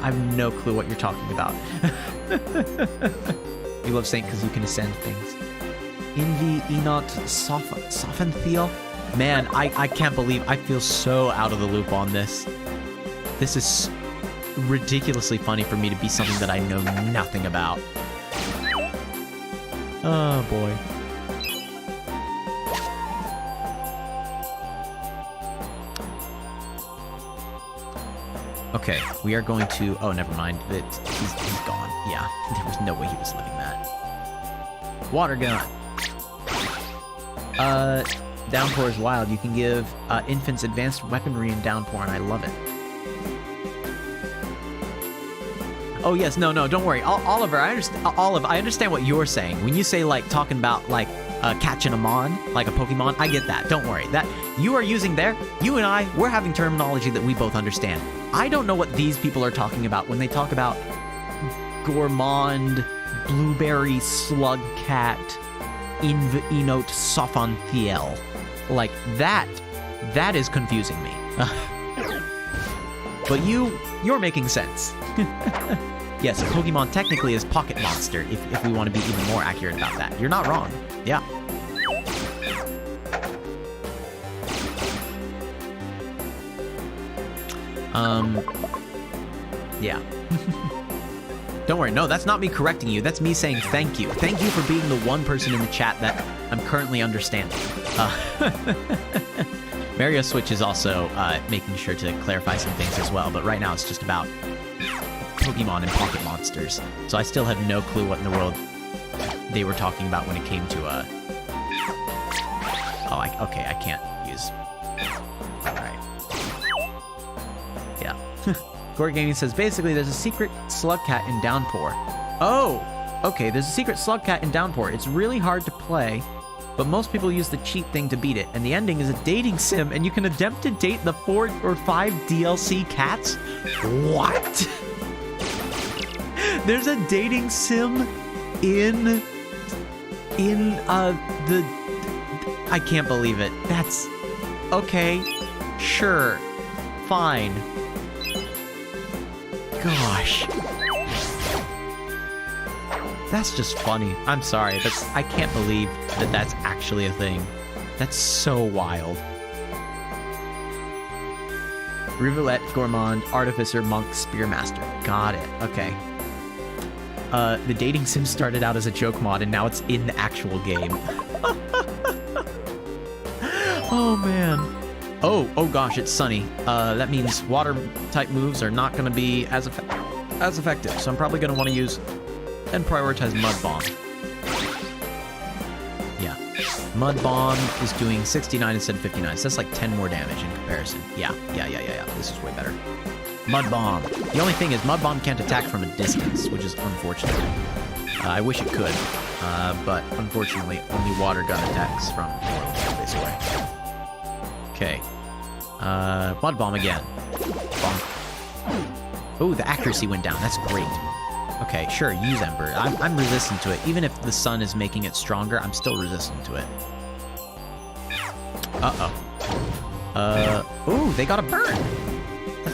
I've no clue what you're talking about. You love Saint because you can ascend things. Envy, Enot, Sophentheal? Man, I can't believe I feel so out of the loop on this. This is ridiculously funny for me to be something that I know nothing about. Oh boy. Okay, we are going to... Oh, never mind. He's gone. Yeah, there was no way he was living that. Water gun. Downpour is wild. You can give infants advanced weaponry in Downpour, and I love it. Oh, yes. No, don't worry. Oliver, I understand what you're saying. When you say, like, talking about, like, catching a mon, like a Pokemon, I get that. Don't worry. That you are using there, you and I, we're having terminology that we both understand. I don't know what these people are talking about when they talk about Gourmand, Blueberry Slugcat, Enot Sophentheal. Like, that is confusing me. But you're making sense. Yes, Pokemon technically is Pocket Monster, if we want to be even more accurate about that. You're not wrong. Yeah. Yeah. Don't worry, no, that's not me correcting you. That's me saying thank you. Thank you for being the one person in the chat that I'm currently understanding. Mario Switch is also making sure to clarify some things as well, but right now it's just about Pokemon and Pocket Monsters. So I still have no clue what in the world they were talking about when it came to okay, I can't use... Alright. Yeah. Gore Gaming says, basically, there's a secret Slugcat in Downpour. Oh! Okay, there's a secret Slugcat in Downpour. It's really hard to play, but most people use the cheat thing to beat it, and the ending is a dating sim, and you can attempt to date the 4 or 5 DLC cats? What? There's a dating sim in the... I can't believe it. That's... Okay. Sure. Fine. That's just funny. I'm sorry. I can't believe that that's actually a thing. That's so wild. Rivulet, Gourmand, Artificer, Monk, Spearmaster. Got it. Okay. The dating sim started out as a joke mod, and now it's in the actual game. Oh, man. Oh gosh, it's sunny. That means water-type moves are not going to be as effective, so I'm probably going to want to use and prioritize Mud Bomb. Yeah. Mud Bomb is doing 69 instead of 59, so that's like 10 more damage in comparison. Yeah. This is way better. Mud Bomb. The only thing is Mud Bomb can't attack from a distance, which is unfortunate. I wish it could, but unfortunately only water gun attacks from this way. Okay. Mud Bomb again. Bonk. Oh, the accuracy went down. That's great. Okay, sure, use Ember. I'm resistant to it. Even if the sun is making it stronger, I'm still resistant to it. Ooh, they got a burn.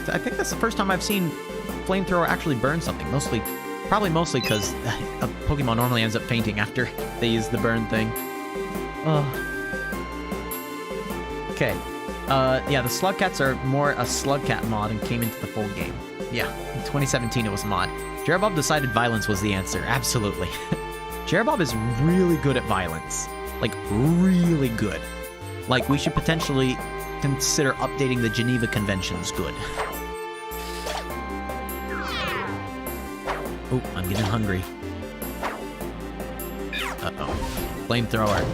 I think that's the first time I've seen Flamethrower actually burn something. Probably mostly because a Pokemon normally ends up fainting after they use the burn thing. Okay. Yeah, the Slugcats are more a Slugcat mod and came into the full game. Yeah, in 2017 it was a mod. Jerabob decided violence was the answer. Absolutely. Jerabob is really good at violence. Like, really good. Like, we should potentially consider updating the Geneva Conventions good. Oh, I'm getting hungry. Uh-oh. Flamethrower.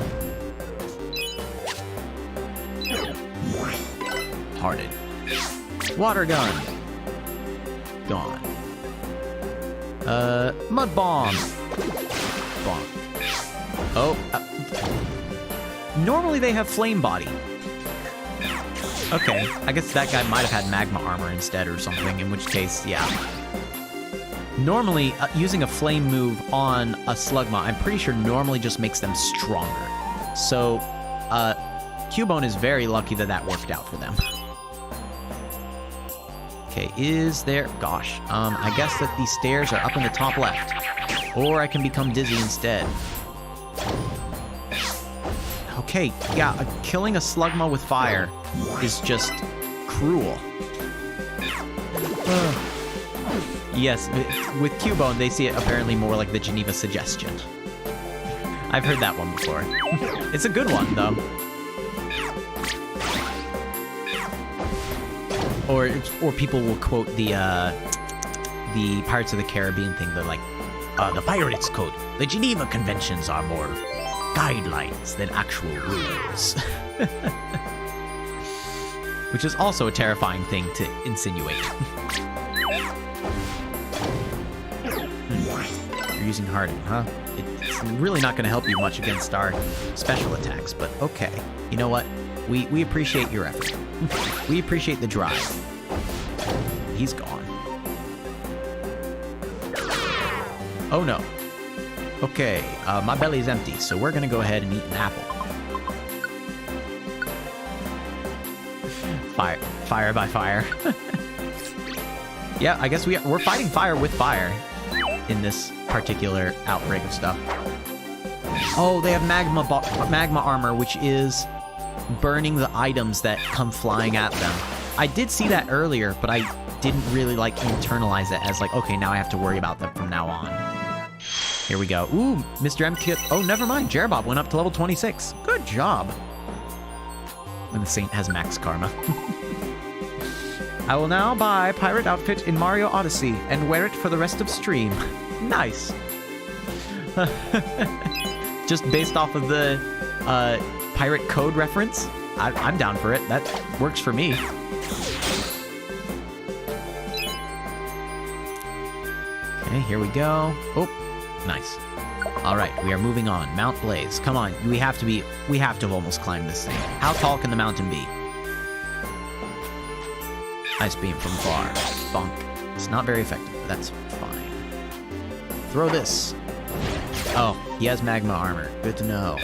Hearted. Water gun. Gone. Mud Bomb. Bonk. Oh. Normally they have Flame Body. Okay, I guess that guy might have had Magma Armor instead or something, in which case, yeah. Normally, using a Flame move on a Slugma, I'm pretty sure normally just makes them stronger. So, Cubone is very lucky that that worked out for them. Okay, is there... Gosh, I guess that these stairs are up in the top left. Or I can become dizzy instead. Okay, yeah, killing a Slugma with fire is just cruel. Yes, with Cubone, they see it apparently more like the Geneva Suggestion. I've heard that one before. It's a good one, though. Or people will quote the Pirates of the Caribbean thing. They're like, the Pirates quote, the Geneva Conventions are more guidelines than actual rules. Which is also a terrifying thing to insinuate. You're using Harden, huh? It's really not going to help you much against our special attacks, but okay. You know what? We appreciate your effort. We appreciate the drive. He's gone. Oh no. Okay, my belly's empty, so we're gonna go ahead and eat an apple. Fire by fire. Yeah, I guess we're fighting fire with fire in this particular outbreak of stuff. Oh, they have magma armor, which is burning the items that come flying at them. I did see that earlier, but I didn't really like internalize it as like, okay, now I have to worry about them from now on. Here we go. Ooh, MrM kit. Oh, never mind. Jerabob went up to level 26. Good job. And the Saint has max karma. I will now buy pirate outfit in Mario Odyssey and wear it for the rest of stream. Nice. Just based off of the pirate code reference, I'm down for it. That works for me. Okay, here we go. Oh, nice. All right, we are moving on. Mount Blaze. Come on, we have to have almost climbed this thing. How tall can the mountain be? Ice beam from far. Bonk. It's not very effective, but that's fine. Throw this. Oh, he has magma armor. Good to know.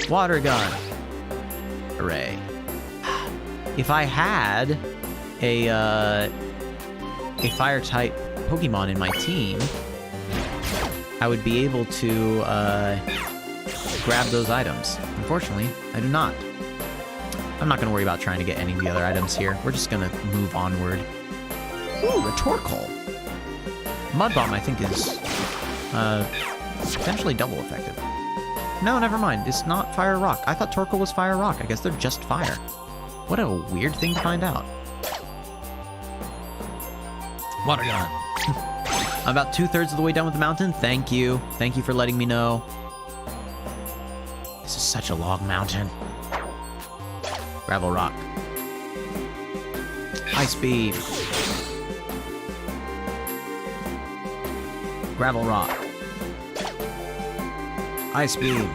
Water gun. Hooray. If I had a fire type Pokemon in my team, I would be able to grab those items. Unfortunately, I do not. I'm not going to worry about trying to get any of the other items here. We're just going to move onward. Ooh, Rhetorical. Mud Bomb, I think, is potentially double effective. No, never mind. It's not Fire Rock. I thought Torkoal was Fire Rock. I guess they're just fire. What a weird thing to find out. Water gun. I'm about 2/3 of the way down with the mountain. Thank you. Thank you for letting me know. This is such a long mountain. Gravel Rock. Ice Beam. Gravel Rock. Ice Beam.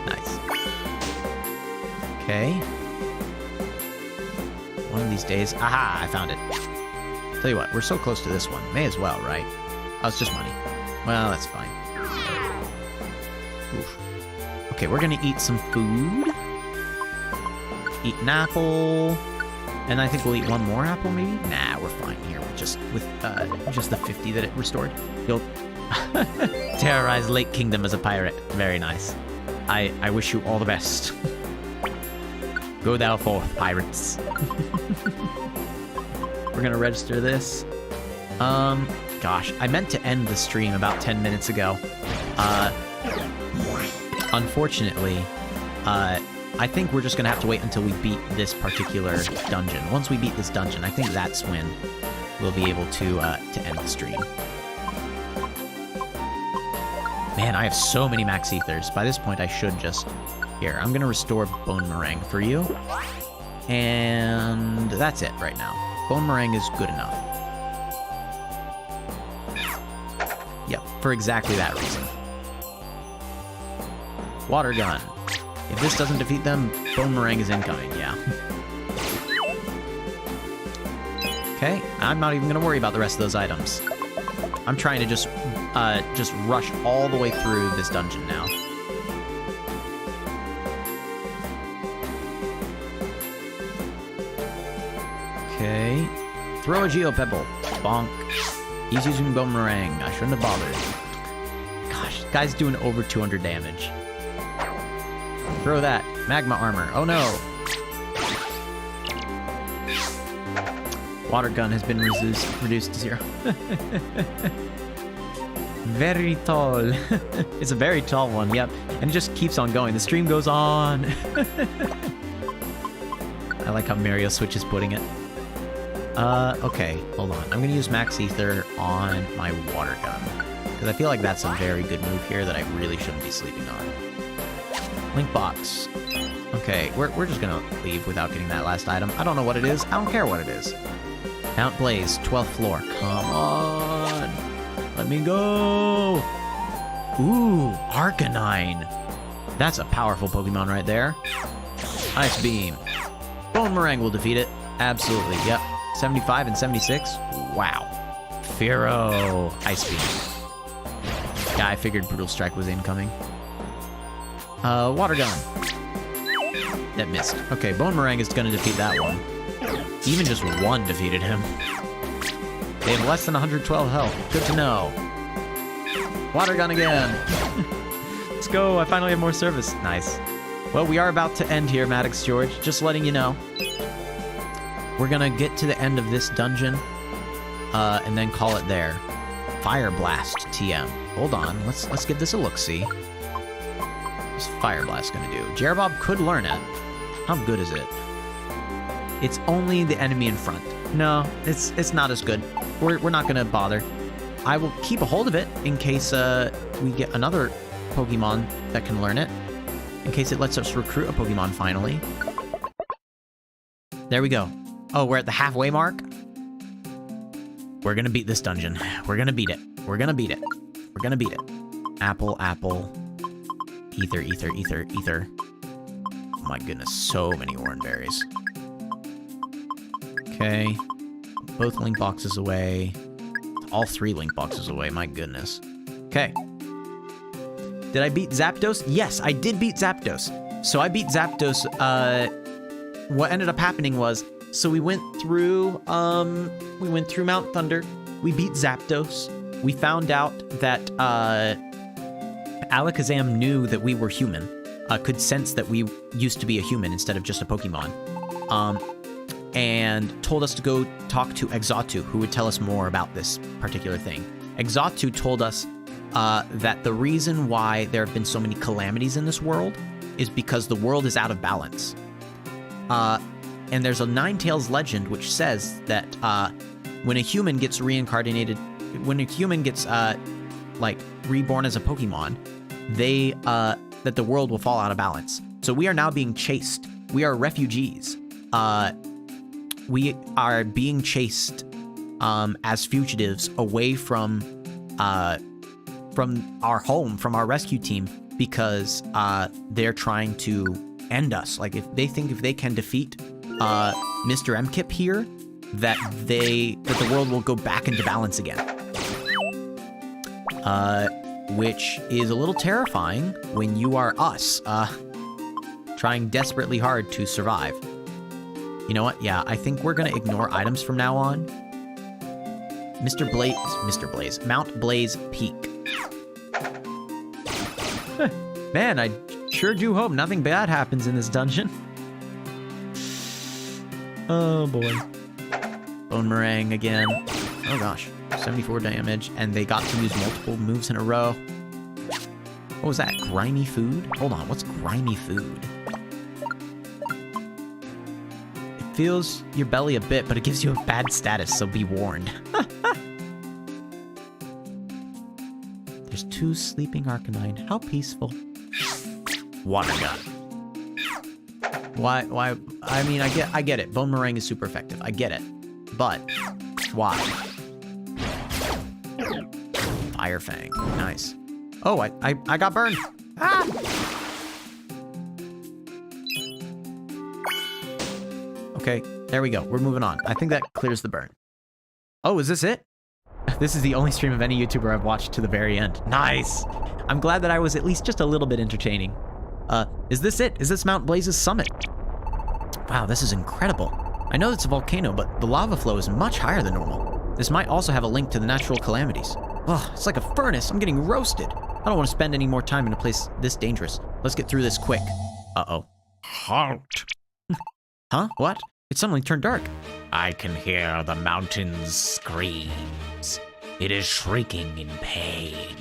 Nice. Okay. One of these days. Aha! I found it. Tell you what, we're so close to this one. May as well, right? Oh, it's just money. Well, that's fine. Oof. Okay, we're gonna eat some food. Eat an apple. And I think we'll eat one more apple, maybe? Nah, we're fine here. Just the 50 that it restored. You'll terrorize Lake Kingdom as a pirate. Very nice. I wish you all the best. Go thou forth, pirates. We're gonna register this. Gosh, I meant to end the stream about 10 minutes ago. Unfortunately, I think we're just gonna have to wait until we beat this particular dungeon. Once we beat this dungeon, I think that's when we'll be able to end the stream. Man, I have so many max ethers. By this point, I should just... Here, I'm gonna restore Bone Meringue for you. And that's it right now. Bone Meringue is good enough. Yep, for exactly that reason. Water Gun. If this doesn't defeat them, Bone Meringue is incoming, yeah. Okay, I'm not even gonna worry about the rest of those items. I'm trying to just rush all the way through this dungeon now. Okay. Throw a Geopebble. Bonk. He's using Bone Meringue. I shouldn't have bothered. Gosh, this guy's doing over 200 damage. Throw that. Magma Armor. Oh no. Water Gun has been reduced to 0. Very tall. It's a very tall one, yep. And it just keeps on going. The stream goes on. I like how Mario Switch is putting it. Okay, hold on. I'm gonna use Max Ether on my Water Gun. Because I feel like that's a very good move here that I really shouldn't be sleeping on. Link Box. Okay, we're just gonna leave without getting that last item. I don't know what it is. I don't care what it is. Mount Blaze, 12th floor. Come on. Let me go. Ooh, Arcanine. That's a powerful Pokemon right there. Ice Beam. Bone Meringue will defeat it. Absolutely, yep. 75 and 76. Wow. Fearow. Ice Beam. Yeah, I figured Brutal Strike was incoming. Water Gun. That missed. Okay, Bone Meringue is gonna defeat that one. Even just one defeated him. They have less than 112 health. Good to know. Water Gun again. Let's go. I finally have more service. Nice. Well, we are about to end here, Maddox George. Just letting you know. We're gonna get to the end of this dungeon, and then call it there. Fire Blast TM. Hold on. Let's give this a look-see. What's Fire Blast gonna do? Jerobob could learn it. How good is it? It's only the enemy in front. No, it's not as good. We're not gonna bother. I will keep a hold of it in case we get another Pokemon that can learn it. In case it lets us recruit a Pokemon finally. There we go. Oh, we're at the halfway mark? We're gonna beat this dungeon. We're gonna beat it. We're gonna beat it. We're gonna beat it. Apple, apple. Ether, ether, ether, ether. Oh my goodness, so many orange berries. Okay. Both link boxes away. All 3 link boxes away, my goodness. Okay. Did I beat Zapdos? Yes, I did beat Zapdos. So I beat Zapdos. What ended up happening was, so we went through Mount Thunder. We beat Zapdos. we found out that Alakazam knew that we were human, could sense that we used to be a human instead of just a Pokemon, and told us to go talk to Exatu, who would tell us more about this particular thing. Exatu told us that the reason why there have been so many calamities in this world is because the world is out of balance. And there's a Ninetales legend which says that when a human gets reincarnated, when a human gets like reborn as a Pokemon, that the world will fall out of balance. So we are now being chased. We are refugees. We are being chased as fugitives away from our home, from our rescue team, because they're trying to end us. Like, if they think if they can defeat MrM Kip here, that the world will go back into balance again. Which is a little terrifying when you are us, trying desperately hard to survive. You know what? Yeah, I think we're gonna ignore items from now on. Mount Blaze Peak. Man, I sure do hope nothing bad happens in this dungeon. Oh boy. Boomerang again. Oh gosh. 74 damage, and they got to use multiple moves in a row. What was that? Grimy food? Hold on, what's grimy food? It fills your belly a bit, but it gives you a bad status, so be warned. There's 2 sleeping Arcanine. How peaceful. Water gun. Why? I mean, I get it. Boomerang is super effective. I get it. But, why? Fire Fang. Nice. Oh, I got burned. Ah! Okay, there we go. We're moving on. I think that clears the burn. Oh, is this it? This is the only stream of any YouTuber I've watched to the very end. Nice! I'm glad that I was at least just a little bit entertaining. Is this it? Is this Mount Blaze's summit? Wow, this is incredible. I know it's a volcano, but the lava flow is much higher than normal. This might also have a link to the natural calamities. Ugh, it's like a furnace. I'm getting roasted. I don't want to spend any more time in a place this dangerous. Let's get through this quick. Uh-oh. Halt! Huh? What? It suddenly turned dark. I can hear the mountain's screams. It is shrieking in pain.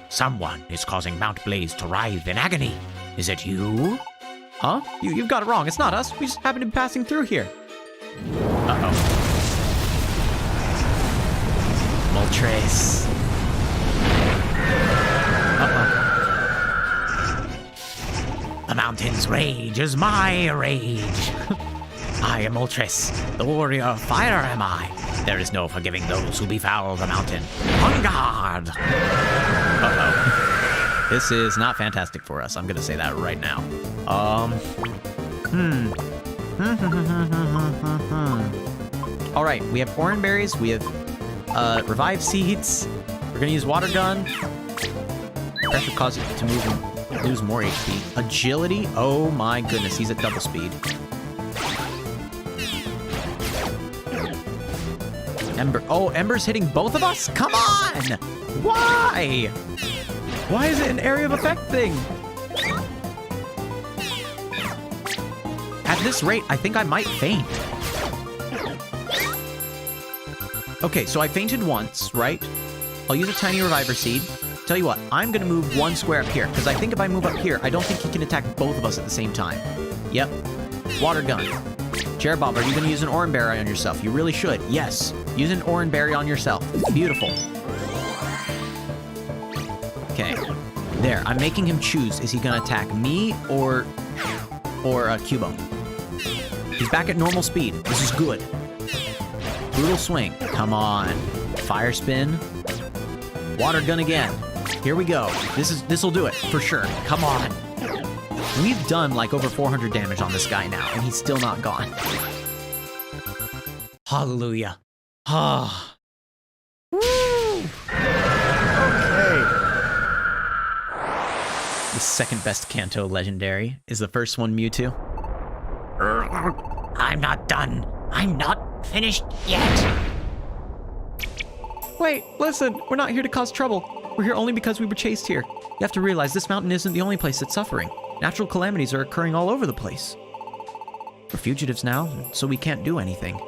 Someone is causing Mount Blaze to writhe in agony. Is it you? Huh? You've got it wrong. It's not us. We just happen to be passing through here. Uh-oh. Moltres. Uh-oh. The mountain's rage is my rage. I am Moltres, the warrior of fire am I. There is no forgiving those who befoul the mountain. On guard! Uh-oh. This is not fantastic for us. I'm gonna say that right now. All right, we have orange berries. We have revive seeds. We're gonna use water gun. Pressure causes it to move and lose more HP. Agility. Oh my goodness, he's at double speed. Ember. Oh, Ember's hitting both of us? Come on! Why? Why is it an area of effect thing? At this rate, I think I might faint. Okay, so I fainted once, right? I'll use a tiny reviver seed. Tell you what, I'm gonna move 1 square up here, because I think if I move up here, I don't think he can attack both of us at the same time. Yep. Water gun. Chair Bob, are you gonna use an orange berry on yourself? You really should. Yes. Use an orange berry on yourself. Beautiful. Okay. There. I'm making him choose. Is he gonna attack me or Cubone? He's back at normal speed. This is good. Brutal swing. Come on. Fire spin. Water gun again. Here we go. This'll do it for sure. Come on. We've done like over 400 damage on this guy now, and he's still not gone. Hallelujah. Ah. Woo! Okay. The second best Kanto legendary is the first one, Mewtwo. I'm not done. I'm not finished yet. Wait, listen, we're not here to cause trouble. We're here only because we were chased here. You have to realize this mountain isn't the only place that's suffering. Natural calamities are occurring all over the place. We're fugitives now, so we can't do anything.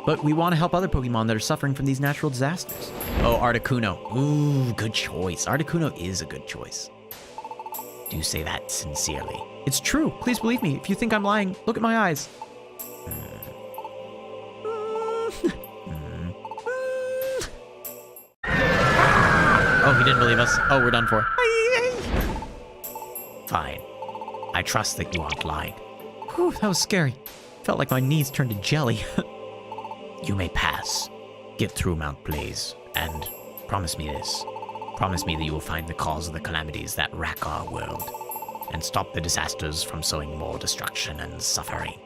But we want to help other Pokemon that are suffering from these natural disasters. Oh, Articuno. Ooh, good choice. Articuno is a good choice. Do say that sincerely. It's true. Please believe me. If you think I'm lying, look at my eyes. Oh, he didn't believe us. Oh, we're done for. Fine. I trust that you aren't lying. Whew, that was scary. Felt like my knees turned to jelly. You may pass. Get through Mount Blaze, and promise me this. Promise me that you will find the cause of the calamities that rack our world, and stop the disasters from sowing more destruction and suffering.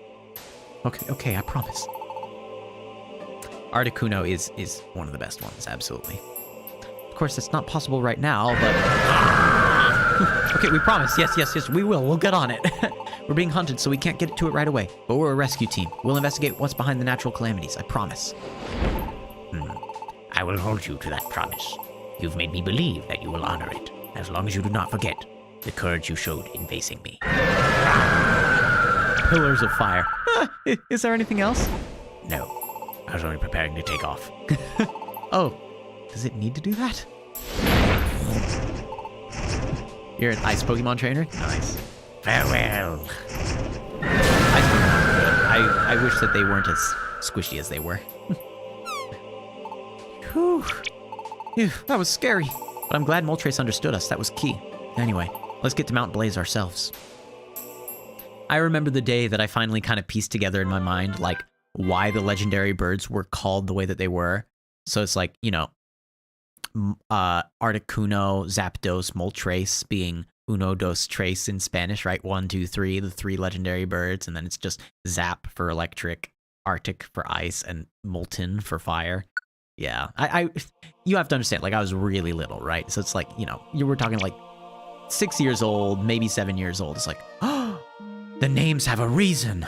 Okay, I promise. Articuno is one of the best ones, absolutely. Of course, it's not possible right now, but... Okay, we promise. Yes, we will. We'll get on it. We're being hunted, so we can't get to it right away. But we're a rescue team. We'll investigate what's behind the natural calamities, I promise. I will hold you to that promise. You've made me believe that you will honor it, as long as you do not forget the courage you showed in facing me. Pillars of fire. Is there anything else? No. I was only preparing to take off. Oh, does it need to do that? You're an ice Pokemon trainer? Nice. Farewell. Ice Pokemon are good. I wish that they weren't as squishy as they were. Whew. Phew, that was scary. But I'm glad Moltres understood us. That was key. Anyway, let's get to Mount Blaze ourselves. I remember the day that I finally kind of pieced together in my mind, like, why the legendary birds were called the way that they were. So it's like, you know, Articuno, Zapdos, Moltres being uno, dos, tres in Spanish, right? 1, 2, 3, the 3 legendary birds. And then it's just Zap for electric, Arctic for ice, and Molten for fire. Yeah, you have to understand, like, I was really little, right? So it's like, you know, you were talking like 6 years old, maybe 7 years old. It's like, oh, the names have a reason.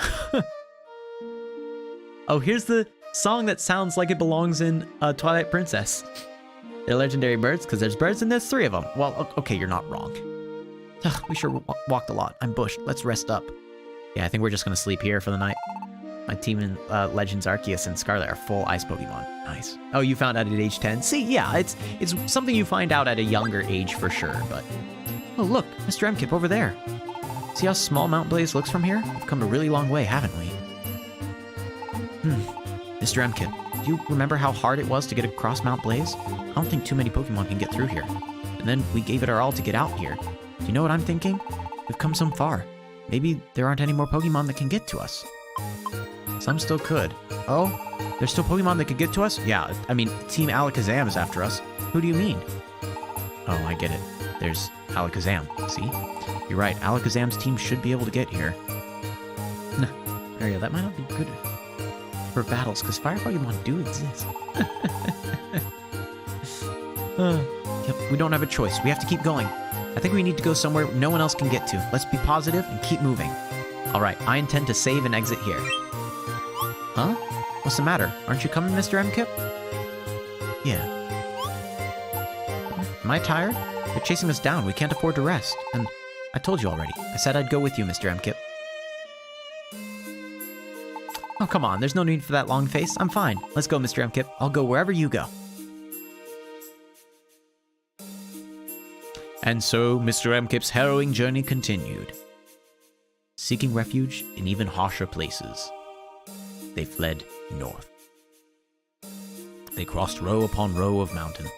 Oh, here's the song that sounds like it belongs in Twilight Princess. They're legendary birds because there's birds and there's 3 of them. Well, okay, you're not wrong. Ugh, we sure walked a lot. I'm bushed. Let's rest up. Yeah, I think we're just going to sleep here for the night. My team in Legends Arceus and Scarlet are full ice Pokemon. Nice. Oh, you found out at age 10? See, yeah, it's something you find out at a younger age for sure, but... Oh, look, Mr. Mkip over there. See how small Mount Blaze looks from here? We've come a really long way, haven't we? Mr. Mkip, do you remember how hard it was to get across Mount Blaze? I don't think too many Pokemon can get through here. And then we gave it our all to get out here. Do you know what I'm thinking? We've come so far. Maybe there aren't any more Pokemon that can get to us. Some still could. Oh? There's still Pokemon that could get to us? Yeah, I mean, Team Alakazam is after us. Who do you mean? Oh, I get it. There's Alakazam. See? You're right, Alakazam's team should be able to get here. Yeah, that might not be good for battles, because fire Pokemon do exist. Yep, we don't have a choice. We have to keep going. I think we need to go somewhere no one else can get to. Let's be positive and keep moving. Alright, I intend to save and exit here. Huh? What's the matter? Aren't you coming, Mr. Mkip? Yeah. Am I tired? They're chasing us down. We can't afford to rest. And I told you already. I said I'd go with you, Mr. Mkip. Oh, come on. There's no need for that long face. I'm fine. Let's go, Mr. Mkip. I'll go wherever you go. And so, Mr. Mkip's harrowing journey continued. Seeking refuge in even harsher places, they fled north. They crossed row upon row of mountains,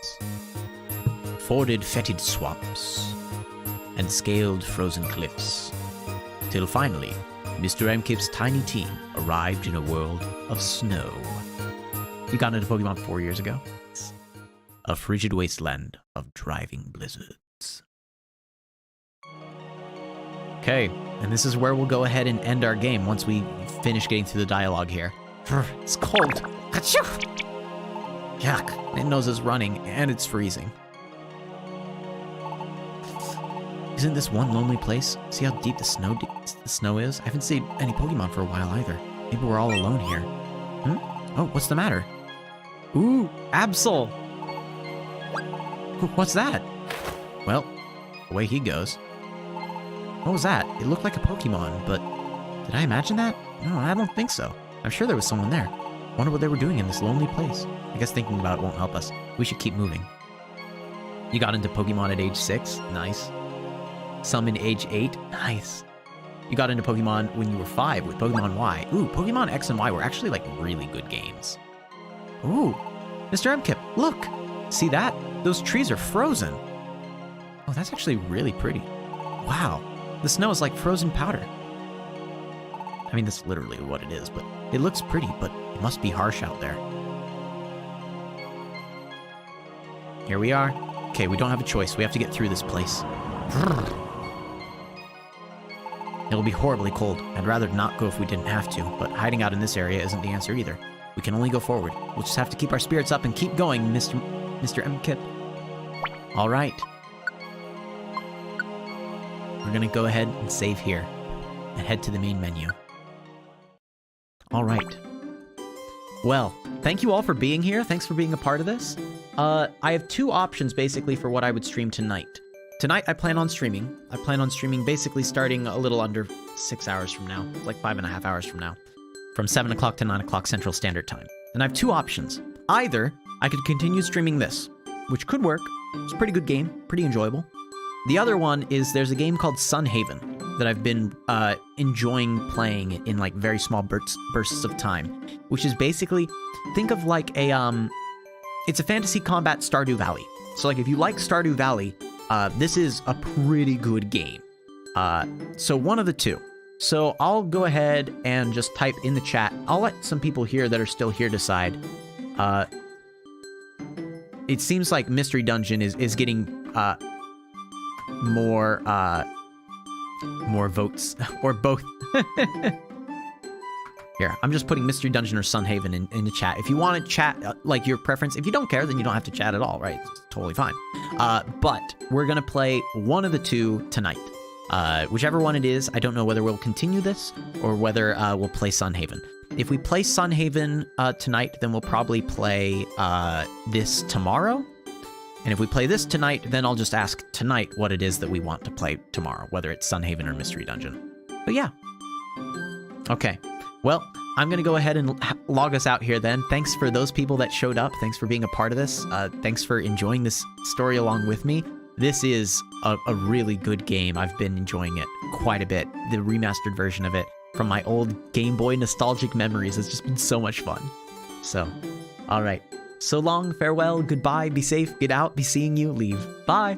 forded fetid swamps, and scaled frozen cliffs, till finally, Mr. Mkip's tiny team arrived in a world of snow. You got into Pokemon 4 years ago? It's a frigid wasteland of driving blizzards. Okay, and this is where we'll go ahead and end our game once we finish getting through the dialogue here. It's cold. Achoo! Yuck, my nose is running, and it's freezing. Isn't this one lonely place? See how deep the snow is? I haven't seen any Pokemon for a while either. Maybe we're all alone here. Oh, what's the matter? Ooh, Absol! What's that? Well, away he goes. What was that? It looked like a Pokemon, but did I imagine that? No, I don't think so. I'm sure there was someone there. Wonder what they were doing in this lonely place. I guess thinking about it won't help us. We should keep moving. You got into Pokemon at age 6? Nice. Summon age 8? Nice. You got into Pokemon when you were 5 with Pokemon Y. Ooh, Pokemon X and Y were actually like really good games. Ooh, MrM Kip, look! See that? Those trees are frozen. Oh, that's actually really pretty. Wow, the snow is like frozen powder. I mean, that's literally what it is, but it looks pretty, but it must be harsh out there. Here we are. Okay, we don't have a choice. We have to get through this place. It'll be horribly cold. I'd rather not go if we didn't have to, but hiding out in this area isn't the answer either. We can only go forward. We'll just have to keep our spirits up and keep going, MrM Kip. All right. We're gonna go ahead and save here and head to the main menu. All right. Well, thank you all for being here. Thanks for being a part of this. I have 2 options basically for what I would stream tonight. Tonight, I plan on streaming. I plan on streaming basically starting a little under 6 hours from now, like 5.5 hours from now, from 7 o'clock to 9 o'clock Central Standard Time. And I have 2 options. Either I could continue streaming this, which could work. It's a pretty good game, pretty enjoyable. The other one is there's a game called Sunhaven that I've been enjoying playing in like very small bursts of time, which is basically, think of like a, it's a fantasy combat Stardew Valley. So like if you like Stardew Valley, this is a pretty good game. So one of the 2. So I'll go ahead and just type in the chat. I'll let some people here that are still here decide. It seems like Mystery Dungeon is getting more votes, or both. Here, I'm just putting Mystery Dungeon or Sunhaven in the chat. If you want to chat, like your preference, if you don't care, then you don't have to chat at all, right? It's totally fine. But we're gonna play one of the 2 tonight. Whichever one it is, I don't know whether we'll continue this or whether we'll play Sunhaven. If we play Sunhaven tonight, then we'll probably play this tomorrow. And if we play this tonight, then I'll just ask tonight what it is that we want to play tomorrow, whether it's Sunhaven or Mystery Dungeon. But yeah. Okay. Well, I'm going to go ahead and log us out here then. Thanks for those people that showed up. Thanks for being a part of this. Thanks for enjoying this story along with me. This is a really good game. I've been enjoying it quite a bit. The remastered version of it from my old Game Boy nostalgic memories has just been so much fun. So, all right. So long, farewell, goodbye, be safe, get out, be seeing you, leave. Bye!